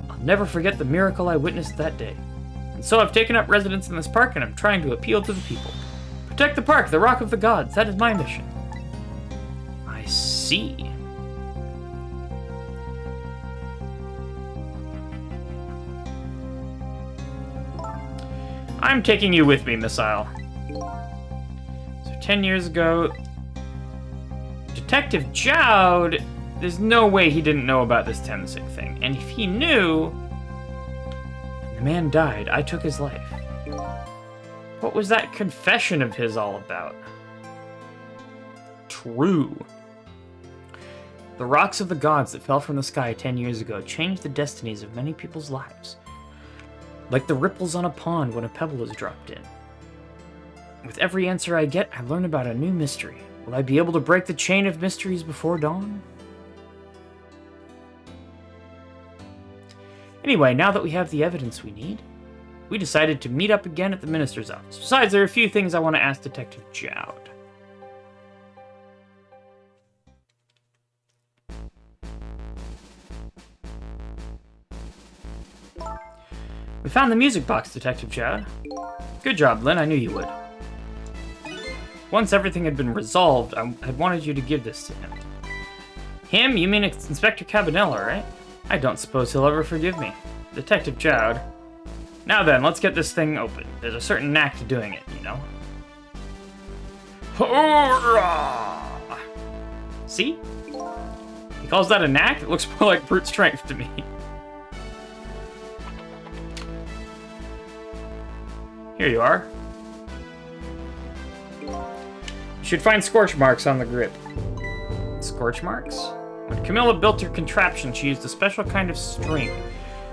I'll never forget the miracle I witnessed that day. And so I've taken up residence in this park and I'm trying to appeal to the people. Protect the park, the Rock of the Gods. That is my mission." I see. I'm taking you with me, Missile. So 10 years ago, Detective Jowd, there's no way he didn't know about this Temsic thing. And if he knew, and the man died, I took his life. What was that confession of his all about? True. The rocks of the gods that fell from the sky 10 years ago changed the destinies of many people's lives. Like the ripples on a pond when a pebble is dropped in. With every answer I get, I learn about a new mystery. Will I be able to break the chain of mysteries before dawn? Anyway, now that we have the evidence we need, we decided to meet up again at the minister's office. Besides, there are a few things I want to ask Detective Jowd. We found the music box, Detective Jowd. Good job, Lynn. I knew you would. Once everything had been resolved, I had wanted you to give this to him. Him? You mean Inspector Cabanela, right? I don't suppose he'll ever forgive me. Detective Jowd. Now then, let's get this thing open. There's a certain knack to doing it, you know? Hurrah! See? He calls that a knack? It looks more like brute strength to me. Here you are. You should find scorch marks on the grip. Scorch marks? When Camilla built her contraption, she used a special kind of string.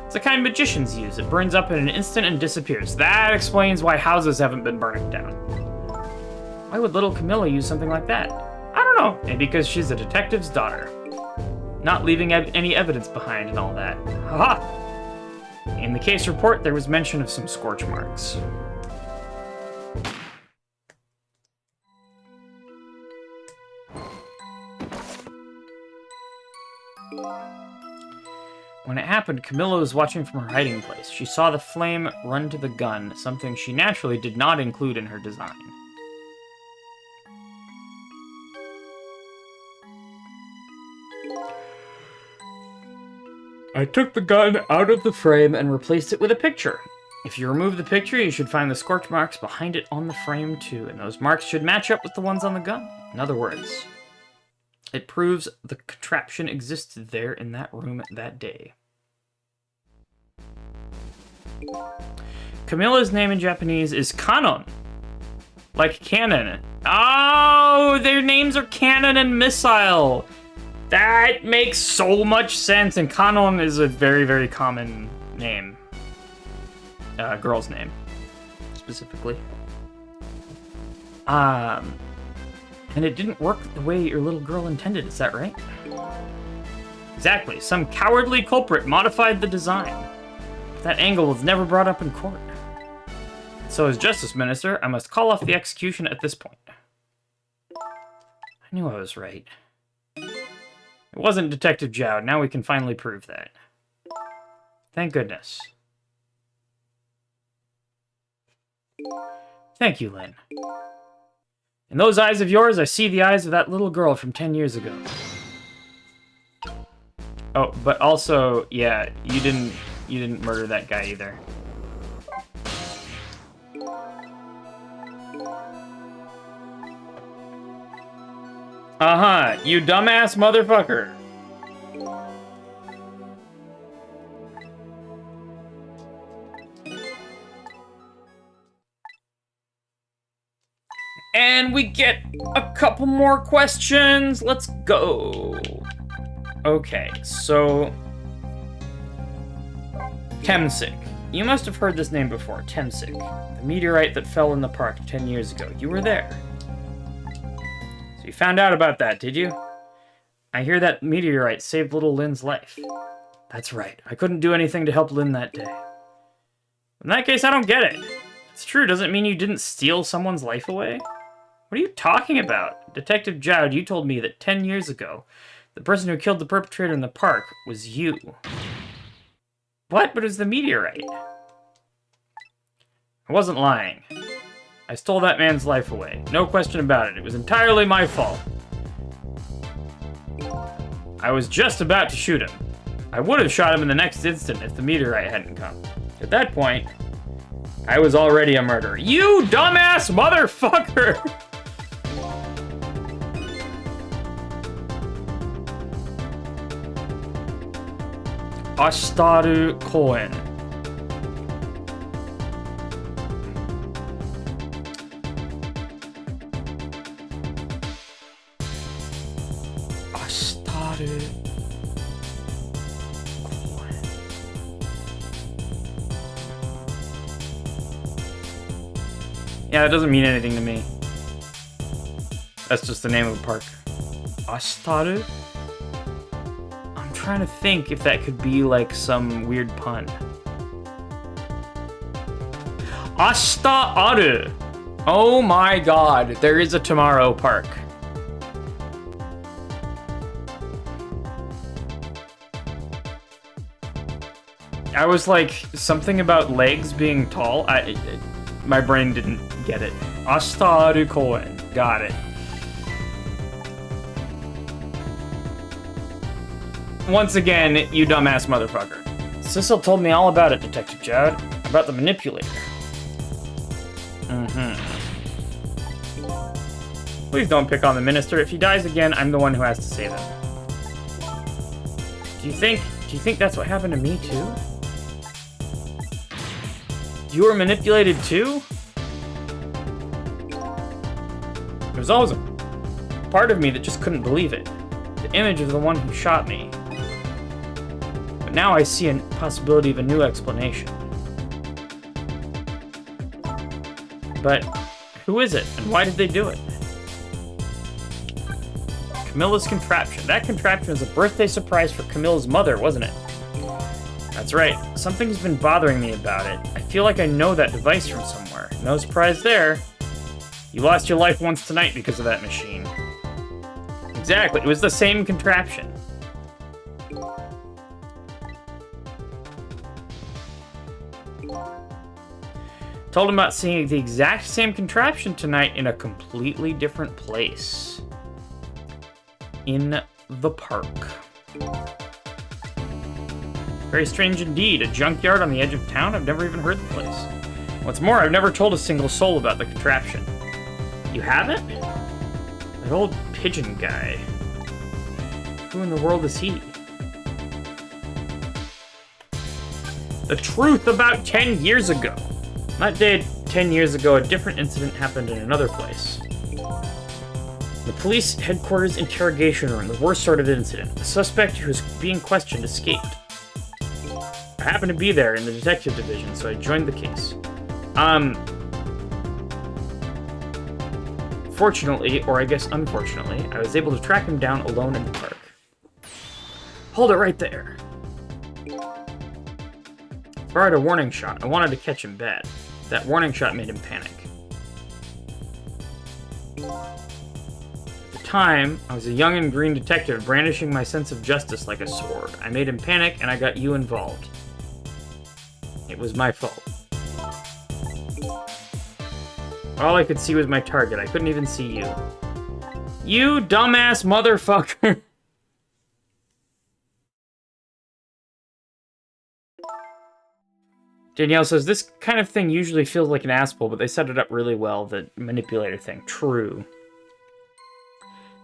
It's the kind magicians use. It burns up in an instant and disappears. That explains why houses haven't been burning down. Why would little Camilla use something like that? I don't know. Maybe because she's a detective's daughter. Not leaving any evidence behind and all that. Haha! In the case report, there was mention of some scorch marks. When it happened, Camilla was watching from her hiding place. She saw the flame run to the gun, something she naturally did not include in her design. I took the gun out of the frame and replaced it with a picture. If you remove the picture, you should find the scorch marks behind it on the frame too, and those marks should match up with the ones on the gun. In other words, it proves the contraption existed there in that room that day. Camilla's name in Japanese is Kanon. Like cannon. Oh, their names are Cannon and Missile. That makes so much sense, and Kanon is a very, very common name. Girl's name, specifically. And it didn't work the way your little girl intended, is that right? Exactly. Some cowardly culprit modified the design. That angle was never brought up in court. So as Justice Minister, I must call off the execution at this point. I knew I was right. It wasn't Detective Jowd. Now we can finally prove that. Thank goodness. Thank you, Lynn. In those eyes of yours, I see the eyes of that little girl from 10 years ago. Oh, but also, yeah, you didn't murder that guy either. Uh-huh, you dumbass motherfucker. And we get a couple more questions. Let's go. Okay, so... Temsik. You must have heard this name before, Temsik. The meteorite that fell in the park 10 years ago. You were there. So you found out about that, did you? I hear that meteorite saved little Lynn's life. That's right. I couldn't do anything to help Lynn that day. In that case, I don't get it. It's true, doesn't mean you didn't steal someone's life away. What are you talking about? Detective Jowd, you told me that 10 years ago, the person who killed the perpetrator in the park was you. What? But it was the meteorite. I wasn't lying. I stole that man's life away. No question about it. It was entirely my fault. I was just about to shoot him. I would have shot him in the next instant if the meteorite hadn't come. At that point, I was already a murderer. You dumbass motherfucker! Ashitaru Koen. Ashitaru Koen. Yeah, that doesn't mean anything to me. That's just the name of a park. Ashitaru? Trying to think if that could be like some weird pun. Ashita Aru. Oh my god, there is a tomorrow park. I was like, something about legs being tall. My brain didn't get it. Ashita Aru Koen. Got it. Once again, you dumbass motherfucker. Cecil told me all about it, Detective Jowd. About the manipulator. Please don't pick on the minister. If he dies again, I'm the one who has to save him. Do you think that's what happened to me too? You were manipulated too? There was always a part of me that just couldn't believe it. The image of the one who shot me. But now I see a possibility of a new explanation. But who is it, and why did they do it? Camilla's contraption. That contraption was a birthday surprise for Camilla's mother, wasn't it? That's right. Something's been bothering me about it. I feel like I know that device from somewhere. No surprise there. You lost your life once tonight because of that machine. Exactly. It was the same contraption. Told him about seeing the exact same contraption tonight in a completely different place. In the park. Very strange indeed. A junkyard on the edge of town? I've never even heard the place. What's more, I've never told a single soul about the contraption. You haven't? That old pigeon guy. Who in the world is he? The truth about 10 years ago. That day, 10 years ago, a different incident happened in another place. The police headquarters interrogation room, the worst sort of incident. The suspect who was being questioned escaped. I happened to be there in the detective division, so I joined the case. Fortunately, or I guess unfortunately, I was able to track him down alone in the park. Hold it right there. Fired a warning shot. I wanted to catch him bad. That warning shot made him panic. At the time, I was a young and green detective brandishing my sense of justice like a sword. I made him panic, and I got you involved. It was my fault. All I could see was my target. I couldn't even see you. You dumbass motherfucker. Danielle says, this kind of thing usually feels like an asshole, but they set it up really well, the manipulator thing. True.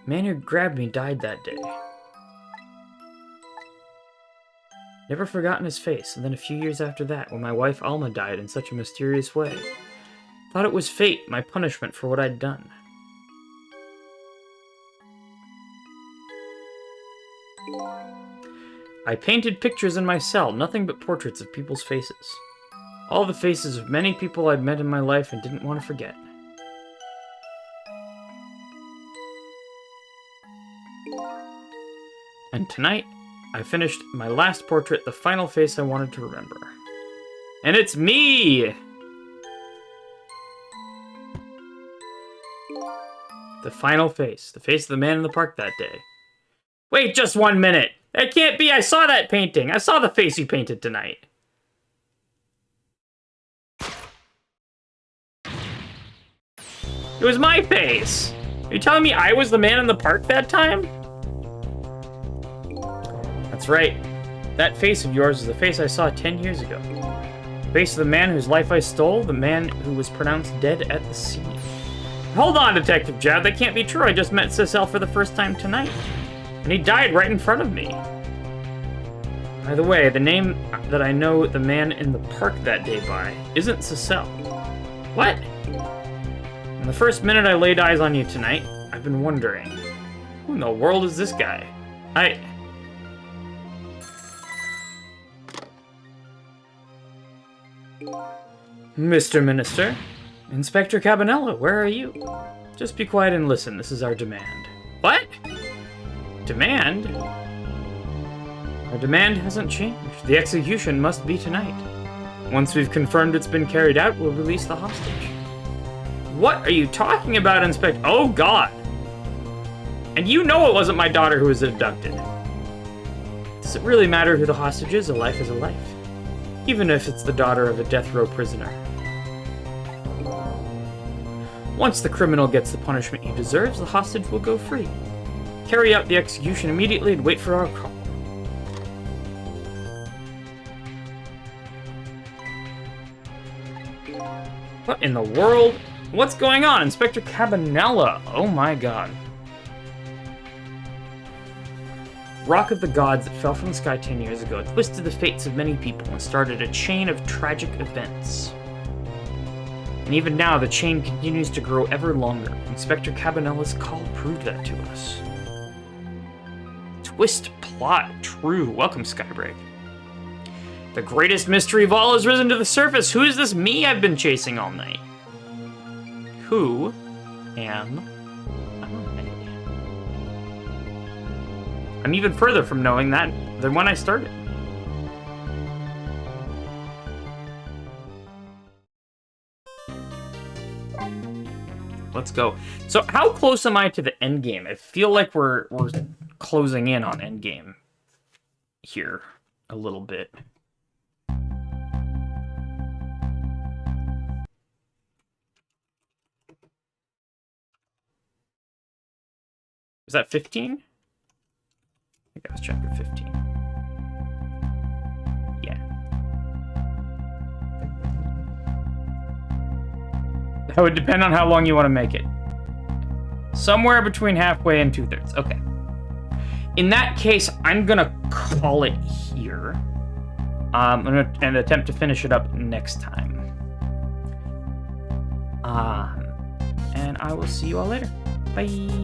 Man who grabbed me died that day. Never forgotten his face, and then a few years after that, when my wife Alma died in such a mysterious way. Thought it was fate, my punishment for what I'd done. I painted pictures in my cell, nothing but portraits of people's faces. All the faces of many people I'd met in my life and didn't want to forget. And tonight, I finished my last portrait, the final face I wanted to remember. And it's me! The final face. The face of the man in the park that day. Wait just 1 minute! That can't be! I saw that painting! I saw the face you painted tonight! It was my face! Are you telling me I was the man in the park that time? That's right. That face of yours is the face I saw 10 years ago. The face of the man whose life I stole, the man who was pronounced dead at the scene. Hold on, Detective Jad, that can't be true. I just met Cecil for the first time tonight. And he died right in front of me. By the way, the name that I know the man in the park that day by isn't Cecil. What? In the first minute I laid eyes on you tonight, I've been wondering, who in the world is this guy? Mr. Minister, Inspector Cabanella, where are you? Just be quiet and listen, this is our demand. What? Demand? Our demand hasn't changed. The execution must be tonight. Once we've confirmed it's been carried out, we'll release the hostage. What are you talking about, Inspector? Oh, God. And you know it wasn't my daughter who was abducted. Does it really matter who the hostage is? A life is a life. Even if it's the daughter of a death row prisoner. Once the criminal gets the punishment he deserves, the hostage will go free. Carry out the execution immediately and wait for our call. What in the world? What's going on? Inspector Cabanella. Oh my God. rock of the gods that fell from the sky 10 years ago twisted the fates of many people and started a chain of tragic events. And even now, the chain continues to grow ever longer. Inspector Cabanella's call proved that to us. Twist plot true. Welcome, Skybreak. The greatest mystery of all has risen to the surface. Who is this me I've been chasing all night? Who am I? I'm even further from knowing that than when I started. Let's go. So how close am I to the end game? I feel like we're closing in on end game here a little bit. Is that 15? I think that was chapter 15. Yeah. That would depend on how long you want to make it. Somewhere between halfway and 2/3. Okay. In that case, I'm gonna call it here. I'm gonna attempt to finish it up next time. And I will see you all later. Bye.